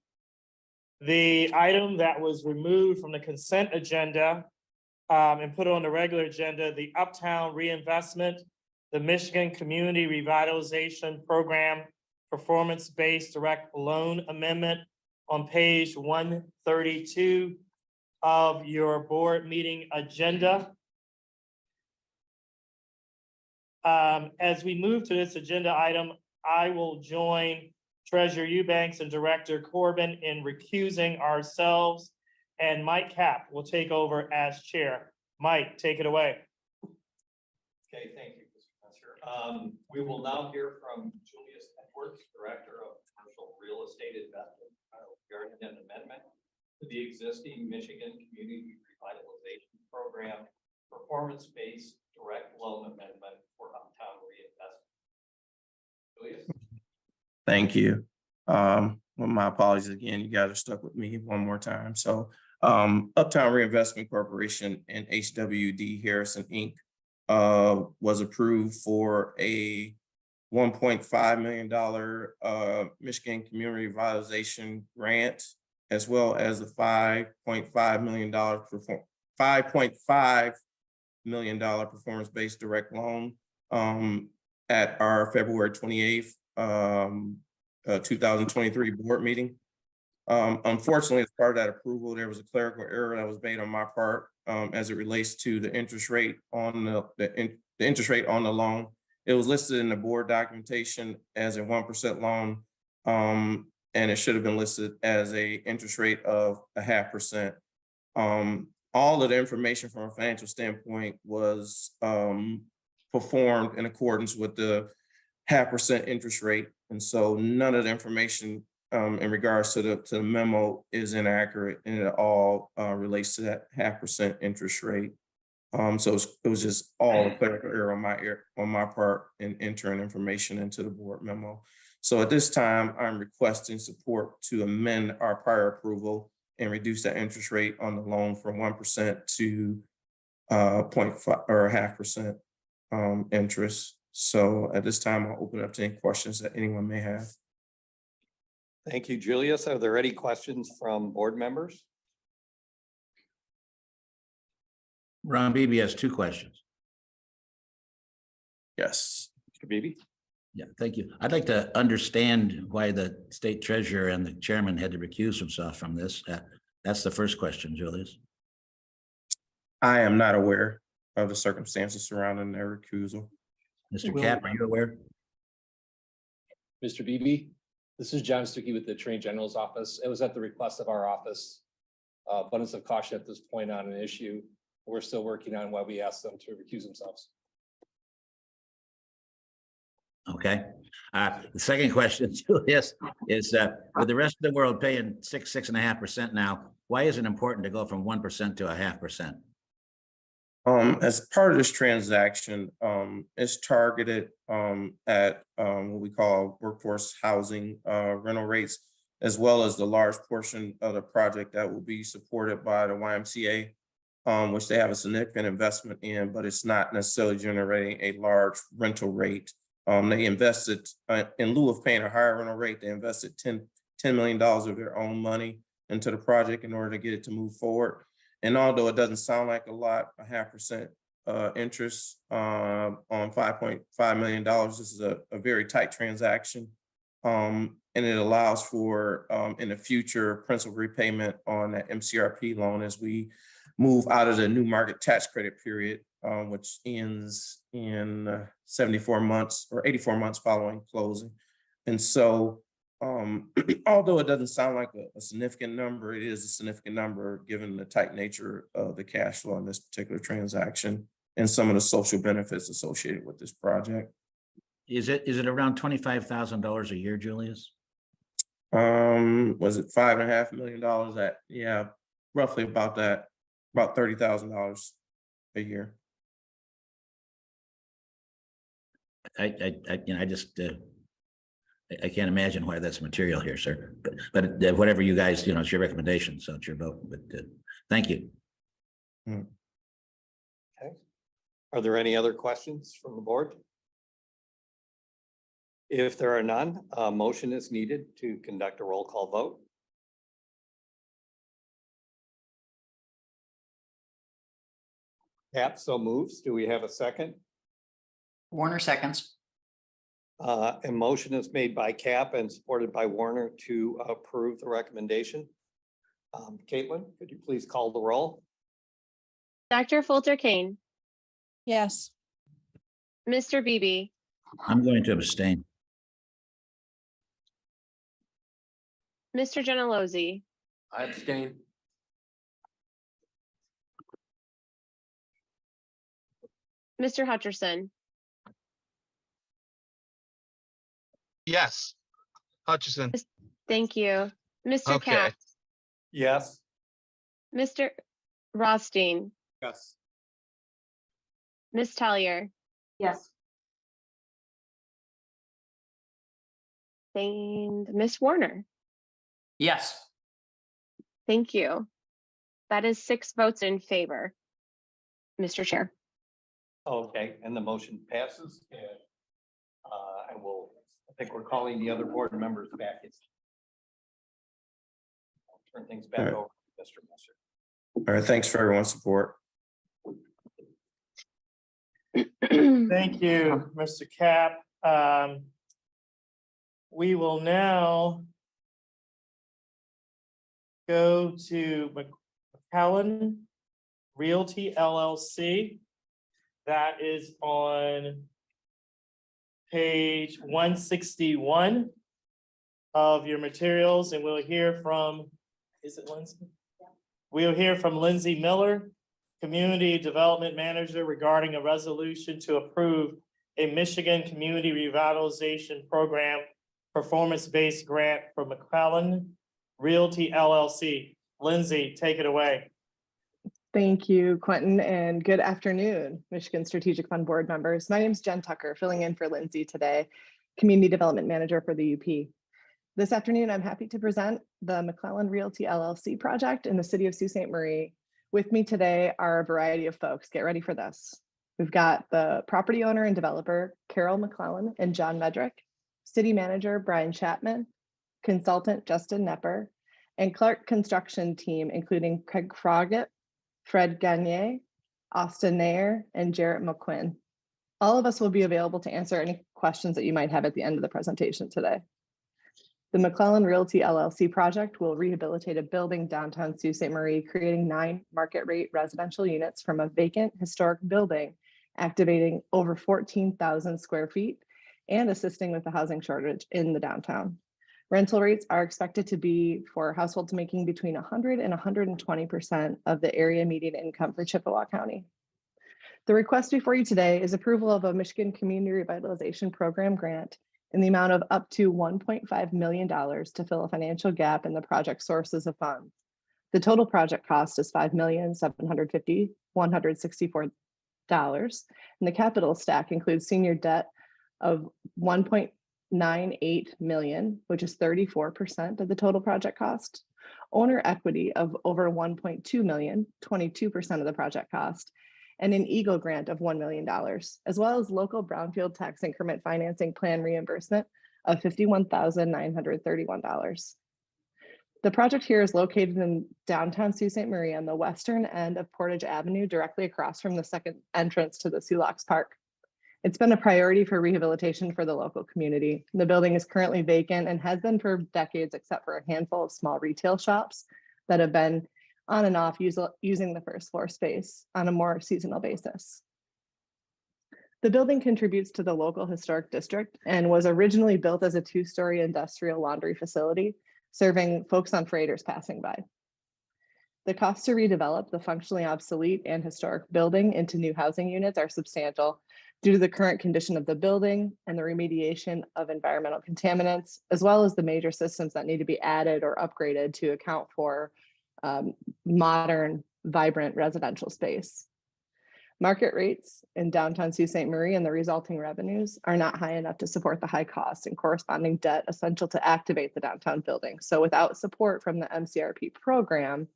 the item that was removed from the consent agenda and put on the regular agenda, the Uptown Reinvestment, the Michigan Community Revitalization Program Performance-Based Direct Loan Amendment on page 132 of your board meeting agenda. As we move to this agenda item, I will join Treasurer Eubanks and Director Corbin in recusing ourselves, and Mike Cap will take over as chair. Mike, take it away. Okay, thank you, Mr. Messer. We will now hear from Julius Edwards, Director of Commercial Real Estate Investment, regarding an amendment to the existing Michigan Community Revitalization Program Performance-Based Direct Loan Amendment for Uptown Reinvestment. Julius? Thank you. well, my apologies again, you guys are stuck with me one more time. So Uptown Reinvestment Corporation and HWD Harrison Inc. Was approved for a $1.5 million Michigan Community Revitalization Grant, as well as a $5.5 million performance-based direct loan at our February 28th, 2023 board meeting. Unfortunately, as part of that approval, there was a clerical error that was made on my part as it relates to the interest rate on the interest rate on the loan. It was listed in the board documentation as a 1% loan, and it should have been listed as a interest rate of 0.5%. All of the information from a financial standpoint was performed in accordance with the 0.5% interest rate, and so none of the information in regards to the memo is inaccurate, and it all relates to that 0.5% interest rate. So it was just all a clerical error on my part in entering information into the board memo. So at this time, I'm requesting support to amend our prior approval and reduce that interest rate on the loan from 1% to 0.5 or 0.5% interest. So at this time, I'll open it up to any questions that anyone may have. Thank you, Julius. Are there any questions from board members? Ron Beebe has two questions. Yes. Mr. Beebe? Yeah, thank you. I'd like to understand why the state treasurer and the chairman had to recuse himself from this. That's the first question, Julius. I am not aware of the circumstances surrounding their recusal. Mr. Cap, are you aware? Mr. Beebe, this is John Stuckey with the Attorney General's office. It was at the request of our office. Abundance of caution at this point on an issue. We're still working on why we asked them to recuse themselves. Okay. The second question, Julius, is with the rest of the world paying 6.5% now, why is it important to go from 1% to 0.5%? As part of this transaction, it's targeted at what we call workforce housing rental rates, as well as the large portion of the project that will be supported by the YMCA, which they have a significant investment in, but it's not necessarily generating a large rental rate. They invested, in lieu of paying a higher rental rate, they invested $10 million of their own money into the project in order to get it to move forward. And although it doesn't sound like a lot, 0.5% interest on $5.5 million, this is a very tight transaction. And it allows for, in the future, principal repayment on that MCRP loan as we move out of the new market tax credit period, which ends in 74 months or 84 months following closing. And so, although it doesn't sound like a significant number, it is a significant number given the tight nature of the cash flow in this particular transaction and some of the social benefits associated with this project. Is it around $25,000 a year, Julius? Was it $5.5 million? That, yeah, roughly about that, about $30,000 a year. I can't imagine why that's material here, sir. But whatever you guys, it's your recommendation, so it's your vote. But thank you. Okay. Are there any other questions from the board? If there are none, a motion is needed to conduct a roll call vote. Cap so moves. Do we have a second? Warner seconds. A motion is made by Cap and supported by Warner to approve the recommendation. Caitlin, could you please call the roll? Dr. Fulter Kane, Yes. Mr. Beebe, I'm going to abstain. Mr. Gentilozzi, I abstain. Mr. Hutcherson, Yes. Hutchison. thank you. Mr. Okay. Cap, Yes. Mr. Rothstein, Yes. Ms. Tellier, Yes. and Ms. Warner. Yes. Thank you. That is 6 votes in favor, Mr. Chair. Okay, and the motion passes. And I think we're calling the other board members back. I'll turn things back over to Mr. Messer. All right, thanks for everyone's support. Thank you, Mr. Cap. We will now go to McClellan Realty LLC. That is on page 161 of your materials, and we'll hear from, is it Lindsay? Yeah. We'll hear from Lindsay Miller, Community Development Manager, regarding a resolution to approve a Michigan Community Revitalization Program performance-based grant for McClellan Realty LLC. Lindsay, take it away. Thank you, Quentin, and good afternoon, Michigan Strategic Fund Board members. My name is Jen Tucker, filling in for Lindsay today, Community Development Manager for the UP. This afternoon, I'm happy to present the McClellan Realty LLC project in the city of Sault Ste. Marie. With me today are a variety of folks. Get ready for this. We've got the property owner and developer, Carol McClellan and John Medrick, city manager, Brian Chapman, consultant, Justin Nepper, and Clark construction team, including Craig Froggett, Fred Gagne, Austin Nair, and Jarrett McQuinn. All of us will be available to answer any questions that you might have at the end of the presentation today. The McClellan Realty LLC project will rehabilitate a building downtown Sault Ste. Marie, creating 9 market rate residential units from a vacant historic building, activating over 14,000 square feet and assisting with the housing shortage in the downtown. Rental rates are expected to be for households making between 100 and 120% of the area median income for Chippewa County. The request before you today is approval of a Michigan Community Revitalization Program grant in the amount of up to $1.5 million to fill a financial gap in the project sources of funds. The total project cost is $5,750,164, and the capital stack includes senior debt of $1.98 million, which is 34% of the total project cost, owner equity of over $1.2 million, 22% of the project cost, and an EGLE grant of $1 million, as well as local brownfield tax increment financing plan reimbursement of $51,931. The project here is located in downtown Sault Ste. Marie on the western end of Portage Avenue, directly across from the second entrance to the Sulaks Park. It's been a priority for rehabilitation for the local community. The building is currently vacant and has been for decades, except for a handful of small retail shops that have been on and off using the first floor space on a more seasonal basis. The building contributes to the local historic district and was originally built as a 2-story industrial laundry facility, serving folks on freighters passing by. The cost to redevelop the functionally obsolete and historic building into new housing units are substantial due to the current condition of the building and the remediation of environmental contaminants, as well as the major systems that need to be added or upgraded to account for modern, vibrant residential space. Market rates in downtown Sault Ste. Marie and the resulting revenues are not high enough to support the high costs and corresponding debt essential to activate the downtown building. So without support from the MCRP program,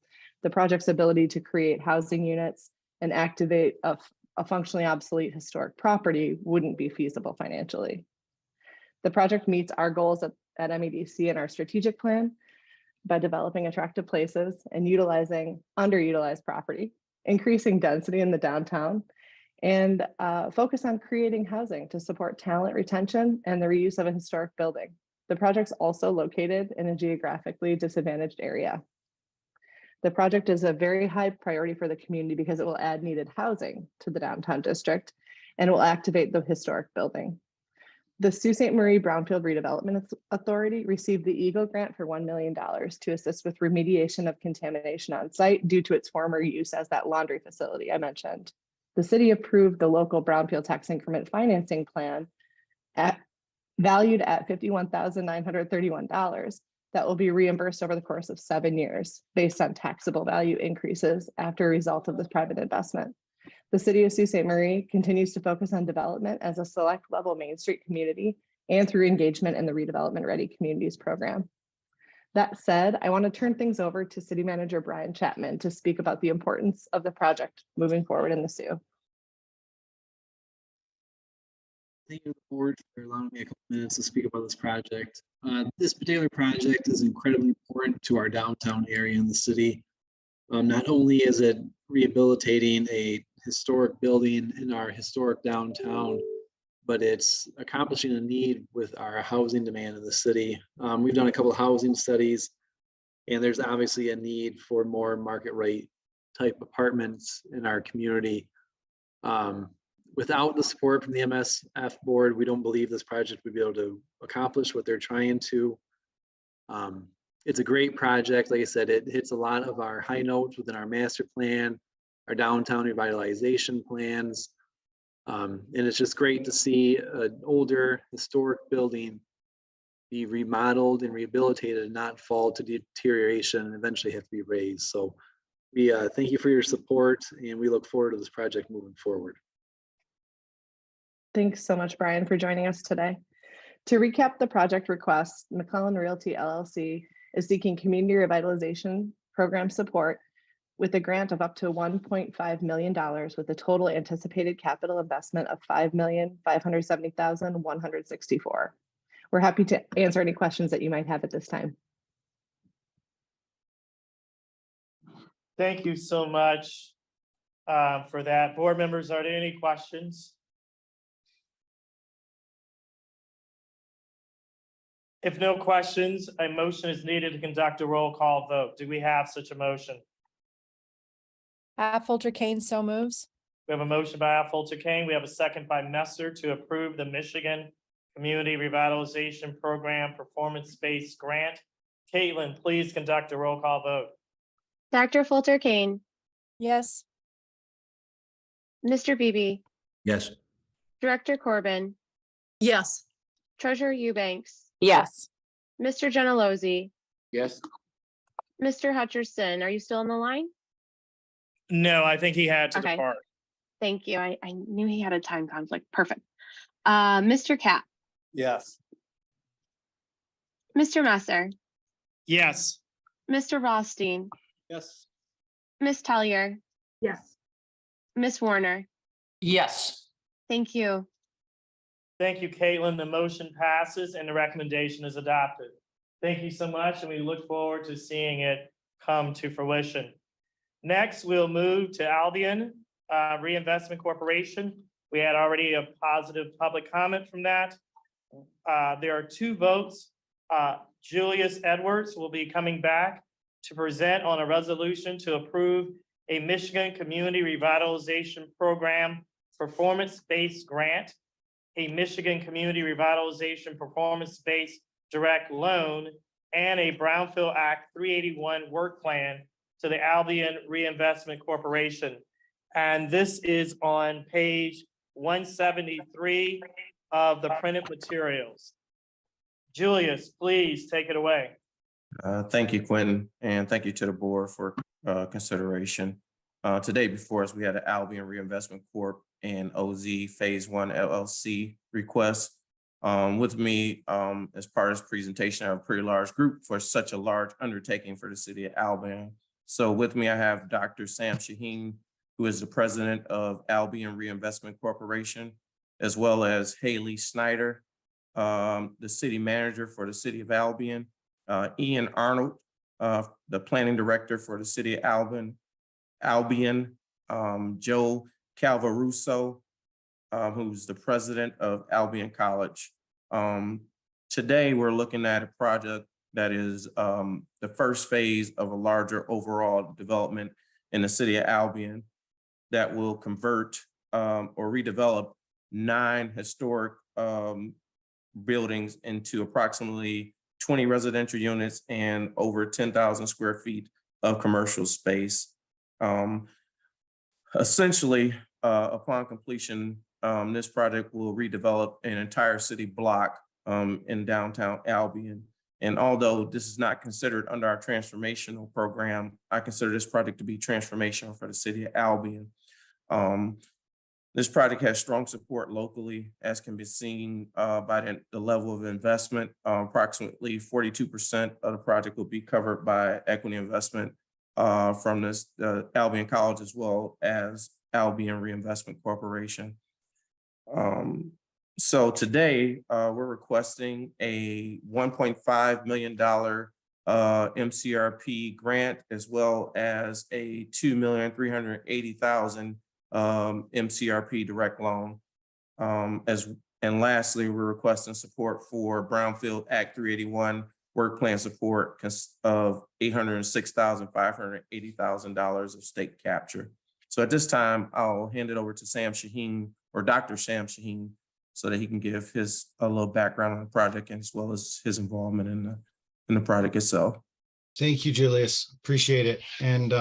the project's ability to create housing units and activate a functionally obsolete historic property wouldn't be feasible financially. The project meets our goals at MEDC and our strategic plan by developing attractive places and utilizing underutilized property, increasing density in the downtown, and focus on creating housing to support talent retention and the reuse of a historic building. The project's also located in a geographically disadvantaged area. The project is a very high priority for the community because it will add needed housing to the downtown district and will activate the historic building. The Sault Ste. Marie Brownfield Redevelopment Authority received the EGLE grant for $1 million to assist with remediation of contamination on site due to its former use as that laundry facility I mentioned. The city approved the local Brownfield tax increment financing plan valued at $51,931 that will be reimbursed over the course of 7 years based on taxable value increases after a result of this private investment. The city of Sault Ste. Marie continues to focus on development as a select level Main Street community and through engagement in the Redevelopment Ready Communities program. That said, I want to turn things over to City Manager Brian Chapman to speak about the importance of the project moving forward in the Sioux. Thank you, board, for allowing me a couple minutes to speak about this project. This particular project is incredibly important to our downtown area in the city. Not only is it rehabilitating a historic building in our historic downtown, but it's accomplishing a need with our housing demand in the city. We've done a couple of housing studies, and there's obviously a need for more market rate type apartments in our community. Without the support from the MSF board, we don't believe this project would be able to accomplish what they're trying to. It's a great project. Like I said, it hits a lot of our high notes within our master plan, our downtown revitalization plans. And it's just great to see an older historic building be remodeled and rehabilitated and not fall to deterioration and eventually have to be raised. So we thank you for your support, and we look forward to this project moving forward. Thanks so much, Brian, for joining us today. To recap the project request, McClellan Realty LLC is seeking community revitalization program support with a grant of up to $1.5 million with a total anticipated capital investment of $5,570,164. We're happy to answer any questions that you might have at this time. Thank you so much for that. Board members, are there any questions? If no questions, a motion is needed to conduct a roll call vote. Do we have such a motion? Affolter Kane so moves. We have a motion by Affolter Kane. We have a second by Messer to approve the Michigan Community Revitalization Program Performance-Based Grant. Caitlin, please conduct a roll call vote. Dr. Fulter Kane, Yes. Mr. Beebe, Yes. Director Corbin, Yes. Treasurer Eubanks, Yes. Mr. Gentilozzi, Yes. Mr. Hutcherson, are you still on the line? No, I think he had to Okay. depart. Thank you. I knew he had a time conflict. Perfect. Mr. Cap, Yes. Mr. Messer, Yes. Mr. Rothstein, Yes. Miss Tellier, Yes. Miss Warner. Yes. Thank you. Thank you, Caitlin. The motion passes and the recommendation is adopted. Thank you so much, and we look forward to seeing it come to fruition. Next, we'll move to Albion Reinvestment Corporation. We had already a positive public comment from that. There are two votes. Julius Edwards will be coming back to present on a resolution to approve a Michigan Community Revitalization Program performance-based grant, a Michigan Community Revitalization performance-based direct loan, and a Brownfield Act 381 work plan to the Albion Reinvestment Corporation. And this is on page 173 of the printed materials. Julius, please take it away. Thank you, Quentin, and thank you to the board for consideration. Today before us, we had an Albion Reinvestment Corp. And OZ Phase 1 LLC request. With me as part of this presentation, I have a pretty large group for such a large undertaking for the city of Albion. So with me, I have Dr. Sam Shaheen, who is the president of Albion Reinvestment Corporation, as well as Haley Snyder, the city manager for the city of Albion, Ian Arnold, the planning director for the city of Albion, Joe Calvaruso, who's the president of Albion College. Today, we're looking at a project that is the first phase of a larger overall development in the city of Albion that will convert or redevelop 9 historic buildings into approximately 20 residential units and over 10,000 square feet of commercial space. Essentially, upon completion, this project will redevelop an entire city block in downtown Albion. And although this is not considered under our transformational program, I consider this project to be transformational for the city of Albion. This project has strong support locally, as can be seen by the level of investment. Approximately 42% of the project will be covered by equity investment from this Albion College as well as Albion Reinvestment Corporation. So today we're requesting a $1.5 million MCRP grant as well as a $2,380,000 MCRP direct loan. And lastly, we're requesting support for Brownfield Act 381 work plan support of $806,580,000 of state capture. So at this time, I'll hand it over to Sam Shaheen or Dr. Sam Shaheen so that he can give a little background on the project as well as his involvement in the project itself. Thank you, Julius. Appreciate it. And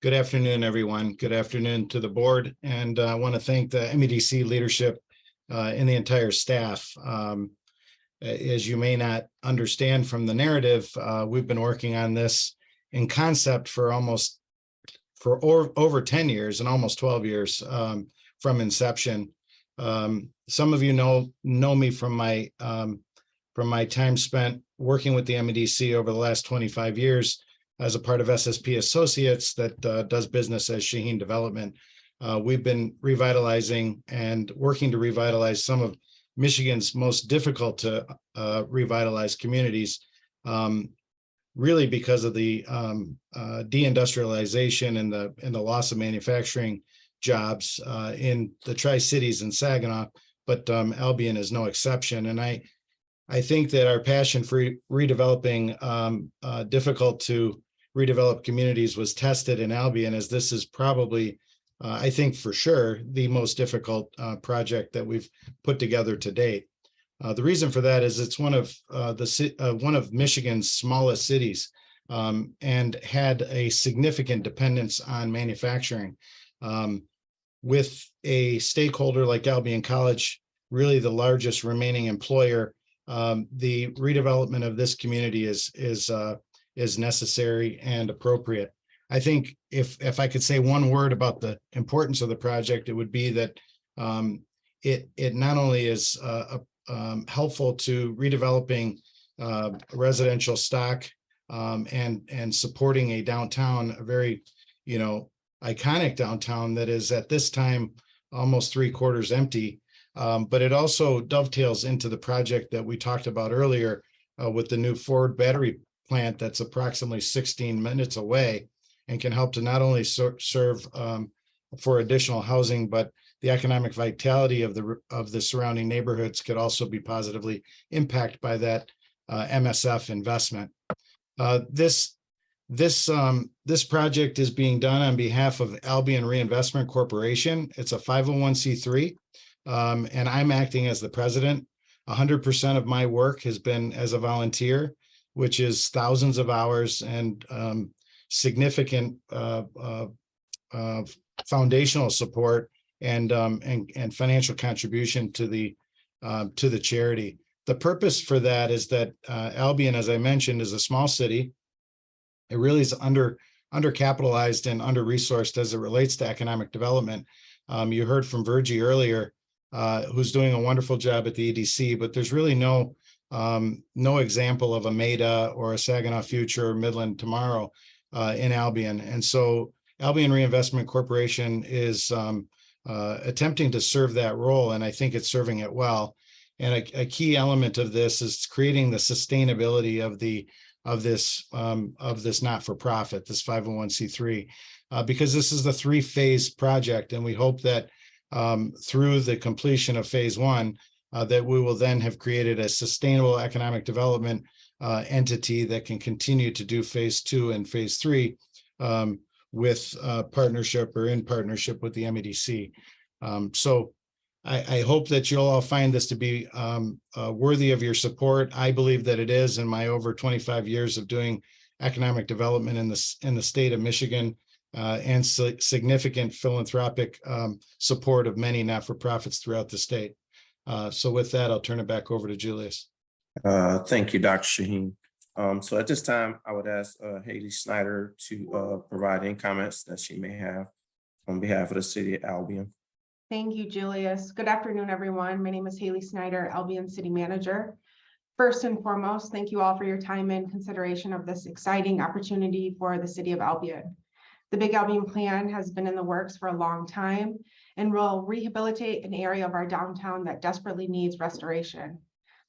good afternoon, everyone. Good afternoon to the board. And I want to thank the MEDC leadership and the entire staff. As you may not understand from the narrative, we've been working on this in concept for over 10 years and almost 12 years from inception. Some of you know me from my time spent working with the MEDC over the last 25 years as a part of SSP Associates that does business as Shaheen Development. We've been revitalizing and working to revitalize some of Michigan's most difficult to revitalize communities, really because of the deindustrialization and the loss of manufacturing jobs in the Tri-Cities and Saginaw, but Albion is no exception. And I think that our passion for redeveloping difficult to redevelop communities was tested in Albion, as this is probably, I think for sure, the most difficult project that we've put together to date. The reason for that is it's one of Michigan's smallest cities and had a significant dependence on manufacturing. With a stakeholder like Albion College, really the largest remaining employer, the redevelopment of this community is necessary and appropriate. I think if I could say one word about the importance of the project, it would be that it not only is helpful to redeveloping residential stock and supporting a downtown, a very iconic downtown that is at this time almost 3/4 empty, but it also dovetails into the project that we talked about earlier with the new Ford battery plant that's approximately 16 minutes away and can help to not only serve for additional housing, but the economic vitality of the surrounding neighborhoods could also be positively impacted by that MSF investment. This project is being done on behalf of Albion Reinvestment Corporation. It's a 501c3, and I'm acting as the president. 100% of my work has been as a volunteer, which is thousands of hours and significant foundational support and financial contribution to the charity. The purpose for that is that Albion, as I mentioned, is a small city. It really is undercapitalized and under-resourced as it relates to economic development. You heard from Virgie earlier, who's doing a wonderful job at the EDC, but there's really no example of a Maida or a Saginaw Future or Midland Tomorrow in Albion. And so Albion Reinvestment Corporation is attempting to serve that role, and I think it's serving it well. And a key element of this is creating the sustainability of this not-for-profit, this 501c3, because this is the 3-phase project, and we hope that through the completion of phase 1, that we will then have created a sustainable economic development entity that can continue to do phase 2 and phase 3 with partnership or in partnership with the MEDC. So I hope that you'll all find this to be worthy of your support. I believe that it is, in my over 25 years of doing economic development in the state of Michigan and significant philanthropic support of many not-for-profits throughout the state. So with that, I'll turn it back over to Julius. Thank you, Dr. Shaheen. So at this time, I would ask Haley Snyder to provide any comments that she may have on behalf of the city of Albion. Thank you, Julius. Good afternoon, everyone. My name is Haley Snyder, Albion City Manager. First and foremost, thank you all for your time and consideration of this exciting opportunity for the city of Albion. The Big Albion Plan has been in the works for a long time and will rehabilitate an area of our downtown that desperately needs restoration.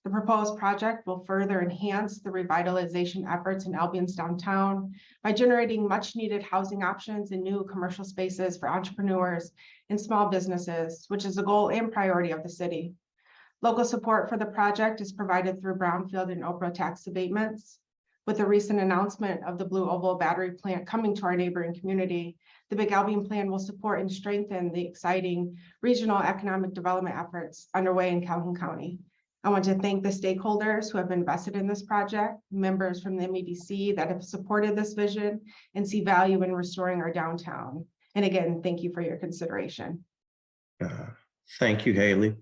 The proposed project will further enhance the revitalization efforts in Albion's downtown by generating much needed housing options and new commercial spaces for entrepreneurs and small businesses, which is a goal and priority of the city. Local support for the project is provided through brownfield and OPRA tax abatements. With the recent announcement of the Blue Oval battery plant coming to our neighboring community, the Big Albion Plan will support and strengthen the exciting regional economic development efforts underway in Calhoun County. I want to thank the stakeholders who have invested in this project, members from the MEDC that have supported this vision and see value in restoring our downtown. And again, thank you for your consideration. Thank you, Haley.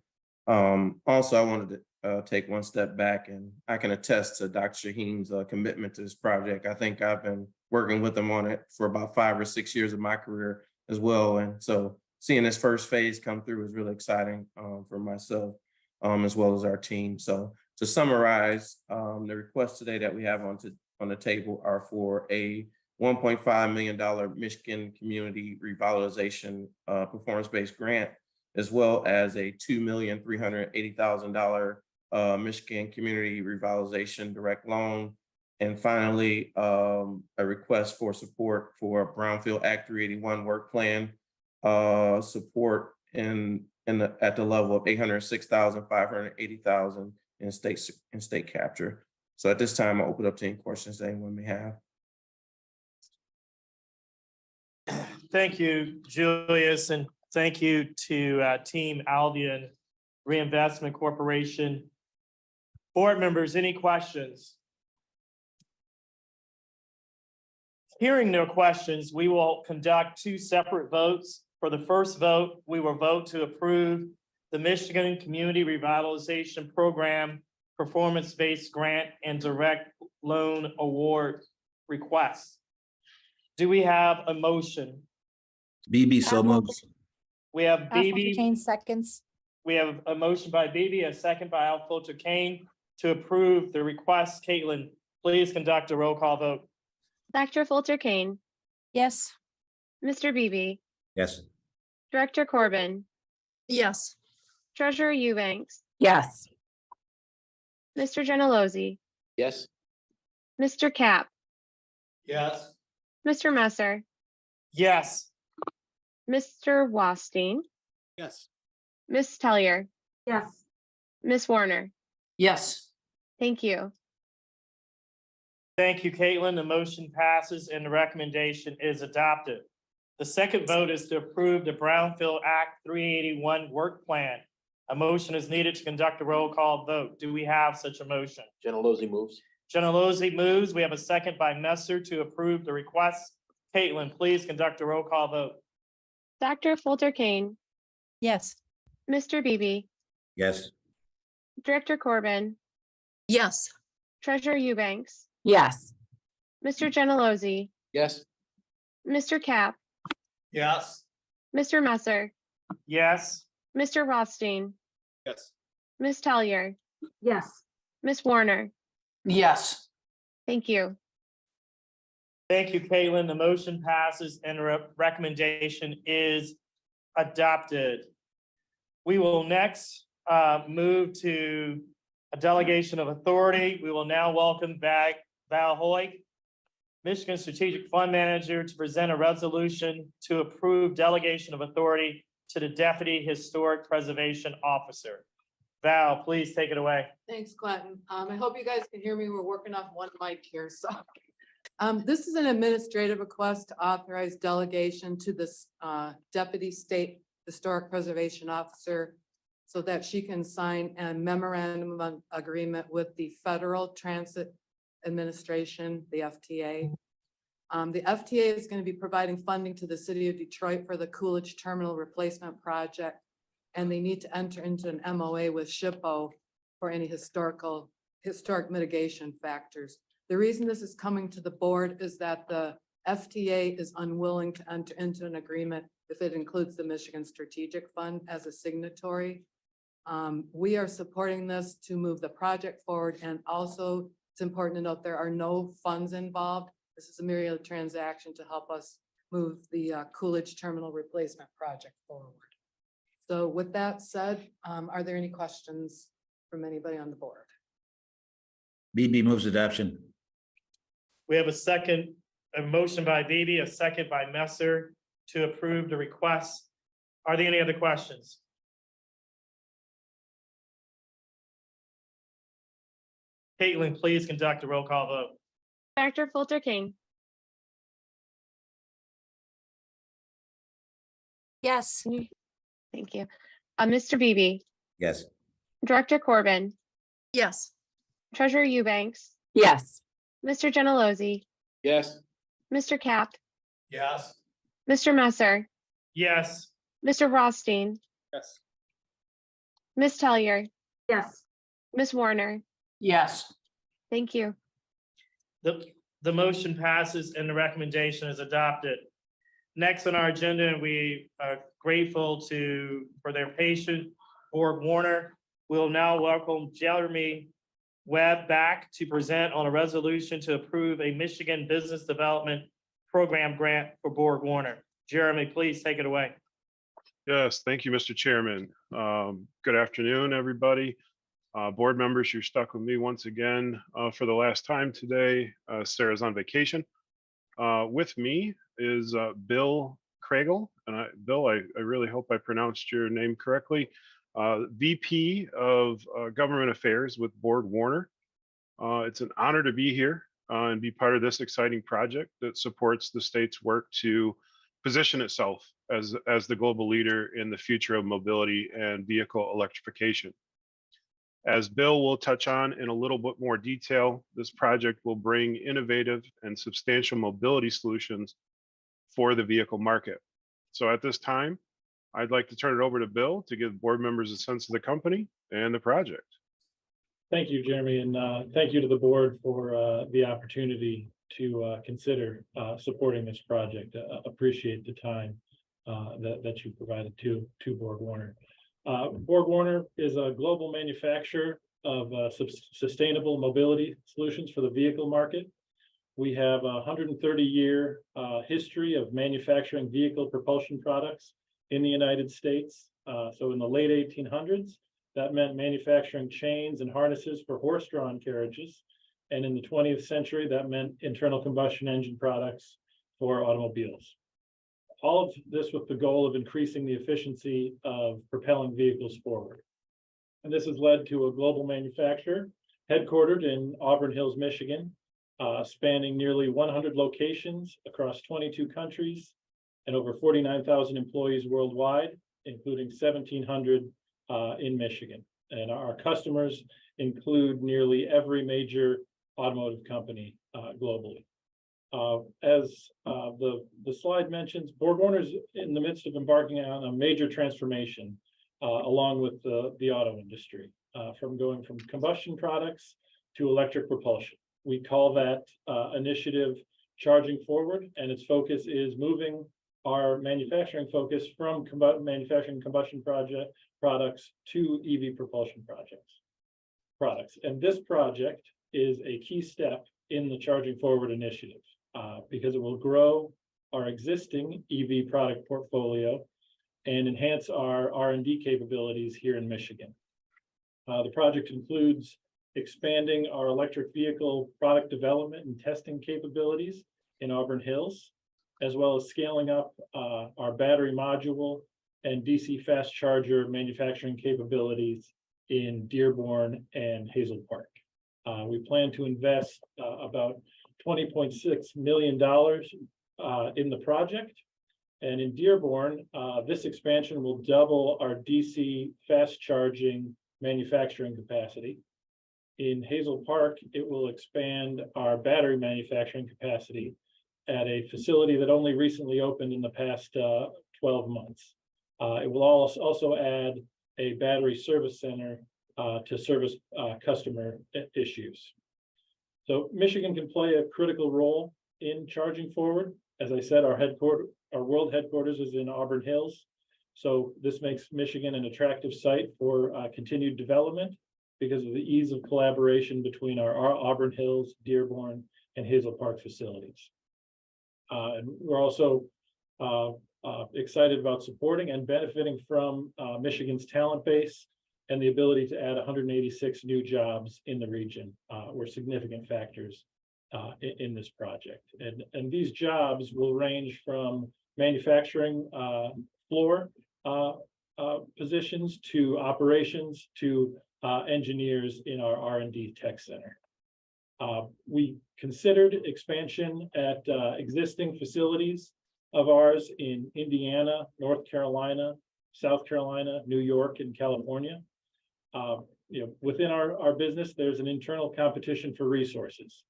Also, I wanted to take one step back, and I can attest to Dr. Shaheen's commitment to this project. I think I've been working with him on it for about 5 or 6 years of my career as well. And so seeing this first phase come through is really exciting for myself as well as our team. So to summarize, the requests today that we have on the table are for a $1.5 million Michigan Community Revitalization performance-based grant, as well as a $2,380,000 Michigan Community Revitalization direct loan. And finally, a request for support for Brownfield Act 381 work plan support at the level of $806,000, $580,000 in state capture. So at this time, I'll open up to any questions that anyone may have. Thank you, Julius, and thank you to Team Albion Reinvestment Corporation. Board members, any questions? Hearing no questions, we will conduct 2 separate votes. For the first vote, we will vote to approve the Michigan Community Revitalization Program performance-based grant and direct loan award request. Do we have a motion? BB so moves. We have BB. Kane seconds. We have a motion by BB, a second by Al Fulcher Kane to approve the request. Caitlin, please conduct a roll call vote. Dr. Fulcher Kane, Yes. Mr. Beebe, Yes. Director Corbin, Yes. Treasurer Eubanks, Yes. Mr. Gentilozzi, Yes. Mr. Cap, Yes. Mr. Messer, Yes. Mr. Wastine, Yes. Ms. Tellier, Yes. Ms. Warner. Yes. Thank you. Thank you, Caitlin. The motion passes and the recommendation is adopted. The second vote is to approve the Brownfield Act 381 work plan. A motion is needed to conduct a roll call vote. Do we have such a motion? Gentilozzi moves. Gentilozzi moves. We have a second by Messer to approve the request. Caitlin, please conduct a roll call vote. Dr. Fulcher Kane, Yes. Mr. Beebe, Yes. Director Corbin, Yes. Treasurer Eubanks, Yes. Mr. Gentilozzi, Yes. Mr. Cap, Yes. Mr. Messer, Yes. Mr. Rothstein, Yes. Ms. Tellier, Yes. Ms. Warner. Yes. Thank you. Thank you, Caitlin. The motion passes and the recommendation is adopted. We will next move to a delegation of authority. We will now welcome back Val Hoy, Michigan Strategic Fund Manager, to present a resolution to approve delegation of authority to the Deputy Historic Preservation Officer. Val, please take it away. Thanks, Clinton. I hope you guys can hear me. We're working off one mic here, so. This is an administrative request to authorize delegation to this Deputy State Historic Preservation Officer so that she can sign a memorandum of agreement with the Federal Transit Administration, the FTA. The FTA is going to be providing funding to the city of Detroit for the Coolidge Terminal Replacement Project, and they need to enter into an MOA with SHPO for any historic mitigation factors. The reason this is coming to the board is that the FTA is unwilling to enter into an agreement if it includes the Michigan Strategic Fund as a signatory. We are supporting this to move the project forward, and also it's important to note there are no funds involved. This is a merely transaction to help us move the Coolidge Terminal Replacement Project forward. So with that said, are there any questions from anybody on the board? BB moves adoption. We have a motion by Beebe, a second by Messer to approve the request. Are there any other questions? Caitlin, please conduct a roll call vote. Director Fulter King, Yes. thank you. Mr. Beebe, Yes. Director Corbin, Yes. Treasurer Eubanks, Yes. Mr. Gentilozzi, Yes. Mr. Cap, Yes. Mr. Messer, Yes. Mr. Rothstein, Yes. Ms. Tellier, Yes. Ms. Warner. Yes. Thank you. The motion passes and the recommendation is adopted. Next on our agenda, and we are grateful for their patience, BorgWarner. We'll now welcome Jeremy Webb back to present on a resolution to approve a Michigan Business Development Program grant for BorgWarner. Jeremy, please take it away. Yes, thank you, Mr. Chairman. Good afternoon, everybody. Board members, you're stuck with me once again for the last time today. Sarah's on vacation. With me is Bill Craigle. And Bill, I really hope I pronounced your name correctly. VP of Government Affairs with BorgWarner. It's an honor to be here and be part of this exciting project that supports the state's work to position itself as the global leader in the future of mobility and vehicle electrification. As Bill will touch on in a little bit more detail, this project will bring innovative and substantial mobility solutions for the vehicle market. So at this time, I'd like to turn it over to Bill to give board members a sense of the company and the project. Thank you, Jeremy, and thank you to the board for the opportunity to consider supporting this project. Appreciate the time that you provided to BorgWarner. BorgWarner is a global manufacturer of sustainable mobility solutions for the vehicle market. We have a 130-year history of manufacturing vehicle propulsion products in the United States. So in the late 1800s, that meant manufacturing chains and harnesses for horse-drawn carriages. And in the 20th century, that meant internal combustion engine products for automobiles. All of this with the goal of increasing the efficiency of propelling vehicles forward. And this has led to a global manufacturer headquartered in Auburn Hills, Michigan, spanning nearly 100 locations across 22 countries and over 49,000 employees worldwide, including 1,700 in Michigan. And our customers include nearly every major automotive company globally. As the slide mentions, BorgWarner is in the midst of embarking on a major transformation along with the auto industry, from combustion products to electric propulsion. We call that initiative Charging Forward, and its focus is moving our manufacturing focus from manufacturing combustion products to EV propulsion products. And this project is a key step in the Charging Forward initiative because it will grow our existing EV product portfolio and enhance our R&D capabilities here in Michigan. The project includes expanding our electric vehicle product development and testing capabilities in Auburn Hills, as well as scaling up our battery module and DC fast charger manufacturing capabilities in Dearborn and Hazel Park. We plan to invest about $20.6 million in the project. And in Dearborn, this expansion will double our DC fast charging manufacturing capacity. In Hazel Park, it will expand our battery manufacturing capacity at a facility that only recently opened in the past 12 months. It will also add a battery service center to service customer issues. So Michigan can play a critical role in charging forward. As I said, our world headquarters is in Auburn Hills. So this makes Michigan an attractive site for continued development because of the ease of collaboration between our Auburn Hills, Dearborn, and Hazel Park facilities. And we're also excited about supporting and benefiting from Michigan's talent base, and the ability to add 186 new jobs in the region were significant factors in this project. And these jobs will range from manufacturing floor positions to operations to engineers in our R&D tech center. We considered expansion at existing facilities of ours in Indiana, North Carolina, South Carolina, New York, and California. Within our business, there's an internal competition for resources,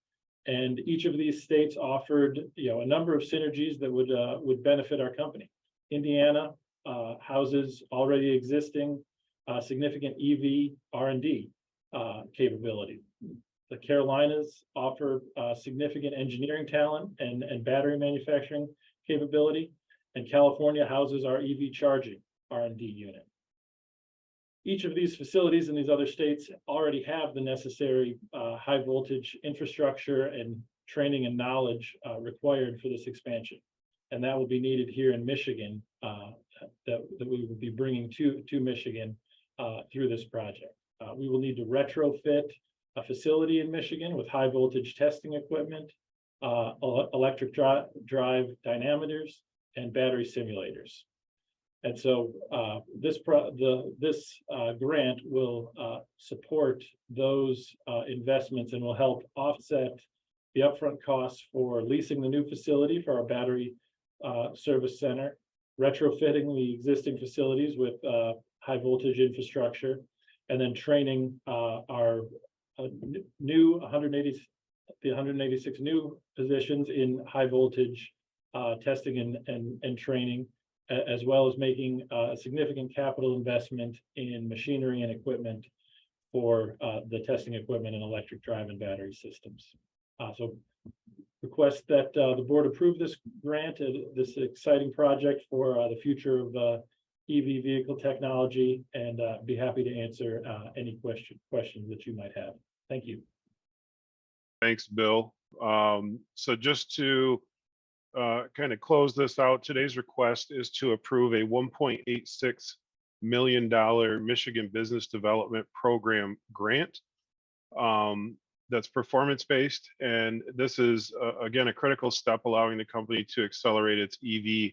and each of these states offered a number of synergies that would benefit our company. Indiana houses already existing significant EV R&D capability. The Carolinas offer significant engineering talent and battery manufacturing capability, and California houses our EV charging R&D unit. Each of these facilities in these other states already have the necessary high voltage infrastructure and training and knowledge required for this expansion. And that will be needed here in Michigan, that we will be bringing to Michigan through this project. We will need to retrofit a facility in Michigan with high voltage testing equipment, electric drive dynamometers, and battery simulators. And so this grant will support those investments and will help offset the upfront costs for leasing the new facility for our battery service center, retrofitting the existing facilities with high voltage infrastructure, and then training our new 186 new positions in high voltage testing and training, as well as making a significant capital investment in machinery and equipment for the testing equipment and electric drive and battery systems. So request that the board approve this grant, this exciting project for the future of EV vehicle technology, and be happy to answer any questions that you might have. Thank you. Thanks, Bill. So just to kind of close this out, today's request is to approve a $1.86 million Michigan Business Development Program grant that's performance-based. And this is, again, a critical step allowing the company to accelerate its EV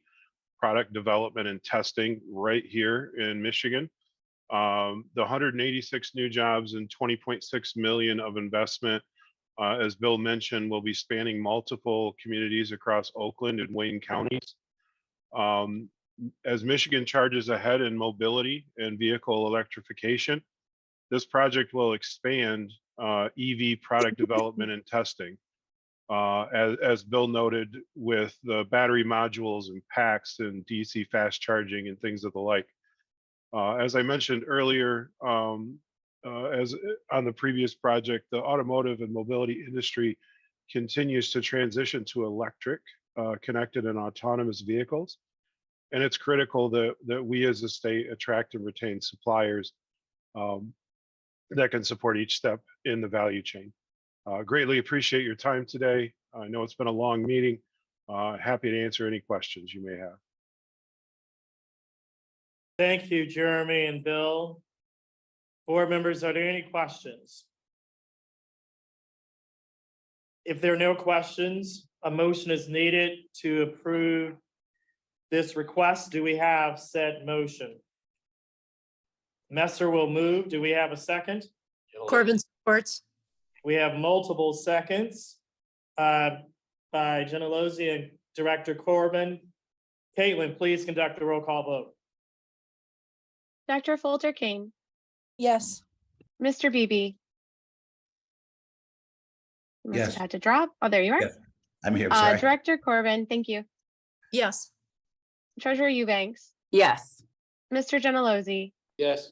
product development and testing right here in Michigan. The 186 new jobs and 20.6 million of investment, as Bill mentioned, will be spanning multiple communities across Oakland and Wayne counties. As Michigan charges ahead in mobility and vehicle electrification, this project will expand EV product development and testing. As Bill noted, with the battery modules and packs and DC fast charging and things of the like. As I mentioned earlier, as on the previous project, the automotive and mobility industry continues to transition to electric, connected and autonomous vehicles. And it's critical that we as a state attract and retain suppliers that can support each step in the value chain. Greatly appreciate your time today. I know it's been a long meeting. Happy to answer any questions you may have. Thank you, Jeremy and Bill. Board members, are there any questions? If there are no questions, a motion is needed to approve this request. Do we have said motion? Messer will move. Do we have a second? Corbin supports. We have multiple seconds by Gentilozzi and Director Corbin. Caitlin, please conduct a roll call vote. Dr. Folter-Kane. Yes. Mr. Beebe. You must Yes. have had to drop. Oh, there you are. Yes, I'm here, sorry. Director Corbin, thank you. Yes. Treasurer Eubanks. Yes. Mr. Gentilozzi. Yes.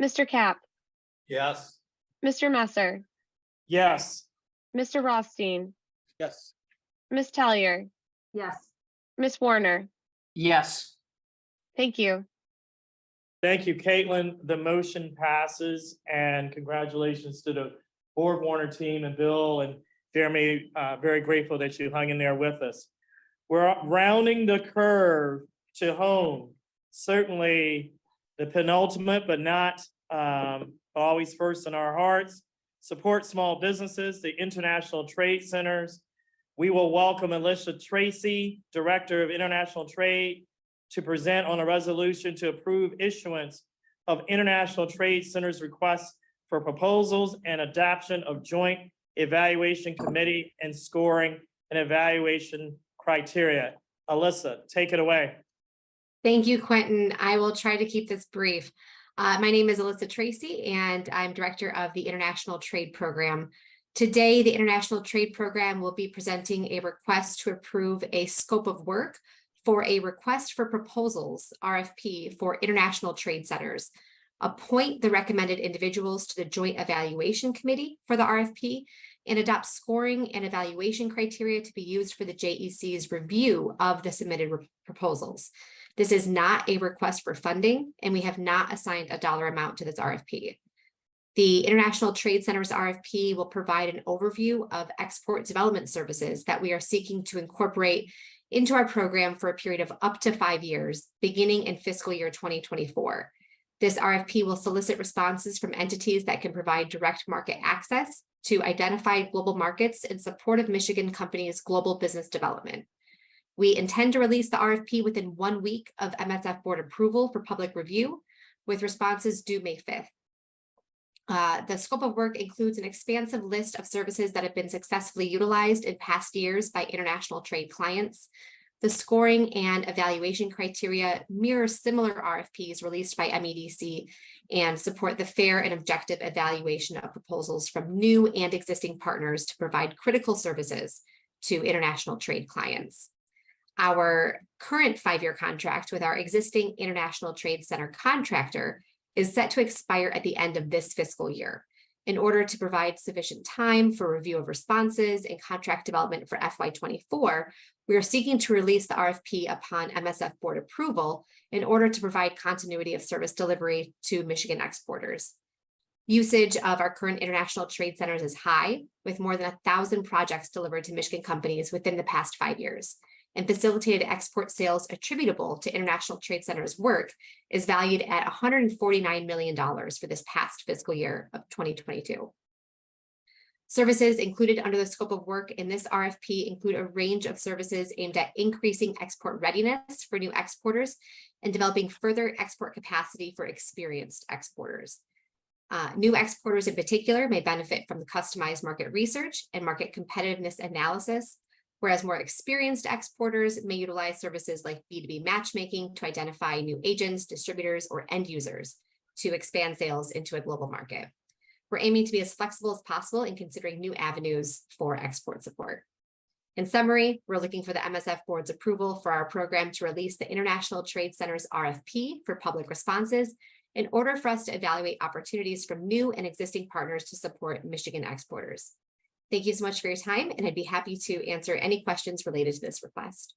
Mr. Cap. Yes. Mr. Messer. Yes. Mr. Rothstein. Yes. Ms. Tellier, Yes. Ms. Warner. Yes. Thank you. Thank you, Caitlin. The motion passes, and congratulations to the BorgWarner team and Bill and Jeremy. Very grateful that you hung in there with us. We're rounding the curve to home. Certainly the penultimate, but not always first in our hearts. Support small businesses, the international trade centers. We will welcome Alicia Tracy, Director of International Trade, to present on a resolution to approve issuance of International Trade Centers requests for proposals and adoption of joint evaluation committee and scoring and evaluation criteria. Alyssa, take it away. Thank you, Quentin. I will try to keep this brief. My name is Alyssa Tracy, and I'm Director of the International Trade Program. Today, the International Trade Program will be presenting a request to approve a scope of work for a request for proposals, RFP, for international trade centers. Appoint the recommended individuals to the Joint Evaluation Committee for the RFP, and adopt scoring and evaluation criteria to be used for the JEC's review of the submitted proposals. This is not a request for funding, and we have not assigned a dollar amount to this RFP. The International Trade Centers RFP will provide an overview of export development services that we are seeking to incorporate into our program for a period of up to 5 years, beginning in fiscal year 2024. This RFP will solicit responses from entities that can provide direct market access to identified global markets in support of Michigan companies' global business development. We intend to release the RFP within 1 week of MSF board approval for public review, with responses due May 5th. The scope of work includes an expansive list of services that have been successfully utilized in past years by international trade clients. The scoring and evaluation criteria mirror similar RFPs released by MEDC and support the fair and objective evaluation of proposals from new and existing partners to provide critical services to international trade clients. Our current 5-year contract with our existing International Trade Center contractor is set to expire at the end of this fiscal year. In order to provide sufficient time for review of responses and contract development for FY24, we are seeking to release the RFP upon MSF board approval in order to provide continuity of service delivery to Michigan exporters. Usage of our current international trade centers is high, with more than 1,000 projects delivered to Michigan companies within the past 5 years. And facilitated export sales attributable to International Trade Centers work is valued at $149 million for this past fiscal year of 2022. Services included under the scope of work in this RFP include a range of services aimed at increasing export readiness for new exporters and developing further export capacity for experienced exporters. New exporters in particular may benefit from the customized market research and market competitiveness analysis, whereas more experienced exporters may utilize services like B2B matchmaking to identify new agents, distributors, or end users to expand sales into a global market. We're aiming to be as flexible as possible in considering new avenues for export support. In summary, we're looking for the MSF board's approval for our program to release the International Trade Centers RFP for public responses in order for us to evaluate opportunities from new and existing partners to support Michigan exporters. Thank you so much for your time, and I'd be happy to answer any questions related to this request.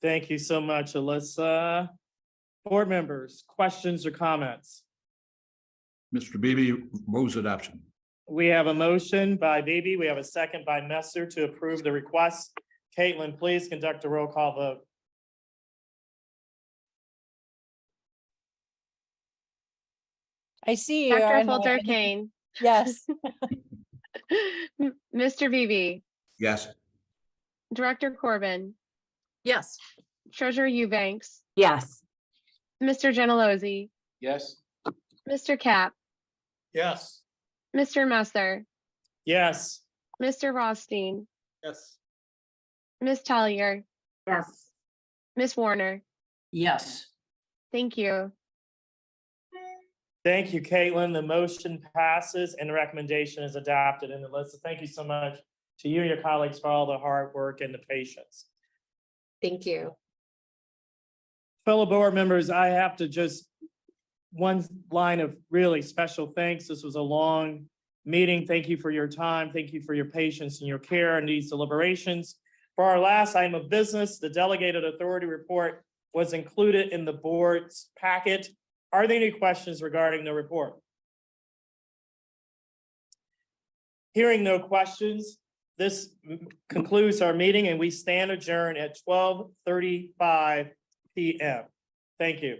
Thank you so much, Alyssa. Board members, questions or comments? Mr. Beebe, moves adoption. We have a motion by Beebe. We have a second by Messer to approve the request. Caitlin, please conduct a roll call vote. I see you. Dr. Fulter-Kane. Yes. Mr. Beebe, Yes. Director Corbin, Yes. Treasurer Eubanks, Yes. Mr. Gentilozzi, Yes. Mr. Cap, Yes. Mr. Messer, Yes. Mr. Rothstein, Yes. Ms. Tellier, Yes. Ms. Warner. Yes. Thank you. Thank you, Caitlin. The motion passes and the recommendation is adopted. And Alyssa, thank you so much to you and your colleagues for all the hard work and the patience. Thank you. Fellow board members, I have to just one line of really special thanks. This was a long meeting. Thank you for your time. Thank you for your patience and your care in these deliberations. For our last item of business, the delegated authority report was included in the board's packet. Are there any questions regarding the report? Hearing no questions, this concludes our meeting and we stand adjourned at 12:35 p.m. Thank you.